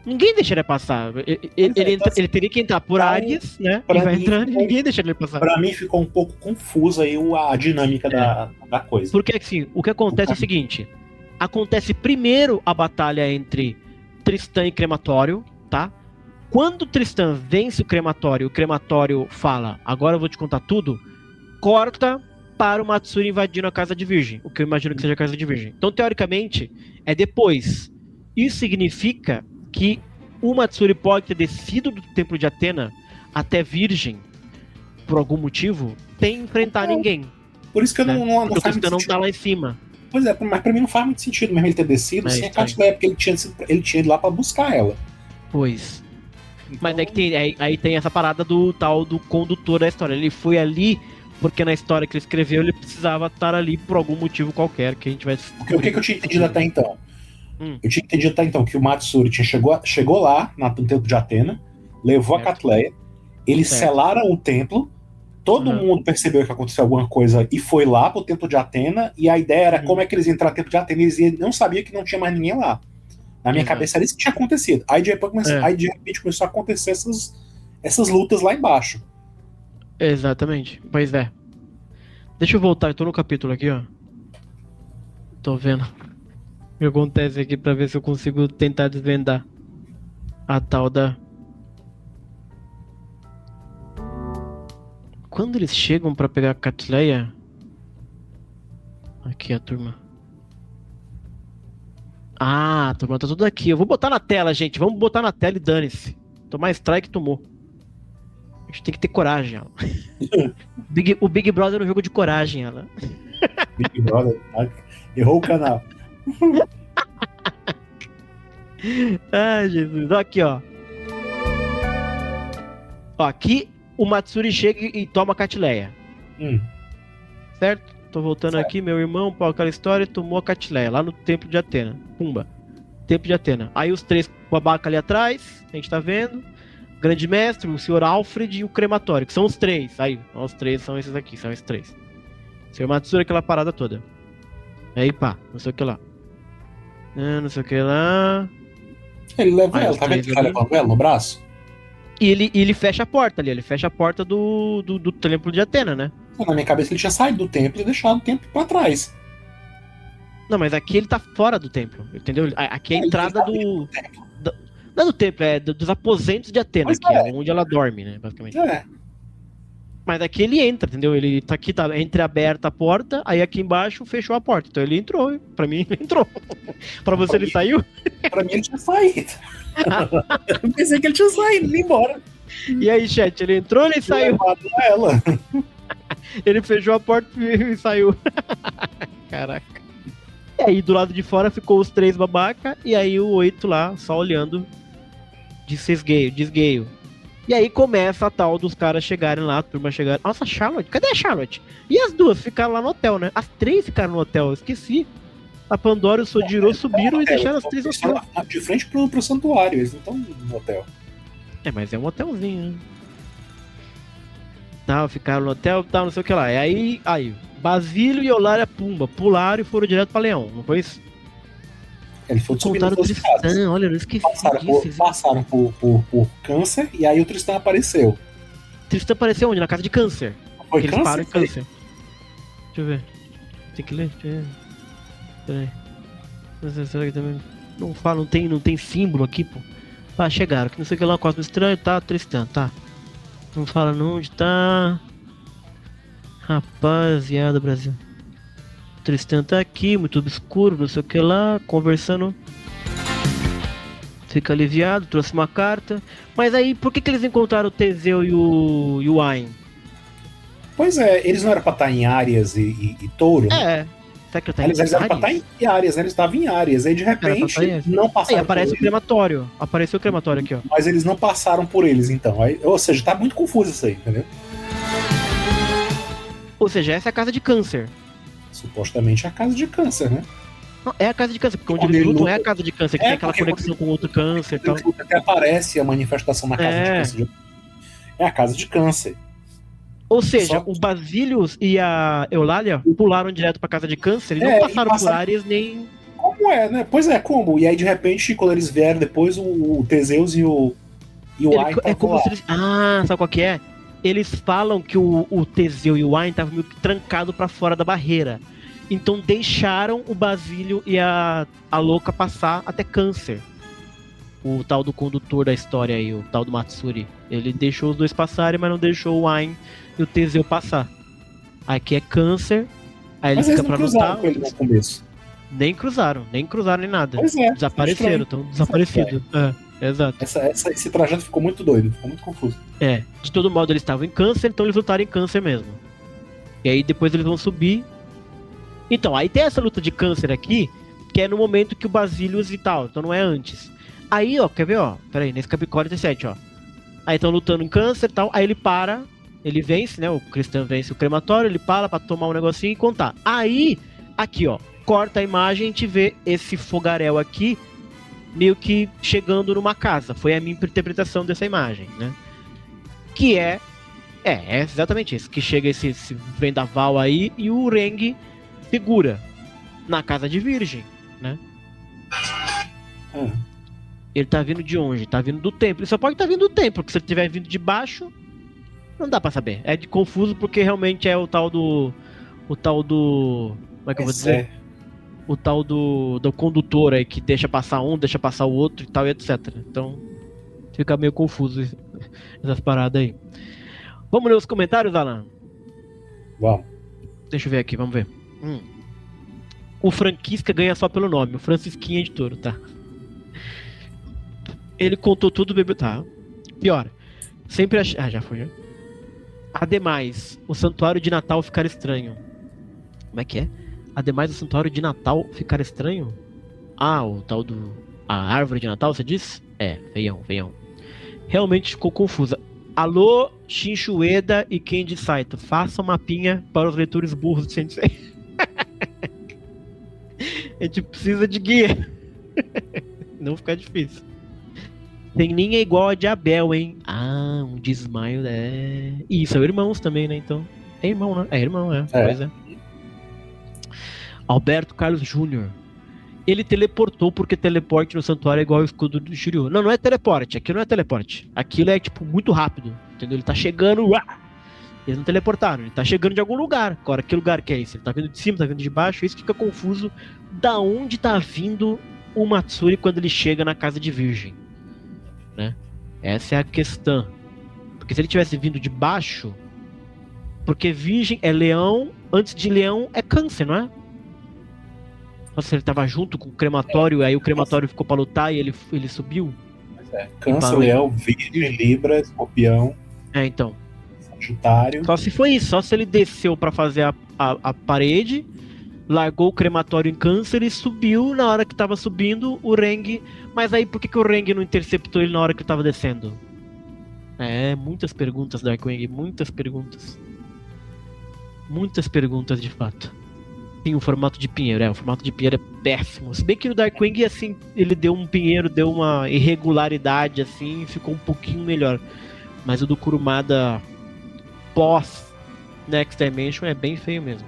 Ninguém deixaria passar. Ele teria que entrar por Áries, né? E vai entrando e ninguém deixaria ele passar.
Pra mim ficou um pouco confusa aí a dinâmica da coisa.
Porque assim, o que acontece é o seguinte: acontece primeiro a batalha entre Tristan e Crematório, tá? Quando o Tristan vence o Crematório fala, agora eu vou te contar tudo, corta para o Matsuri invadindo a Casa de Virgem, o que eu imagino que seja a Casa de Virgem. Então, teoricamente, é depois. Isso significa que o Matsuri pode ter descido do Templo de Atena até Virgem, por algum motivo, sem enfrentar ninguém.
Por isso que eu não
Porque o
faz
Tristan não
muito
tá lá em cima.
Pois é, mas pra mim não faz muito sentido mesmo ele ter descido sem a Catileia, porque ele tinha ido lá pra buscar ela.
Pois.
Então...
Mas é que aí tem essa parada do tal do condutor da história. Ele foi ali porque na história que ele escreveu ele precisava estar ali por algum motivo qualquer que a gente vai...
Porque o que eu tinha entendido até então? Eu tinha entendido até então que o Matsuri chegou lá no templo de Atena, levou a Catleia, eles selaram o templo, todo mundo percebeu que aconteceu alguma coisa e foi lá pro templo de Atena, e a ideia era como é que eles entraram no templo de Atena, eles não sabiam que não tinha mais ninguém lá. Na minha cabeça era isso que tinha acontecido. Aí de repente começou a acontecer essas lutas lá embaixo.
Exatamente, pois é. Deixa eu voltar, eu tô no capítulo aqui, ó. Tô vendo o que acontece aqui pra ver se eu consigo tentar desvendar a tal da... Quando eles chegam pra pegar a Catleia... Aqui a turma. Ah, a turma tá tudo aqui. Eu vou botar na tela, gente. Vamos botar na tela e dane-se. Tomar strike, tomou. A gente tem que ter coragem, ela. O Big Brother é um jogo de coragem, ela.
Big Brother, errou o canal.
Ai, Jesus. Aqui, ó. Ó, aqui o Matsuri chega e toma a Catleia. Certo? Tô voltando aqui, meu irmão, para aquela história, tomou a Catleia lá no Templo de Atena. Pumba. Templo de Atena. Aí os três babacas ali atrás, a gente tá vendo. Grande Mestre, o Sr. Alfred e o Crematório, que são os três. Aí, os três são esses aqui, são esses três. Sr. Matsuri, aquela parada toda. Aí, pá, não sei o que lá. Não sei o que lá.
Ele leva ela, tá vendo que tá levando ela no braço?
E ele fecha a porta ali, ele fecha a porta do Templo de Atena, né?
Na minha cabeça ele tinha saído do templo e deixado o templo pra trás.
Não, mas aqui ele tá fora do templo, entendeu? Aqui é a entrada do... Não é do templo, é dos aposentos de Atena, que é onde ela dorme, né, basicamente. Mas aqui ele entra, entendeu? Ele tá aqui, tá entreaberta a porta, aí aqui embaixo fechou a porta. Então ele entrou, pra mim ele entrou. Pra você ele saiu?
Pra mim ele tinha saído. Eu pensei que ele tinha saído, indo embora.
E aí, chat, ele entrou ou ele saiu?
Ela.
Ele fechou a porta e saiu. Caraca. E aí do lado de fora ficou os três babaca, e aí o 8 lá, só olhando desgueio. E aí começa a tal dos caras chegarem lá, a turma chegar. Nossa, Charlotte, cadê a Charlotte? E as duas ficaram lá no hotel, né? As três ficaram no hotel, eu esqueci. A Pandora e o Sojiro subiram e deixaram as três no hotel.
De frente pro santuário, eles não estão no hotel.
É, mas é um hotelzinho, né? Tá, ficaram no hotel, tal, não sei o que lá. E aí Basílio e Eulália Pumba pularam e foram direto pra Leão, não foi isso?
Ele foi subindo
o Tristan, olha, eu não esqueci
passaram por Câncer e aí o Tristan apareceu.
Tristan apareceu onde? Na casa de Câncer.
Foi
eles
Câncer?
param em Câncer. Deixa eu ver. Tem que ler? Peraí. Será que também... Não fala, não tem símbolo aqui, pô. Ah, chegaram. Que não sei o que lá, Cosmo Estranho, tá, Tristan, tá. Não fala não onde tá. Rapaziada, Brasil. Tristan tá aqui, muito obscuro, não sei o que lá, conversando. Fica aliviado, trouxe uma carta. Mas aí, por que eles encontraram o Teseu e o Ain?
Pois é, eles não eram pra estar em Áries e Touro?
É. Será que
eles eram pra estar em Áries, né? Eles estavam em Áries. Aí de repente não passaram.
Aí aparece o crematório. Apareceu o crematório aqui, ó.
Mas eles não passaram por eles, então. Aí, ou seja, tá muito confuso isso aí, entendeu?
Ou seja, essa é a casa de Câncer.
Supostamente a casa de Câncer, né?
Não, é a casa de câncer, porque onde
Quando
eles
ele
lutam
luta-
é a casa de câncer, que
É,
tem aquela
porque
conexão com outro câncer e tal.
Até aparece a manifestação na casa de câncer. É a casa de câncer.
Ou seja,
Só-
o Basilius e a Eulália pularam direto pra casa de câncer e não
É,
passaram
e passaram-
por Ares nem.
Como é, né? Pois é, como? E aí, de repente, quando eles vieram depois, o Teseus e o Ain
É
estavam
como
lá.
se eles. Ah, sabe qual que é? Eles falam que o Teseu e o Ain estavam meio que trancados pra fora da barreira. Então deixaram o Basílio e a louca passar até câncer. O tal do condutor da história aí, o tal do Matsuri. Ele deixou os dois passarem, mas não deixou o Ain e o Teseu passar. Aqui é câncer, aí ele
Mas
fica
eles não
pra
cruzaram
lutar.
com ele no começo.
Nem cruzaram nem nada.
Pois é.
Desapareceram, estão desaparecidos. É, exato.
Esse trajeto ficou muito doido, ficou muito confuso.
É, de todo modo eles estavam em câncer, então eles lutaram em câncer mesmo. E aí depois eles vão subir. Então, aí tem essa luta de câncer aqui, que é no momento que o Basilius e tal, então não é antes. Aí, ó, quer ver, ó? Peraí, nesse capítulo 47, ó. Aí estão lutando em câncer e tal, aí ele para, ele vence, né? O Cristão vence o crematório, ele para pra tomar um negocinho e contar. Aí, aqui, ó, corta a imagem e a gente vê esse fogaréu aqui, meio que chegando numa casa. Foi a minha interpretação dessa imagem, né? Que é exatamente isso. Que chega esse vendaval aí e o Reng segura na casa de virgem, né? Ele tá vindo de onde? Tá vindo do templo. Ele só pode estar vindo do templo, porque se ele tiver vindo de baixo, não dá pra saber. É de confuso porque realmente é o tal do... Como é que eu vou dizer? O tal do condutor aí, que deixa passar um, deixa passar o outro e tal, e etc. Então, fica meio confuso essas paradas aí. Vamos ler os comentários, Alan?
Vamos.
Deixa eu ver aqui, vamos ver. O franquisca ganha só pelo nome, o Francisquinha de Touro, tá? Ele contou tudo, bebê. Tá. Pior. Sempre achei. Ah, já foi, já. Ademais, o santuário de Natal ficar estranho. Como é que é? Ademais, o santuário de Natal ficar estranho? Ah, o tal do... A árvore de Natal, você disse? É, feião. Realmente ficou confusa. Alô, Shinchueda e Kenji Saito, façam mapinha para os leitores burros de Sensei. A gente precisa de guia. Não fica difícil. Teninha é igual a de Abel, hein? Ah, um desmaio, E são irmãos também, né? Então, é irmão, né? É irmão, é. Pois é. Alberto Carlos Júnior. Ele teleportou porque teleporte no santuário é igual ao escudo do Shiryu. Não é teleporte. Aquilo não é teleporte. Aquilo é, tipo, muito rápido. Entendeu? Ele tá chegando... Eles não teleportaram. Ele tá chegando de algum lugar. Agora, que lugar que é esse? Ele tá vindo de cima, tá vindo de baixo. Isso fica confuso. Da onde tá vindo o Matsuri quando ele chega na casa de virgem? Né? Essa é a questão. Porque se ele tivesse vindo de baixo... Porque virgem é leão. Antes de leão é câncer, não é? Nossa, ele tava junto com o crematório, aí o crematório ficou pra lutar e ele subiu.
Câncer, leão, virgem, libra, escorpião.
Então.
Sagitário.
Só se foi isso, só se ele desceu pra fazer a parede, largou o crematório em câncer e subiu na hora que tava subindo o Reng. Mas aí por que o Reng não interceptou ele na hora que ele tava descendo? Muitas perguntas, Darkwing, muitas perguntas. Muitas perguntas de fato. Sim, o formato de pinheiro, o formato de pinheiro é péssimo. Se bem que no Darkwing, assim, ele deu um pinheiro, deu uma irregularidade, assim, e ficou um pouquinho melhor. Mas o do Kurumada pós Next Dimension é bem feio mesmo.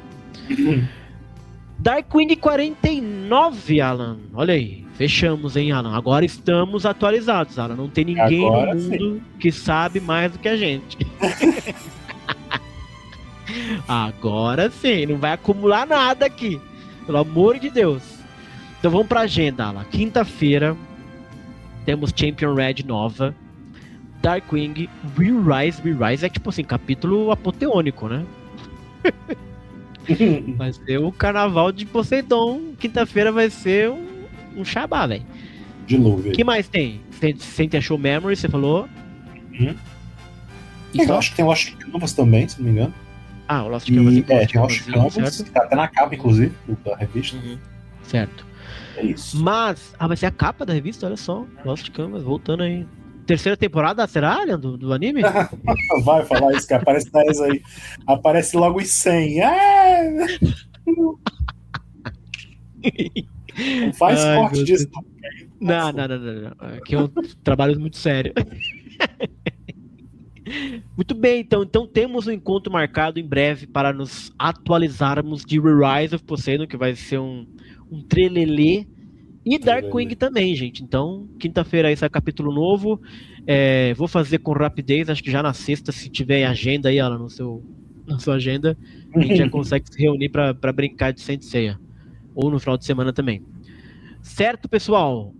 Darkwing 49, Alan. Olha aí, fechamos, hein, Alan. Agora estamos atualizados, Alan. Não tem ninguém
agora
no mundo que sabe mais do que a gente. Agora sim, não vai acumular nada aqui. Pelo amor de Deus. Então vamos pra agenda, Alan. Quinta-feira temos Champion Red nova. Darkwing, Re-Rise é tipo assim, capítulo apoteônico, né? Vai ser o carnaval de Poseidon. Quinta-feira vai ser um xabá, velho.
Dilúvio.
O que mais tem? Você achou Memory, você falou?
Eu acho que tem Lost Canvas também, se não me engano.
Ah, o Lost Canvas.
Tem Lost Canvas, que tá até na capa, inclusive, da revista.
Certo.
É isso.
Mas, vai ser a capa da revista, olha só. Lost Canvas, voltando aí. Terceira temporada, será, Leon, do anime?
Vai falar isso, que aparece 10 aí. Aparece logo os 100. Não faz
Ai,
corte
meu
disso.
Não. Aqui é um trabalho muito sério. Muito bem, então temos um encontro marcado em breve para nos atualizarmos de Rise of Poseidon, que vai ser um trelelê. E Darkwing também, gente. Então, quinta-feira aí sai capítulo novo. Vou fazer com rapidez, acho que já na sexta, se tiver agenda aí, ela na sua agenda, a gente já consegue se reunir para brincar de Saint Seiya. Ou no final de semana também. Certo, pessoal?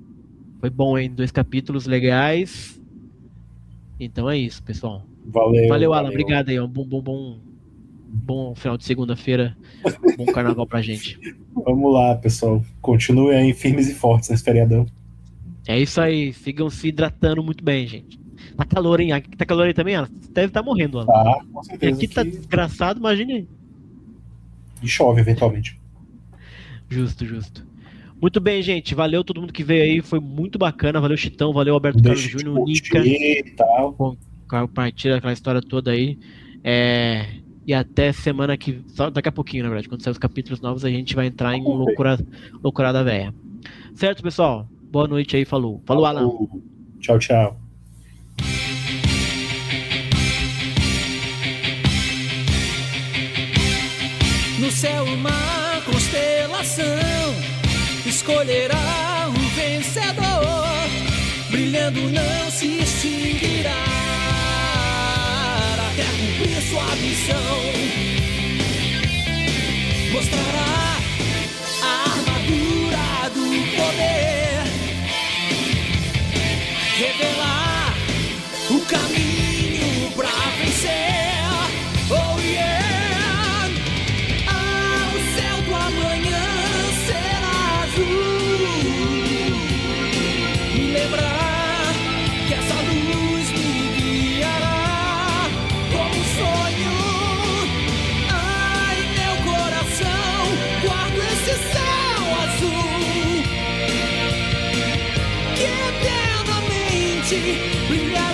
Foi bom, hein? 2 capítulos legais. Então é isso, pessoal. Valeu, Alan. Obrigado aí. Um bom final de segunda-feira. Bom carnaval pra gente.
Vamos lá, pessoal. Continue aí firmes e fortes nesse feriadão.
É isso aí. Sigam se hidratando muito bem, gente. Tá calor, hein? Aqui tá calor aí também, Alan? Deve estar morrendo, Alan.
Tá, com certeza.
Aqui tá desgraçado, imagine aí.
E chove, eventualmente.
Justo. Muito bem, gente. Valeu todo mundo que veio aí. Foi muito bacana. Valeu, Chitão. Valeu, Alberto Carlos Júnior, Nica. Compartilha aquela história toda aí. E até semana que... Só daqui a pouquinho, na verdade. Quando sair os capítulos novos, a gente vai entrar em loucurada velha. Certo, pessoal? Boa noite aí. Falou. Falou, Alan.
Tchau.
No céu uma constelação escolherá um vencedor, brilhando não se extinguirá até cumprir sua missão. Mostrará a armadura do poder, revelar o caminho pra vencer. Oh yeah! Lembrar que essa luz me guiará como um sonho. Ai, meu coração, guardo esse céu azul que eternamente brilhará.